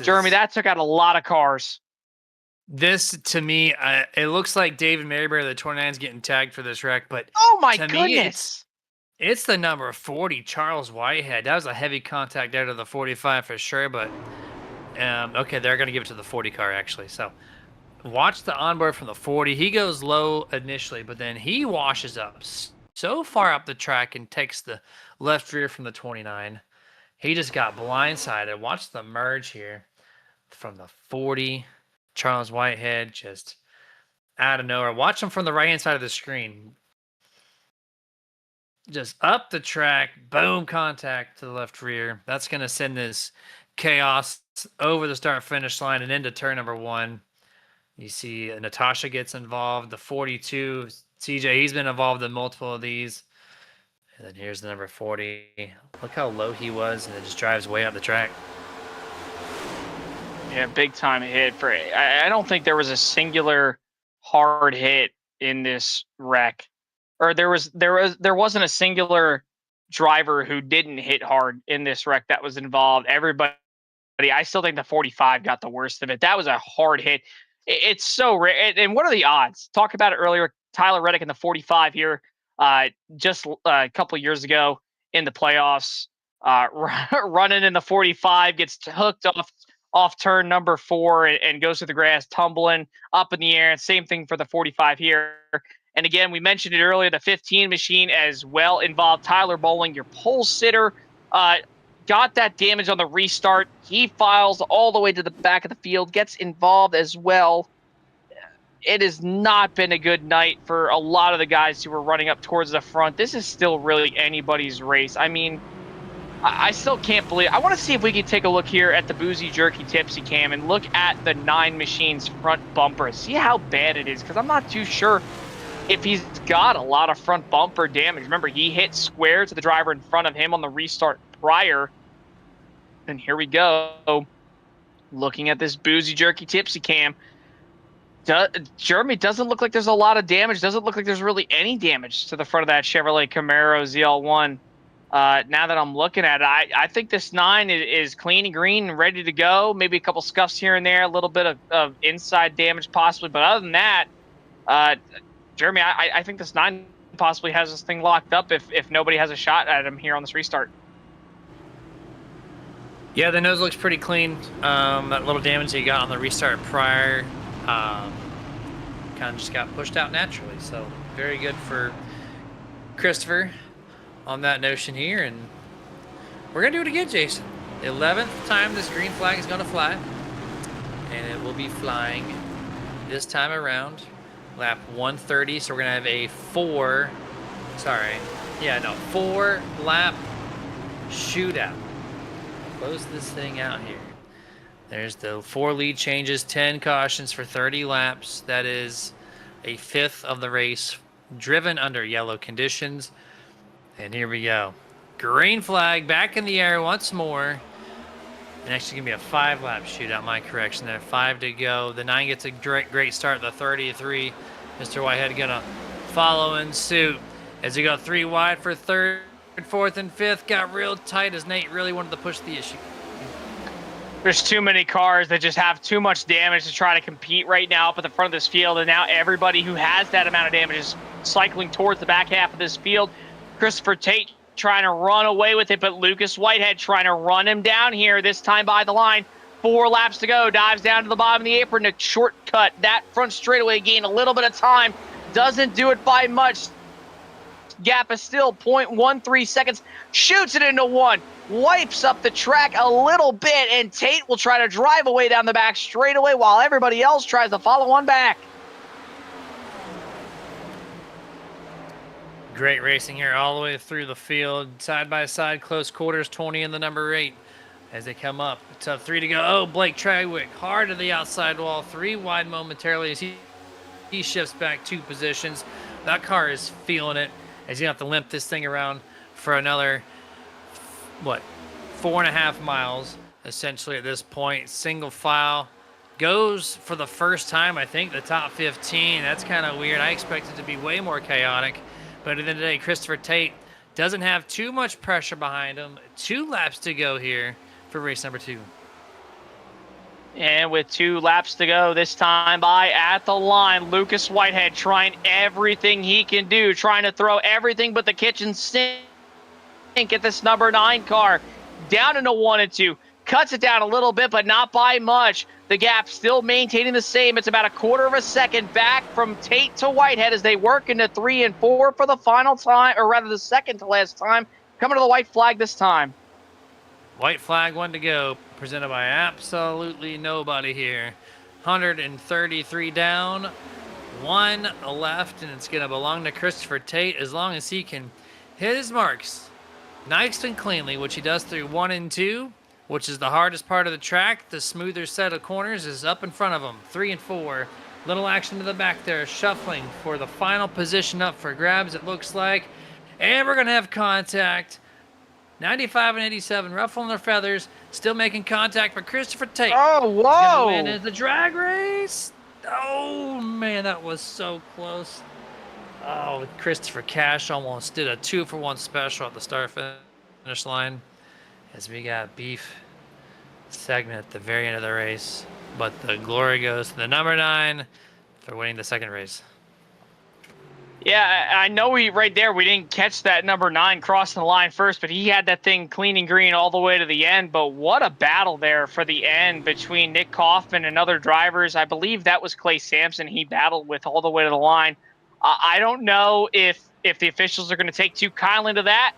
Jeremy, that took out a lot of cars. This, to me, it looks like David Maryberry, the 29, is getting tagged for this wreck, but oh my to goodness. Me, it's the number 40, Charles Whitehead. That was a heavy contact out of the 45 for sure, but okay, they're going to give it to the 40 car, actually. So watch the onboard from the 40. He goes low initially, but then he washes up so far up the track and takes the left rear from the 29. He just got blindsided. Watch the merge here from the 40. Charles Whitehead just out of nowhere. Watch him from the right-hand side of the screen. Just up the track, boom, contact to the left rear. That's going to send this chaos over the start-finish line and into turn number 1. You see Natasha gets involved. The 42, CJ, he's been involved in multiple of these. And then here's the number 40. Look how low he was, and it just drives way up the track. Yeah, big time hit. I don't think there was a singular hard hit in this wreck, or there wasn't a singular driver who didn't hit hard in this wreck that was involved. Everybody, I still think the 45 got the worst of it. That was a hard hit. It's so rare. And what are the odds? Talk about it earlier. Tyler Reddick in the 45 here, just a couple of years ago in the playoffs, running in the 45, gets hooked off turn number 4 and goes to the grass, tumbling up in the air. And same thing for the 45 here. And again, we mentioned it earlier, the 15 machine as well involved. Tyler Bowling, your pole sitter, got that damage on the restart. He files all the way to the back of the field, gets involved as well. It has not been a good night for a lot of the guys who were running up towards the front. This is still really anybody's race. I mean, I still can't believe. I want to see if we can take a look here at the Boozy Jerky Tipsy Cam and look at the 9 machine's front bumper. See how bad it is, because I'm not too sure if he's got a lot of front bumper damage. Remember, he hit square to the driver in front of him on the restart prior. And here we go. Looking at this Boozy Jerky Tipsy Cam. Jeremy, doesn't look like there's a lot of damage. Doesn't look like there's really any damage to the front of that Chevrolet Camaro ZL1. Now that I'm looking at it, I think this 9 is clean and green and ready to go. Maybe a couple scuffs here and there, a little bit of inside damage possibly. But other than that, Jeremy, I think this 9 possibly has this thing locked up if nobody has a shot at him here on this restart. Yeah, the nose looks pretty clean. That little damage he got on the restart prior kind of just got pushed out naturally. So very good for Christopher on that notion here. And we're going to do it again, Jason. The 11th time this green flag is going to fly. And it will be flying this time around. Lap 130. So we're going to have a 4-lap shootout. Close this thing out here. There's the 4 lead changes, 10 cautions for 30 laps. That is a 1/5 of the race driven under yellow conditions. And here we go. Green flag back in the air once more. And actually going to be a 5-lap shootout, my correction there. 5 to go. The 9 gets a great start. The 33, Mr. Whitehead going to follow in suit as he got 3 wide for 3rd, 4th, and 5th. Got real tight as Nate really wanted to push the issue. There's too many cars that just have too much damage to try to compete right now up at the front of this field, and now everybody who has that amount of damage is cycling towards the back half of this field. Christopher Tate trying to run away with it, but Lucas Whitehead trying to run him down here, this time by the line. 4 laps to go, dives down to the bottom of the apron to shortcut that front straightaway, gain a little bit of time. Doesn't do it by much. Gap is still 0.13 seconds. Shoots it into 1. Wipes up the track a little bit, and Tate will try to drive away down the back straightaway while everybody else tries to follow on back. Great racing here all the way through the field. Side by side, close quarters, 20 in the number 8. As they come up, tough 3 to go. Oh, Blake Tragwick, hard to the outside wall. 3 wide momentarily as he shifts back 2 positions. That car is feeling it as you have to limp this thing around for another, 4.5 miles, essentially at this point. Single file. Goes for the first time, I think, the top 15. That's kind of weird. I expected it to be way more chaotic. But at the end of the day, Christopher Tate doesn't have too much pressure behind him. 2 laps to go here for race number 2. And with 2 laps to go, this time by at the line, Lucas Whitehead trying everything he can do, trying to throw everything but the kitchen sink at this number 9 car. Down into 1 and 2. Cuts it down a little bit, but not by much. The gap still maintaining the same. It's about 1/4 second back from Tate to Whitehead as they work into 3 and 4 for the final time, or rather the second to last time. Coming to the white flag this time. White flag, 1 to go, presented by absolutely nobody here. 133 down, 1 left, and it's going to belong to Christopher Tate as long as he can hit his marks nice and cleanly, which he does through 1 and 2, which is the hardest part of the track. The smoother set of corners is up in front of him. 3 and 4, little action to the back there, shuffling for the final position up for grabs, it looks like. And we're going to have contact. 95 and 87, ruffling their feathers, still making contact for Christopher Tate. Oh, whoa! Win is the drag race. Oh, man, that was so close. Oh, Christopher Cash almost did a 2-for-1 special at the start-finish line as we got beef segment at the very end of the race. But the glory goes to the number 9 for winning the second race. Yeah, I know we didn't catch that number 9 crossing the line first, but he had that thing clean and green all the way to the end. But what a battle there for the end between Nick Kaufman and other drivers. I believe that was Clay Sampson he battled with all the way to the line. I don't know if the officials are going to take too kindly to that.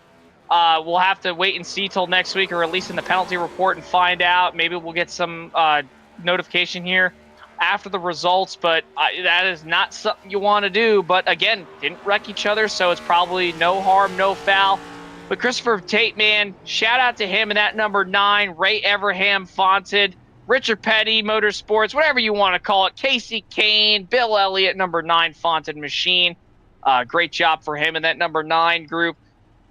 We'll have to wait and see till next week, or at least in the penalty report, and find out. Maybe we'll get some notification here after the results, but that is not something you want to do. But again, didn't wreck each other, so it's probably no harm, no foul. But Christopher Tate, man, shout out to him and that number 9, Ray Everham fonted, Richard Petty Motorsports, whatever you want to call it, Casey Kane, Bill Elliott, number 9 fonted machine. Great job for him and that number 9 group.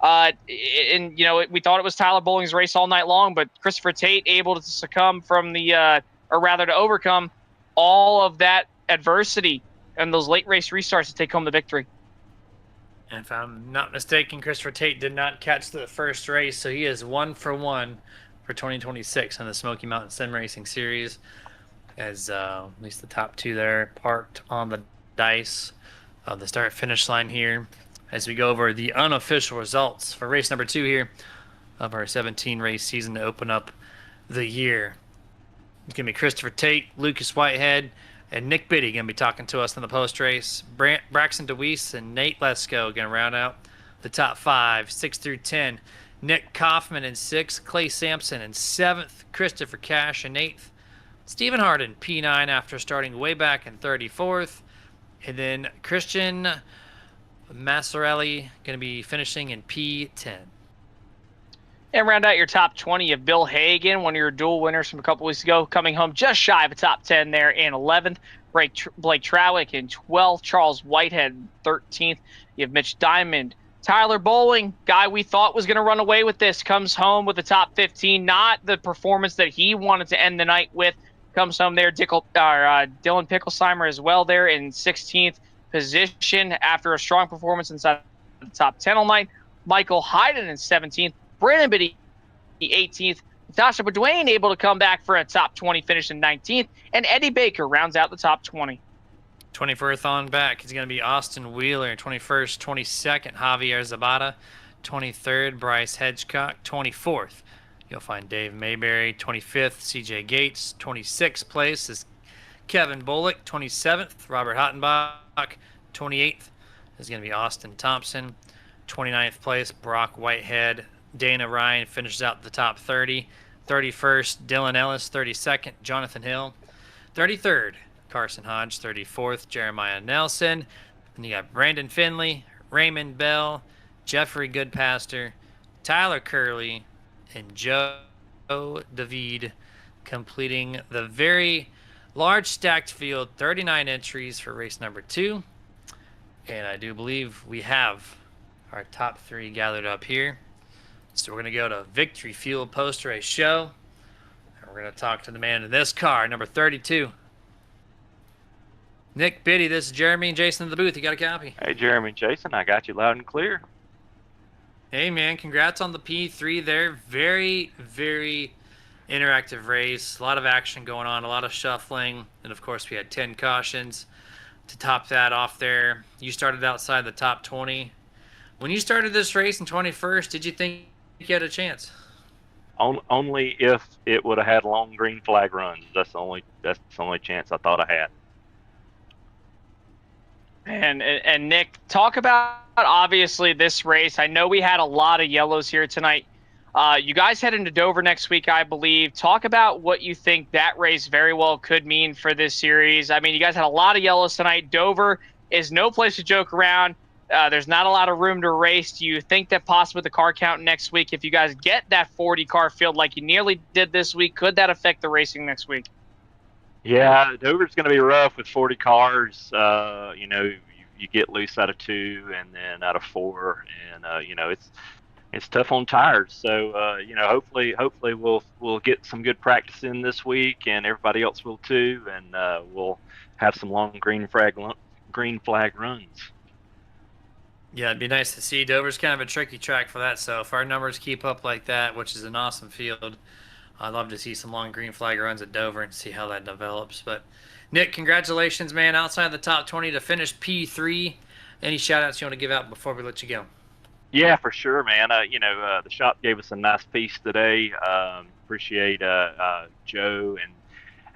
And, you know, we thought it was Tyler Bowling's race all night long, but Christopher Tate able to succumb from the, or rather to overcome all of that adversity and those late race restarts to take home the victory. And if I'm not mistaken, Christopher Tate did not catch the first race, so he is 1 for 1 for 2026 on the Smoky Mountain Sim Racing Series, as at least the top 2 there parked on the dice of the start-finish line here as we go over the unofficial results for race number 2 here of our 17-race season to open up the year. It's going to be Christopher Tate, Lucas Whitehead, and Nick Biddy going to be talking to us in the post-race. Braxton DeWeese and Nate Lesko going to round out the top 5, 6 through 10. Nick Kaufman in 6th, Clay Sampson in 7th, Christopher Cash in 8th, Stephen Harden, P9 after starting way back in 34th, and then Christian Massarelli going to be finishing in P10. And round out your top 20 of Bill Hagan, one of your dual winners from a couple weeks ago, coming home just shy of a top 10 there in 11th. Blake Trowick in 12th. Charles Whitehead in 13th. You have Mitch Diamond. Tyler Bowling, guy we thought was going to run away with this, comes home with the top 15. Not the performance that he wanted to end the night with. Comes home there. Dylan Picklesheimer as well there in 16th position after a strong performance inside the top 10 all night. Michael Hayden in 17th. Brandon Biddy, 18th. Natasha Bedouin able to come back for a top 20 finish in 19th. And Eddie Baker rounds out the top 20. 21st on back, he's going to be Austin Wheeler. 21st, 22nd, Javier Zabata. 23rd, Bryce Hedgecock. 24th, you'll find Dave Mayberry. 25th, CJ Gates. 26th place is Kevin Bullock. 27th, Robert Hottenbach. 28th is going to be Austin Thompson. 29th place, Brock Whitehead. Dana Ryan finishes out the top 30. 31st, Dylan Ellis. 32nd, Jonathan Hill. 33rd, Carson Hodge. 34th, Jeremiah Nelson. And you got Brandon Finley, Raymond Bell, Jeffrey Goodpaster, Tyler Curley, and Joe David completing the very large stacked field, 39 entries for race number 2. And I do believe we have our top 3 gathered up here. So we're going to go to Victory Fuel post-race show. And we're going to talk to the man in this car, number 32. Nick Biddy, this is Jeremy and Jason in the booth. You got a copy? Hey, Jeremy and Jason, I got you loud and clear. Hey, man, congrats on the P3 there. Very, very interactive race. A lot of action going on, a lot of shuffling. And, of course, we had 10 cautions to top that off there. You started outside the top 20. When you started this race in 21st, did you think you had a chance? Only if it would have had long green flag runs. That's the only chance I thought I had. And Nick, talk about obviously this race. I know we had a lot of yellows here tonight. You guys head into Dover next week, I believe. Talk about what you think that race very well could mean for this series. I mean, you guys had a lot of yellows tonight. Dover is no place to joke around. There's not a lot of room to race. Do you think that possibly the car count next week, if you guys get that 40 car field like you nearly did this week, could that affect the racing next week? Yeah, Dover's going to be rough with 40 cars. You get loose out of 2 and then out of 4, and it's tough on tires. So hopefully we'll get some good practice in this week, and everybody else will too, and we'll have some long green flag runs. Yeah, it'd be nice to see. Dover's kind of a tricky track for that, so if our numbers keep up like that, which is an awesome field, I'd love to see some long green flag runs at Dover and see how that develops. But Nick, congratulations, man, outside the top 20 to finish P3. Any shout-outs you want to give out before we let you go? Yeah, for sure, man. The shop gave us a nice piece today. Appreciate Joe and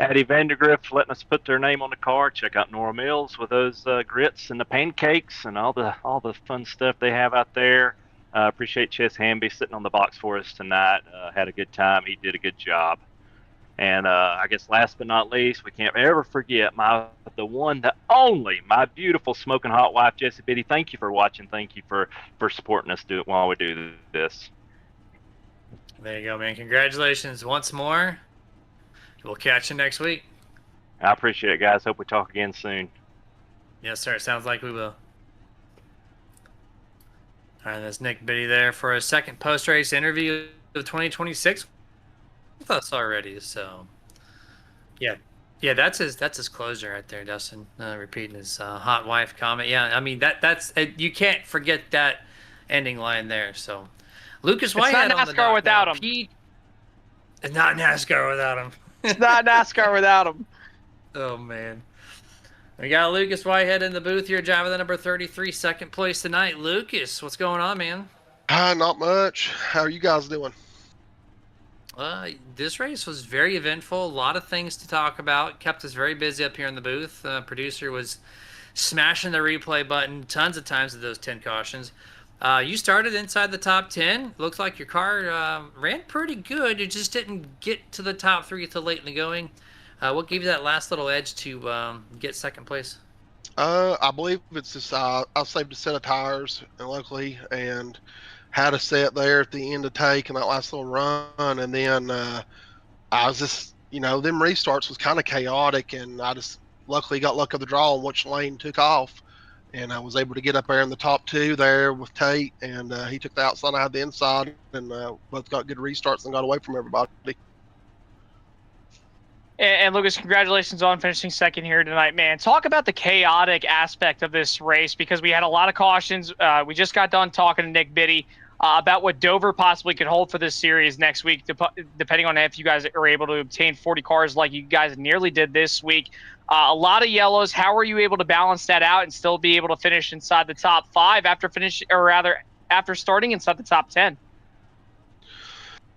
Addie Vandergrift letting us put their name on the car. Check out Nora Mills with those grits and the pancakes and all the fun stuff they have out there. Appreciate Chess Hamby sitting on the box for us tonight. Had a good time. He did a good job. And I guess last but not least, we can't ever forget the one, the only, my beautiful smoking hot wife, Jessie Biddy. Thank you for watching. Thank you for supporting us while we do this. There you go, man. Congratulations once more. We'll catch you next week. I appreciate it, guys. Hope we talk again soon. Yes, sir. Sounds like we will. All right, that's Nick Biddy there for a second post-race interview of 2026 with us already. So, yeah, that's his closer right there, Dustin. Repeating his hot wife comment. Yeah, I mean that's you can't forget that ending line there. So, Lucas Whitehead on the NASCAR without him. It's not NASCAR without him. It's not NASCAR without him. Oh man. We got Lucas Whitehead in the booth here, driving the number 33, second place tonight. Lucas, what's going on, man? Not much. How are you guys doing? This race was very eventful. A lot of things to talk about. Kept us very busy up here in the booth. Producer was smashing the replay button tons of times with those 10 cautions. You started inside the top 10. Looks like your car ran pretty good. You just didn't get to the top 3 until late in the going. What gave you that last little edge to get second place? I believe it's just I saved a set of tires luckily and had a set there at the end of take and that last little run, and then I was just them restarts was kind of chaotic, and I just luckily got luck of the draw on which lane took off, and I was able to get up there in the top 2 there with Tate, and he took the outside, I had the inside, and both got good restarts and got away from everybody. And Lucas, congratulations on finishing second here tonight, man. Talk about the chaotic aspect of this race, because we had a lot of cautions. We just got done talking to Nick Biddy about what Dover possibly could hold for this series next week, depending on if you guys are able to obtain 40 cars like you guys nearly did this week. A lot of yellows. How were you able to balance that out and still be able to finish inside the top 5 after starting inside the top 10?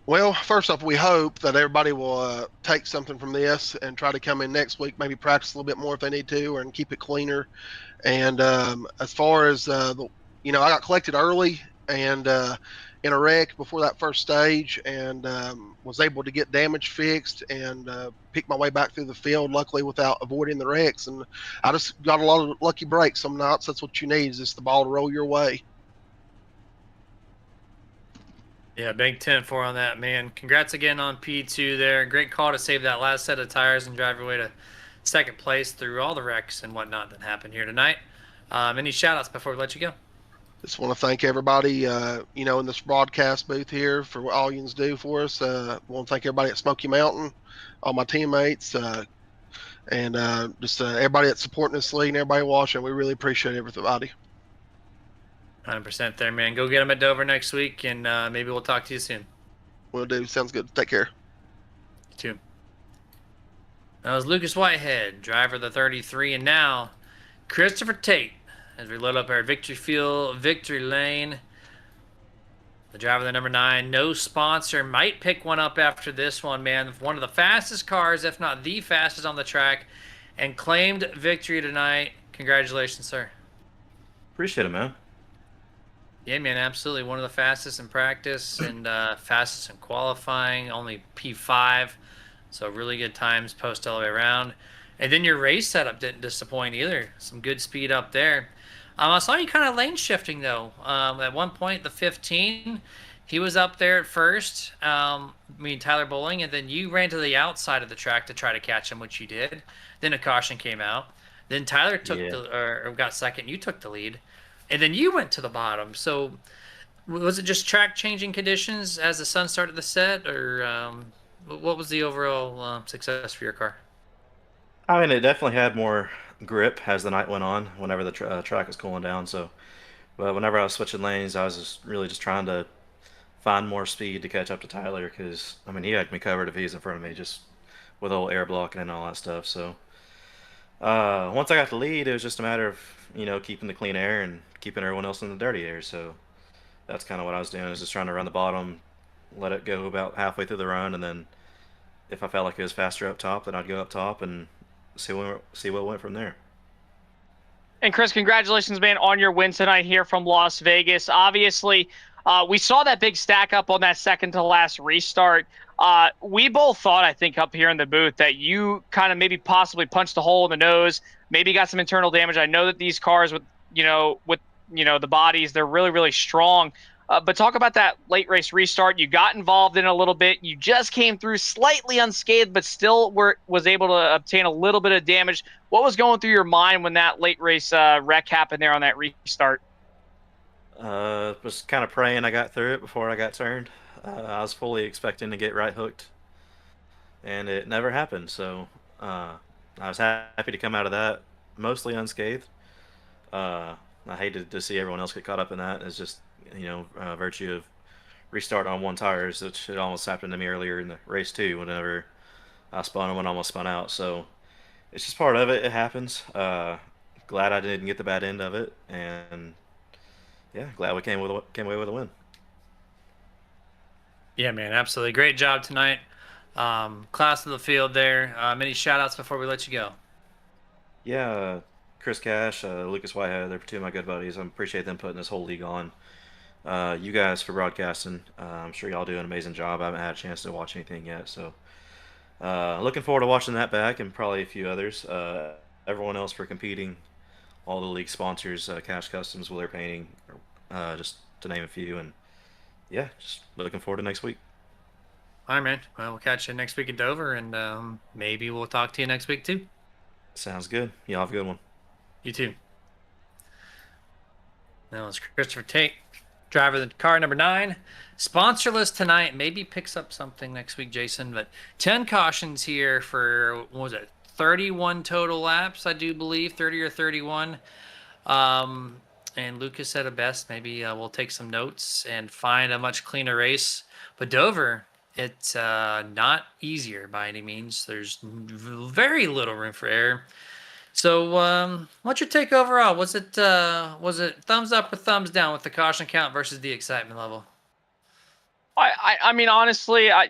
Well, first off, we hope that everybody will take something from this and try to come in next week, maybe practice a little bit more if they need to, and keep it cleaner. And as far as I got collected early and in a wreck before that first stage, and was able to get damage fixed and pick my way back through the field, luckily without avoiding the wrecks. And I just got a lot of lucky breaks some nights. That's what you need, is just the ball to roll your way. Yeah, big 10-4 on that, man. Congrats again on P2 there. Great call to save that last set of tires and drive your way to second place through all the wrecks and whatnot that happened here tonight. Any shout-outs before we let you go? Just want to thank everybody, in this broadcast booth here for what all you do for us. Want to thank everybody at Smoky Mountain, all my teammates, and just everybody that's supporting this league and everybody watching. We really appreciate everybody. 100% there, man. Go get them at Dover next week, and maybe we'll talk to you soon. Will do. Sounds good. Take care. You too. That was Lucas Whitehead, driver of the 33, and now Christopher Tate, as we load up our Victory Field, Victory Lane. The driver of the number 9, no sponsor, might pick one up after this one, man. One of the fastest cars, if not the fastest on the track, and claimed victory tonight. Congratulations, sir. Appreciate it, man. Yeah, man, absolutely. One of the fastest in practice and fastest in qualifying, only P5. So really good times post all the way around. And then your race setup didn't disappoint either. Some good speed up there. I saw you kind of lane shifting, though. At one point, the 15, he was up there at first, Tyler Bowling, and then you ran to the outside of the track to try to catch him, which you did. Then a caution came out. Then Tyler got second. You took the lead. And then you went to the bottom. So was it just track changing conditions as the sun started to set, or what was the overall success for your car? I mean, it definitely had more grip as the night went on, whenever the track was cooling down. So, but whenever I was switching lanes, I was just trying to find more speed to catch up to Tyler, because, I mean, he had me covered if he was in front of me, just with all air blocking and all that stuff. So, once I got the lead, it was just a matter of, keeping the clean air and keeping everyone else in the dirty air. So that's kind of what I was doing, is just trying to run the bottom, let it go about halfway through the run, and then if I felt like it was faster up top, then I'd go up top and see what went from there. And Chris, congratulations, man, on your win tonight here from Las Vegas. Obviously, we saw that big stack up on that second to last restart. We both thought, I think, up here in the booth, that you kind of maybe possibly punched a hole in the nose, maybe got some internal damage. I know that these cars with the bodies, they're really, really strong. But talk about that late race restart. You got involved in a little bit. You just came through slightly unscathed, but still was able to obtain a little bit of damage. What was going through your mind when that late race wreck happened there on that restart? Was kind of praying I got through it before I got turned. I was fully expecting to get right hooked, and it never happened. So I was happy to come out of that mostly unscathed. I hated to see everyone else get caught up in that. It's just, virtue of restart on one tires, which it almost happened to me earlier in the race too, whenever I spun and almost spun out. So it's just part of it. It happens. Glad I didn't get the bad end of it, and yeah, glad we came away with a win. Yeah, man, absolutely. Great job tonight. Class of the field there. Many shout-outs before we let you go. Yeah, Chris Cash, Lucas Whitehead, they're two of my good buddies. I appreciate them putting this whole league on. You guys for broadcasting. I'm sure y'all do an amazing job. I haven't had a chance to watch anything yet, so looking forward to watching that back, and probably a few others. Everyone else for competing, all the league sponsors, Cash Customs, Wheeler Painting, just to name a few, and yeah, just looking forward to next week. All right, man. Well, we'll catch you next week in Dover, and maybe we'll talk to you next week too. Sounds good. Y'all have a good one. You too. That was Christopher Tate, driver of the car number 9. Sponsorless tonight. Maybe picks up something next week, Jason. But 10 cautions here for, what was it, 31 total laps, I do believe, 30 or 31. And Lucas said it best. Maybe we'll take some notes and find a much cleaner race. But Dover, It's not easier by any means. There's very little room for error. So, what's your take overall? Was it thumbs up or thumbs down with the caution count versus the excitement level? I mean, honestly, I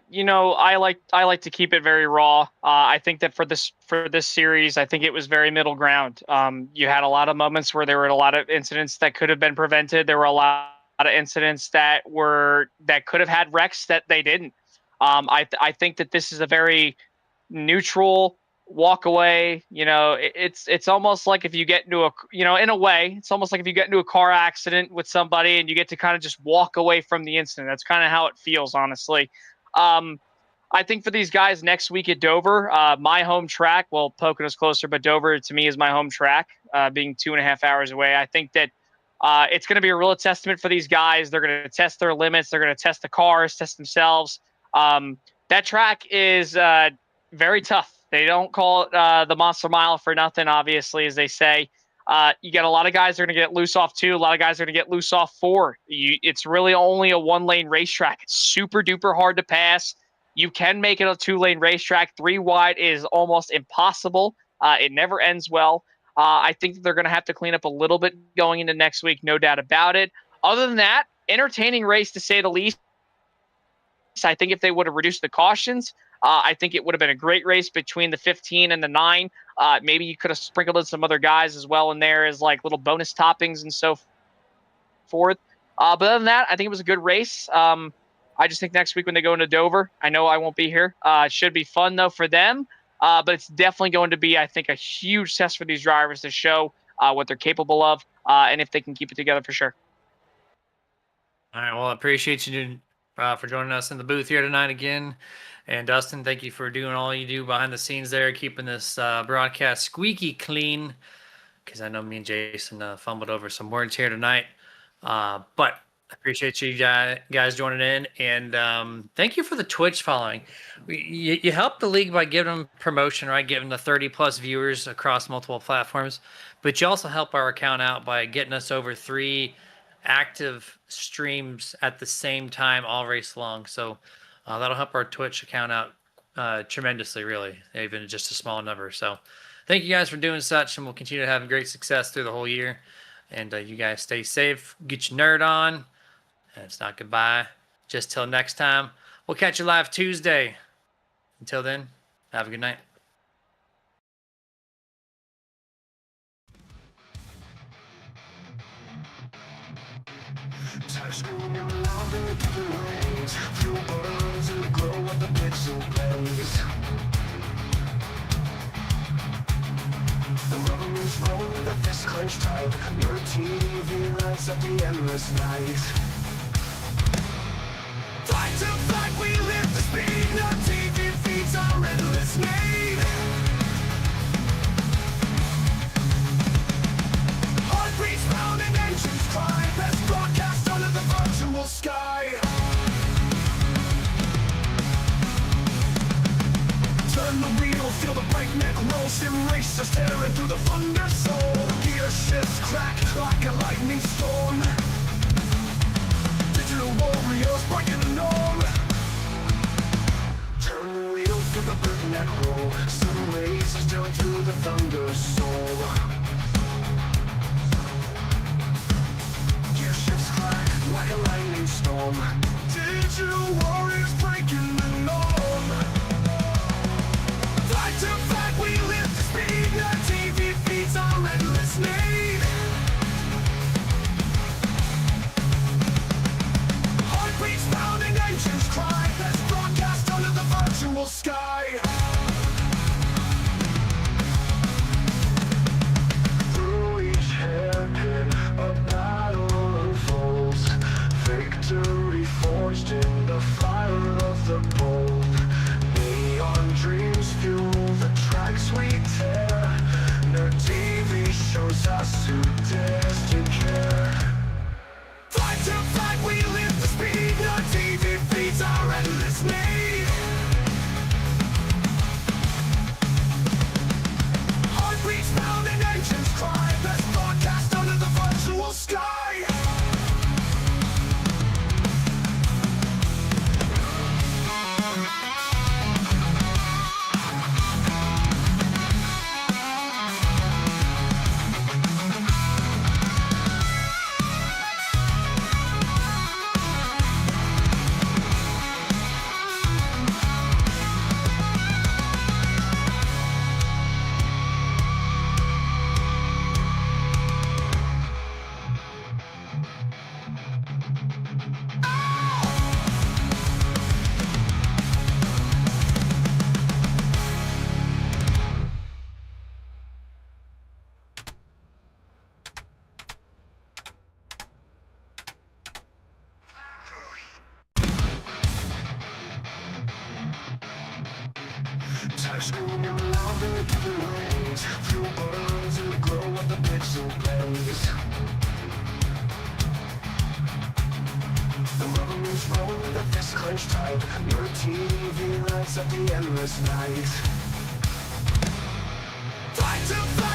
like to keep it very raw. I think that for this series, I think it was very middle ground. You had a lot of moments where there were a lot of incidents that could have been prevented. There were a lot of incidents that could have had wrecks that they didn't. I think that this is a very neutral walk away. It's almost like if you get into in a way, it's almost like if you get into a car accident with somebody and you get to kind of just walk away from the incident. That's kind of how it feels, honestly. I think for these guys next week at Dover, my home track, well, Pocono's closer, but Dover to me is my home track, being 2.5 hours away. I think that it's going to be a real testament for these guys. They're going to test their limits. They're going to test the cars, test themselves. That track is very tough. They don't call it the Monster Mile for nothing, obviously, as they say. You get a lot of guys that are going to get loose off 2. A lot of guys are going to get loose off 4. It's really only a 1-lane racetrack. It's super duper hard to pass. You can make it a 2-lane racetrack. 3 wide is almost impossible. It never ends well. I think they're going to have to clean up a little bit going into next week, no doubt about it. Other than that, entertaining race to say the least. I think if they would have reduced the cautions, I think it would have been a great race between the 15 and the 9. Maybe you could have sprinkled in some other guys as well in there as like little bonus toppings and so forth. But other than that, I think it was a good race. I just think next week when they go into Dover, I know I won't be here. It should be fun though for them. But it's definitely going to be, I think, a huge test for these drivers to show what they're capable of and if they can keep it together for sure. All right. Well, I appreciate you for joining us in the booth here tonight again. And Dustin, thank you for doing all you do behind the scenes there, keeping this broadcast squeaky clean. Because I know me and Jason fumbled over some words here tonight. But I appreciate you guys joining in. And thank you for the Twitch following. You helped the league by giving them promotion, right? Giving the 30-plus viewers across multiple platforms. But you also help our account out by getting us over 3 active streams at the same time all race long. So that'll help our Twitch account out tremendously, really, even just a small number. So thank you guys for doing such, and we'll continue to have great success through the whole year. And you guys stay safe, get your nerd on, and it's not goodbye. Just till next time. We'll catch you live Tuesday. Until then, have a good night. Touchscreen and louder to the lanes. Fuel burns in the glow of the pixel blaze. The rubber moves roll with a fist clenched tight. Your TV lights up the endless night. Fight to fight, we live to speed. No TV feeds our endless need. Heartbeats pounding, engines cry. Best broadcast under the virtual sky. Turn the wheel, feel the breakneck roll. Sim racers tearing through the thunder soul. Gear shifts crack like a lightning storm. Digital warriors breaking the norm. Turn the wheel, feel the breakneck roll. Sun rays tearing through the thunder soul. Gear shifts crack like a lightning storm. Digital warriors breaking the norm. Fight to fight, we live to speed. The TV feeds our endless need. Heartbeats pounding, engines cry. Best broadcast under the virtual sky. Through each hairpin, a battle unfolds. Victory forged in the fire of the bold. Neon dreams fuel the tracks we tear. No TV shows us who dares to care. Fight to fight, we live to speed. No TV feeds our endless need. Screaming louder through the range. Fuel burns and the glow of the pixel blaze. The rubber moves roll with a fist clenched tight. Your TV lights up the endless night. Fight to fight.